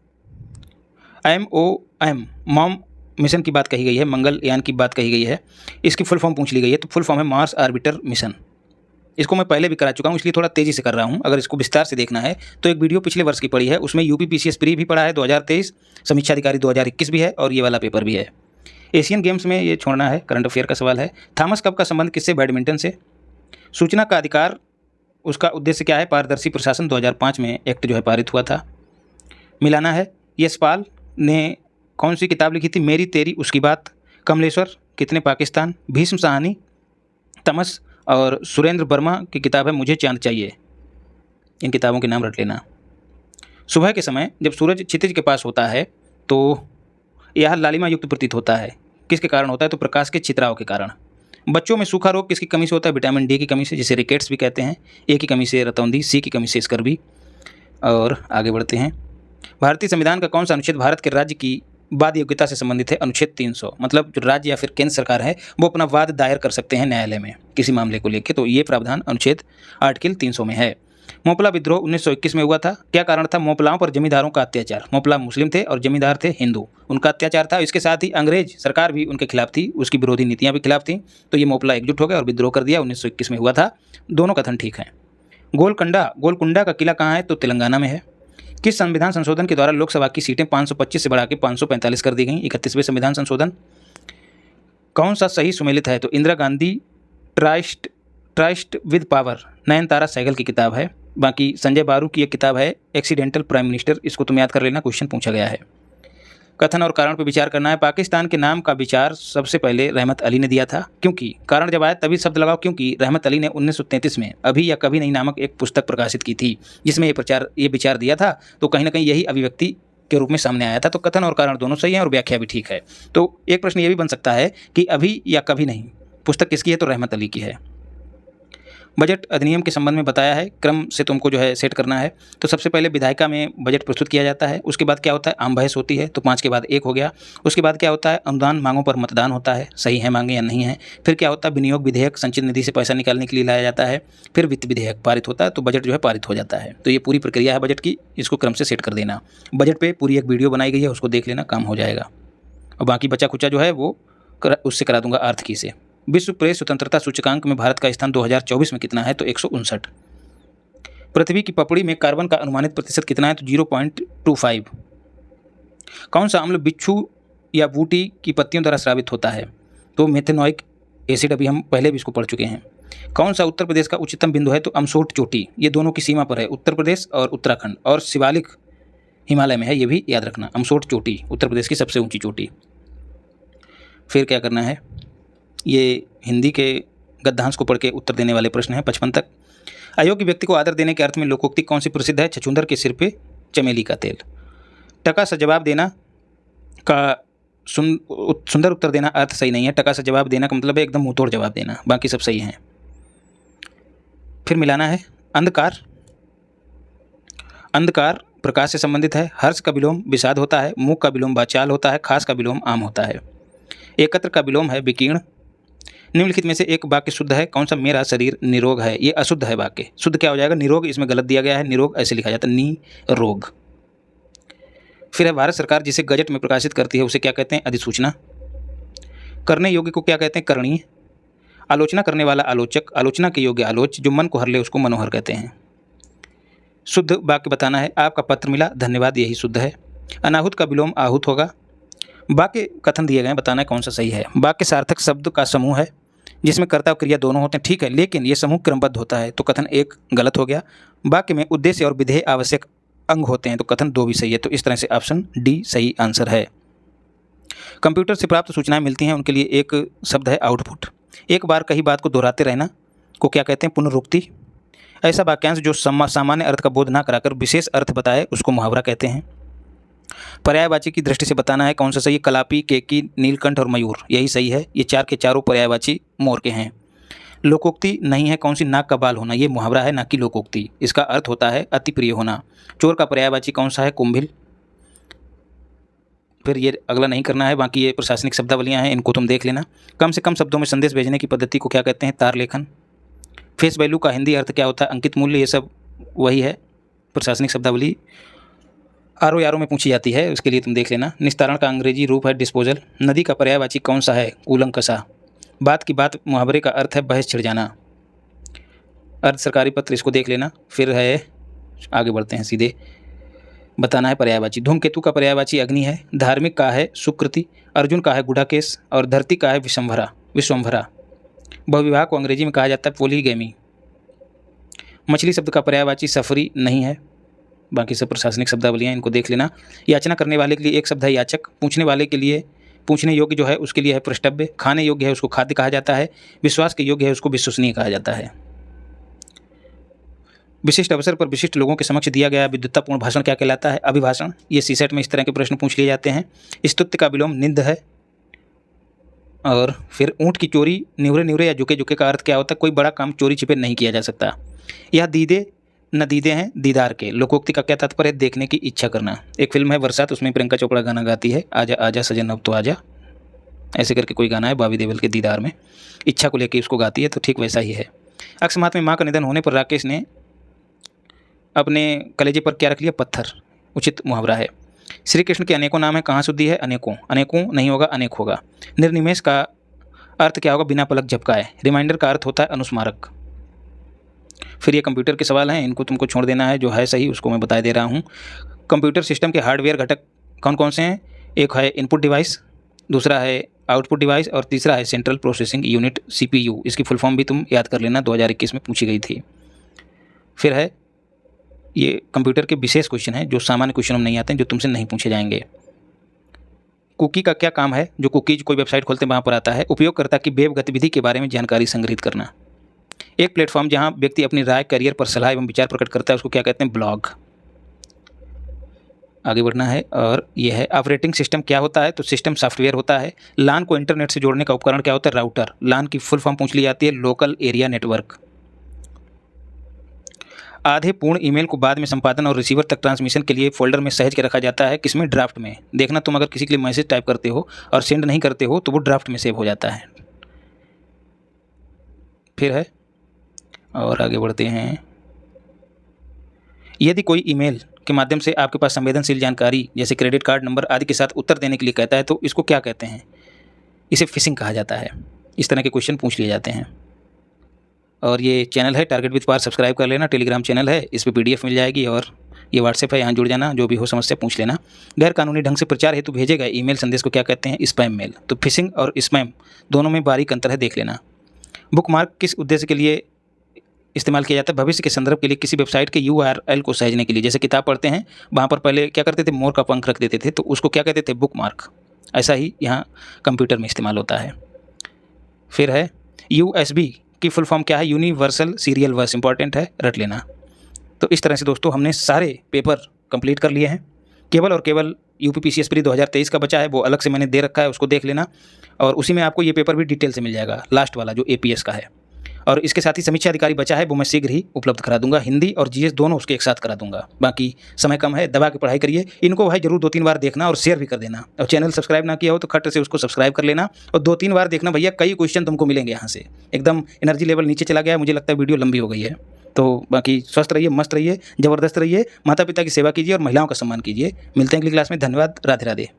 Speaker 1: MOM मॉम मिशन की बात कही गई है, मंगलयान की बात कही गई है, इसकी फुल फॉर्म पूछ ली गई है। तो फुल फॉर्म है मार्स ऑर्बिटर मिशन। इसको मैं पहले भी करा चुका हूँ, इसलिए थोड़ा तेज़ी से कर रहा हूँ। अगर इसको विस्तार से देखना है तो एक वीडियो पिछले वर्ष की पड़ी है, उसमें UPPCS प्री भी पढ़ा है 2023, समीक्षा अधिकारी 2021 भी है और ये वाला पेपर भी है। एशियन गेम्स में ये छोड़ना है, करंट अफेयर का सवाल है। थॉमस कप का संबंध किससे? बैडमिंटन से। सूचना का अधिकार, उसका उद्देश्य क्या है? पारदर्शी प्रशासन। 2005 में एक्ट जो है पारित हुआ था। मिलाना है। यशपाल ने कौन सी किताब लिखी थी? मेरी तेरी उसकी बात। कमलेश्वर कितने पाकिस्तान। भीष्म साहनी, तमस और सुरेंद्र वर्मा की किताब है मुझे चांद चाहिए। इन किताबों के नाम रट लेना। सुबह के समय जब सूरज क्षितिज के पास होता है तो यह लालिमा युक्त प्रतीत होता है। किसके कारण होता है? तो प्रकाश के छितराव के कारण। बच्चों में सूखा रोग किसकी कमी से होता है? विटामिन D की कमी से, जिसे रिकेट्स भी कहते हैं। A की कमी से रतौंधी, C की कमी से स्कर्वी। और आगे बढ़ते हैं। भारतीय संविधान का कौन सा अनुच्छेद भारत के राज्य की वाद योग्यता से संबंधित है? अनुच्छेद 300। मतलब जो राज्य या फिर केंद्र सरकार है वो अपना वाद दायर कर सकते हैं न्यायालय में किसी मामले को लेकर, तो ये प्रावधान अनुच्छेद आर्टिकल 300 में है। मोपला विद्रोह 1921 में हुआ था। क्या कारण था? मोपलाओं पर जमींदारों का अत्याचार। मोपला मुस्लिम थे और जमींदार थे हिंदू, उनका अत्याचार था। इसके साथ ही अंग्रेज सरकार भी उनके खिलाफ थी, उसकी विरोधी नीतियां भी खिलाफ थी। तो ये मोपला एकजुट हो गया और विद्रोह कर दिया। 1921 में हुआ था। दोनों कथन ठीक हैं। गोलकुंडा का किला कहाँ है? तो तेलंगाना में है। किस संविधान संशोधन के द्वारा लोकसभा की सीटें 525 से बढ़ा के 545 कर दी गई? 31वें संविधान संशोधन। कौन सा सही सुमेलित है? तो Indira Gandhi trust with power, Nayantara Sahgal की किताब है। बाकी संजय बारू की एक किताब है एक्सीडेंटल प्राइम मिनिस्टर, इसको तुम याद कर लेना, क्वेश्चन पूछा गया है। कथन और कारण पर विचार करना है। पाकिस्तान के नाम का विचार सबसे पहले रहमत अली ने दिया था। क्योंकि कारण जब आया तभी शब्द लगाओ, क्योंकि रहमत अली ने 1933 में अभी या कभी नहीं नामक एक पुस्तक प्रकाशित की थी जिसमें ये विचार दिया था। तो कहीं ना कहीं यही अभिव्यक्ति के रूप में सामने आया था। तो कथन और कारण दोनों सही हैं और व्याख्या भी ठीक है। तो एक प्रश्न ये भी बन सकता है कि अभी या कभी नहीं पुस्तक किसकी है? तो रहमत अली की है। बजट अधिनियम के संबंध में बताया है, क्रम से तुमको जो है सेट करना है। तो सबसे पहले विधायिका में बजट प्रस्तुत किया जाता है। उसके बाद क्या होता है? आम बहस होती है, तो 5 के बाद 1 हो गया। उसके बाद क्या होता है? अनुदान मांगों पर मतदान होता है, सही है मांगे या नहीं है। फिर क्या होता है? विनियोग विधेयक, संचित निधि से पैसा निकालने के लिए लाया जाता है। फिर वित्त विधेयक पारित होता है, तो बजट जो है पारित हो जाता है। तो ये पूरी प्रक्रिया है बजट की, इसको क्रम से सेट कर देना। बजट पर पूरी एक वीडियो बनाई गई है, उसको देख लेना, काम हो जाएगा। और बाकी बचा खुचा जो है वो उससे करा दूंगा अर्थ की से। विश्व प्रेस स्वतंत्रता सूचकांक में भारत का स्थान 2024 में कितना है? तो 159। पृथ्वी की पपड़ी में कार्बन का अनुमानित प्रतिशत कितना है? तो 0.25। कौन सा अम्ल बिच्छू या बूटी की पत्तियों द्वारा स्रावित होता है? तो मेथेनोइक एसिड, अभी हम पहले भी इसको पढ़ चुके हैं। कौन सा उत्तर प्रदेश का उच्चतम बिंदु है? तो अमसोट चोटी, ये दोनों की सीमा पर है, उत्तर प्रदेश और उत्तराखंड, और शिवालिक हिमालय में है, ये भी याद रखना। अमसोट चोटी उत्तर प्रदेश की सबसे ऊंची चोटी। फिर क्या करना है, ये हिंदी के गद्यांश को पढ़ के उत्तर देने वाले प्रश्न हैं 55 तक। अयोग्य व्यक्ति को आदर देने के अर्थ में लोकोक्ति कौन सी प्रसिद्ध है? छछूंदर के सिर पे चमेली का तेल। टका सा जवाब देना का सुंदर उत्तर देना अर्थ सही नहीं है। टका सा जवाब देना का मतलब है एकदम मुंहतोड़ जवाब देना, बाकी सब सही हैं। फिर मिलाना है अंधकार। अंधकार प्रकाश से संबंधित है। हर्ष का विलोम विषाद होता है। मूक का विलोम वाचाल होता है। खास का विलोम आम होता है। एकत्र का विलोम है विकीर्ण। निम्नलिखित में से एक वाक्य शुद्ध है। कौन सा? मेरा शरीर निरोग है, ये अशुद्ध है वाक्य। शुद्ध क्या हो जाएगा? निरोग, इसमें गलत दिया गया है, निरोग ऐसे लिखा जाता है, नी रोग। फिर है भारत सरकार जिसे गजट में प्रकाशित करती है उसे क्या कहते हैं? अधिसूचना। करने योग्य को क्या कहते हैं? करणीय। आलोचना करने वाला आलोचक, आलोचना के योग्य आलोच, जो मन को हर ले उसको मनोहर कहते हैं। शुद्ध वाक्य बताना है। आपका पत्र मिला, धन्यवाद, यही शुद्ध है। अनाहुत का विलोम आहूत होगा। वाक्य कथन दिए गए हैं, बताना है कौन सा सही है। वाक्य सार्थक शब्द का समूह है जिसमें कर्ता और क्रिया दोनों होते हैं, ठीक है, लेकिन ये समूह क्रमबद्ध होता है, तो कथन 1 गलत हो गया। वाक्य में उद्देश्य और विधेय आवश्यक अंग होते हैं, तो कथन 2 भी सही है। तो इस तरह से ऑप्शन डी सही आंसर है। कंप्यूटर से प्राप्त सूचनाएं मिलती हैं, उनके लिए एक शब्द है आउटपुट। एक बार कही बात को दोहराते रहना को क्या कहते हैं? पुनरुक्ति। ऐसा वाक्यांश जो सामान्य अर्थ का बोध ना कराकर विशेष अर्थ बताए उसको मुहावरा कहते हैं। पर्यायवाची की दृष्टि से बताना है कौन सा सही है? कलापी, केकी, नीलकंठ और मयूर, यही सही है। ये 4 के चारों पर्यायवाची मोर के हैं। लोकोक्ति नहीं है, कौन सी? नाक का बाल होना, ये मुहावरा है, ना कि लोकोक्ति। इसका अर्थ होता है अति प्रिय होना। चोर का पर्यायवाची कौन सा है? कुंभिल। फिर ये अगला नहीं करना है, बाकी ये प्रशासनिक शब्दावलियाँ हैं, इनको तुम देख लेना। कम से कम शब्दों में संदेश भेजने की पद्धति को क्या कहते हैं? तार लेखन। फेस वैल्यू का हिंदी अर्थ क्या होता है? अंकित मूल्य। ये सब वही है, प्रशासनिक शब्दावली आर ओ में पूछी जाती है, उसके लिए तुम देख लेना। निस्तारण का अंग्रेजी रूप है डिस्पोजल। नदी का पर्यायवाची कौन सा है? कूलंकषा। बात की बात मुहावरे का अर्थ है बहस छिड़ जाना। अर्ध सरकारी पत्र, इसको देख लेना। फिर है, आगे बढ़ते हैं सीधे, बताना है पर्यायवाची। धूमकेतु का पर्यायवाची अग्नि है। धार्मिक का है सुकृति। अर्जुन का है गुडाकेश और धरती का है विश्वम्भरा। बहुविवाह को अंग्रेजी में कहा जाता है पोलीगैमी। मछली शब्द का पर्यायवाची सफरी नहीं है, बाकी सब प्रशासनिक शब्दावलियाँ, इनको देख लेना। याचना करने वाले के लिए एक शब्द है याचक। पूछने वाले के लिए, पूछने योग्य जो है उसके लिए है पृष्ठव्य। खाने योग्य है उसको खाद्य कहा जाता है। विश्वास के योग्य है उसको विश्वसनीय कहा जाता है। विशिष्ट अवसर पर विशिष्ट लोगों के समक्ष दिया गया विद्वत्तापूर्ण भाषण क्या कहलाता है? अभिभाषण। ये सीसेट में इस तरह के प्रश्न पूछ लिए जाते हैं। स्तुत्य का विलोम निंद है। और फिर ऊँट की चोरी, निवरे या झुके का अर्थ क्या होता है? कोई बड़ा काम चोरी छिपे नहीं किया जा सकता। यह दीदे न दीदे हैं दीदार के। लोकोक्ति का क्या तात्पर्य है? देखने की इच्छा करना। एक फिल्म है बरसात, उसमें प्रियंका चोपड़ा गाना गाती है, आजा आजा सजन अब तो आजा, ऐसे करके कोई गाना है बॉबी देओल के दीदार में, इच्छा को लेकर उसको गाती है, तो ठीक वैसा ही है। अकस्मात में माँ का निधन होने पर राकेश ने अपने कलेजे पर क्या रख लिया? पत्थर। उचित मुहावरा है। श्री कृष्ण के अनेकों नाम है, कहाँ शुद्धि है? अनेकों। अनेकों नहीं होगा, अनेक होगा। निर्निमेष का अर्थ क्या होगा? बिना पलक झपकाए। रिमाइंडर का अर्थ होता है अनुस्मारक। फिर ये कंप्यूटर के सवाल हैं, इनको तुमको छोड़ देना है, जो है सही उसको मैं बता दे रहा हूँ। कंप्यूटर सिस्टम के हार्डवेयर घटक कौन कौन से हैं? एक है इनपुट डिवाइस, दूसरा है आउटपुट डिवाइस और तीसरा है सेंट्रल प्रोसेसिंग यूनिट CPU। इसकी फुल फॉर्म भी तुम याद कर लेना, 2021 में पूछी गई थी। फिर है, ये कंप्यूटर के विशेष क्वेश्चन हैं जो सामान्य क्वेश्चनों में नहीं आते हैं, जो तुमसे नहीं पूछे जाएंगे। कुकी का क्या काम है? जो कुकीज कोई वेबसाइट खोलते हैं वहाँ पर आता है। उपयोगकर्ता की वेब गतिविधि के बारे में जानकारी संग्रहित करना। एक प्लेटफॉर्म जहाँ व्यक्ति अपनी राय, करियर पर सलाह एवं विचार प्रकट करता है उसको क्या कहते हैं? ब्लॉग। आगे बढ़ना है, और यह है ऑपरेटिंग सिस्टम क्या होता है? तो सिस्टम सॉफ्टवेयर होता है। लान को इंटरनेट से जोड़ने का उपकरण क्या होता है? राउटर। लान की फुल फॉर्म पूछ ली जाती है, लोकल एरिया नेटवर्क। आधे पूर्ण ईमेल को बाद में संपादन और रिसीवर तक ट्रांसमिशन के लिए फोल्डर में सहेज के रखा जाता है। किसमें? ड्राफ्ट में। देखना, तुम अगर किसी के लिए मैसेज टाइप करते हो और सेंड नहीं करते हो तो वो ड्राफ्ट में सेव हो जाता है। फिर है, और आगे बढ़ते हैं, यदि कोई ईमेल के माध्यम से आपके पास संवेदनशील जानकारी जैसे क्रेडिट कार्ड नंबर आदि के साथ उत्तर देने के लिए कहता है तो इसको क्या कहते हैं? इसे फिशिंग कहा जाता है। इस तरह के क्वेश्चन पूछ लिए जाते हैं। और ये चैनल है टारगेट विद पार, सब्सक्राइब कर लेना। टेलीग्राम चैनल है, इस पर PDF मिल जाएगी और ये व्हाट्सएप है, यहाँ जुड़ जाना, जो भी हो समस्या पूछ लेना। गैर कानूनी ढंग से प्रचार हेतु भेजे गए ईमेल संदेश को क्या कहते हैं? Spam mail. तो फिशिंग और स्पैम दोनों में बारीक अंतर है, देख लेना। बुकमार्क किस उद्देश्य के लिए इस्तेमाल किया जाता है? भविष्य के संदर्भ के लिए, किसी वेबसाइट के URL को सहेजने के लिए। जैसे किताब पढ़ते हैं, वहाँ पर पहले क्या करते थे, मोर का पंख रख देते थे, तो उसको क्या कहते थे? बुकमार्क। ऐसा ही यहाँ कंप्यूटर में इस्तेमाल होता है। फिर है USB की फुल फॉर्म क्या है? यूनिवर्सल सीरियल बस। इंपॉर्टेंट है, रट लेना। तो इस तरह से दोस्तों हमने सारे पेपर कंप्लीट कर लिए हैं। केवल और केवल UPPCS प्री 2023 का बचा है, वो अलग से मैंने दे रखा है, उसको देख लेना। और उसी में आपको ये पेपर भी डिटेल से मिल जाएगा, लास्ट वाला जो APS का है। और इसके साथ ही समीक्षा अधिकारी बचा है, वो मैं शीघ्र ही उपलब्ध करा दूंगा। हिंदी और GS दोनों उसके एक साथ करा दूंगा। बाकी समय कम है, दबा के पढ़ाई करिए। इनको भाई जरूर 2-3 बार देखना और शेयर भी कर देना। और चैनल सब्सक्राइब ना किया हो तो खट से उसको सब्सक्राइब कर लेना और 2-3 बार देखना भैया, कई क्वेश्चन तुमको मिलेंगे यहाँ से। एकदम एनर्जी लेवल नीचे चला गया है, मुझे लगता है वीडियो लंबी हो गई है। तो बाकी स्वस्थ रहिए, मस्त रहिए, ज़बरदस्त रहिए, माता पिता की सेवा कीजिए और महिलाओं का सम्मान कीजिए। मिलते हैं अगली क्लास में। धन्यवाद। राधे राधे।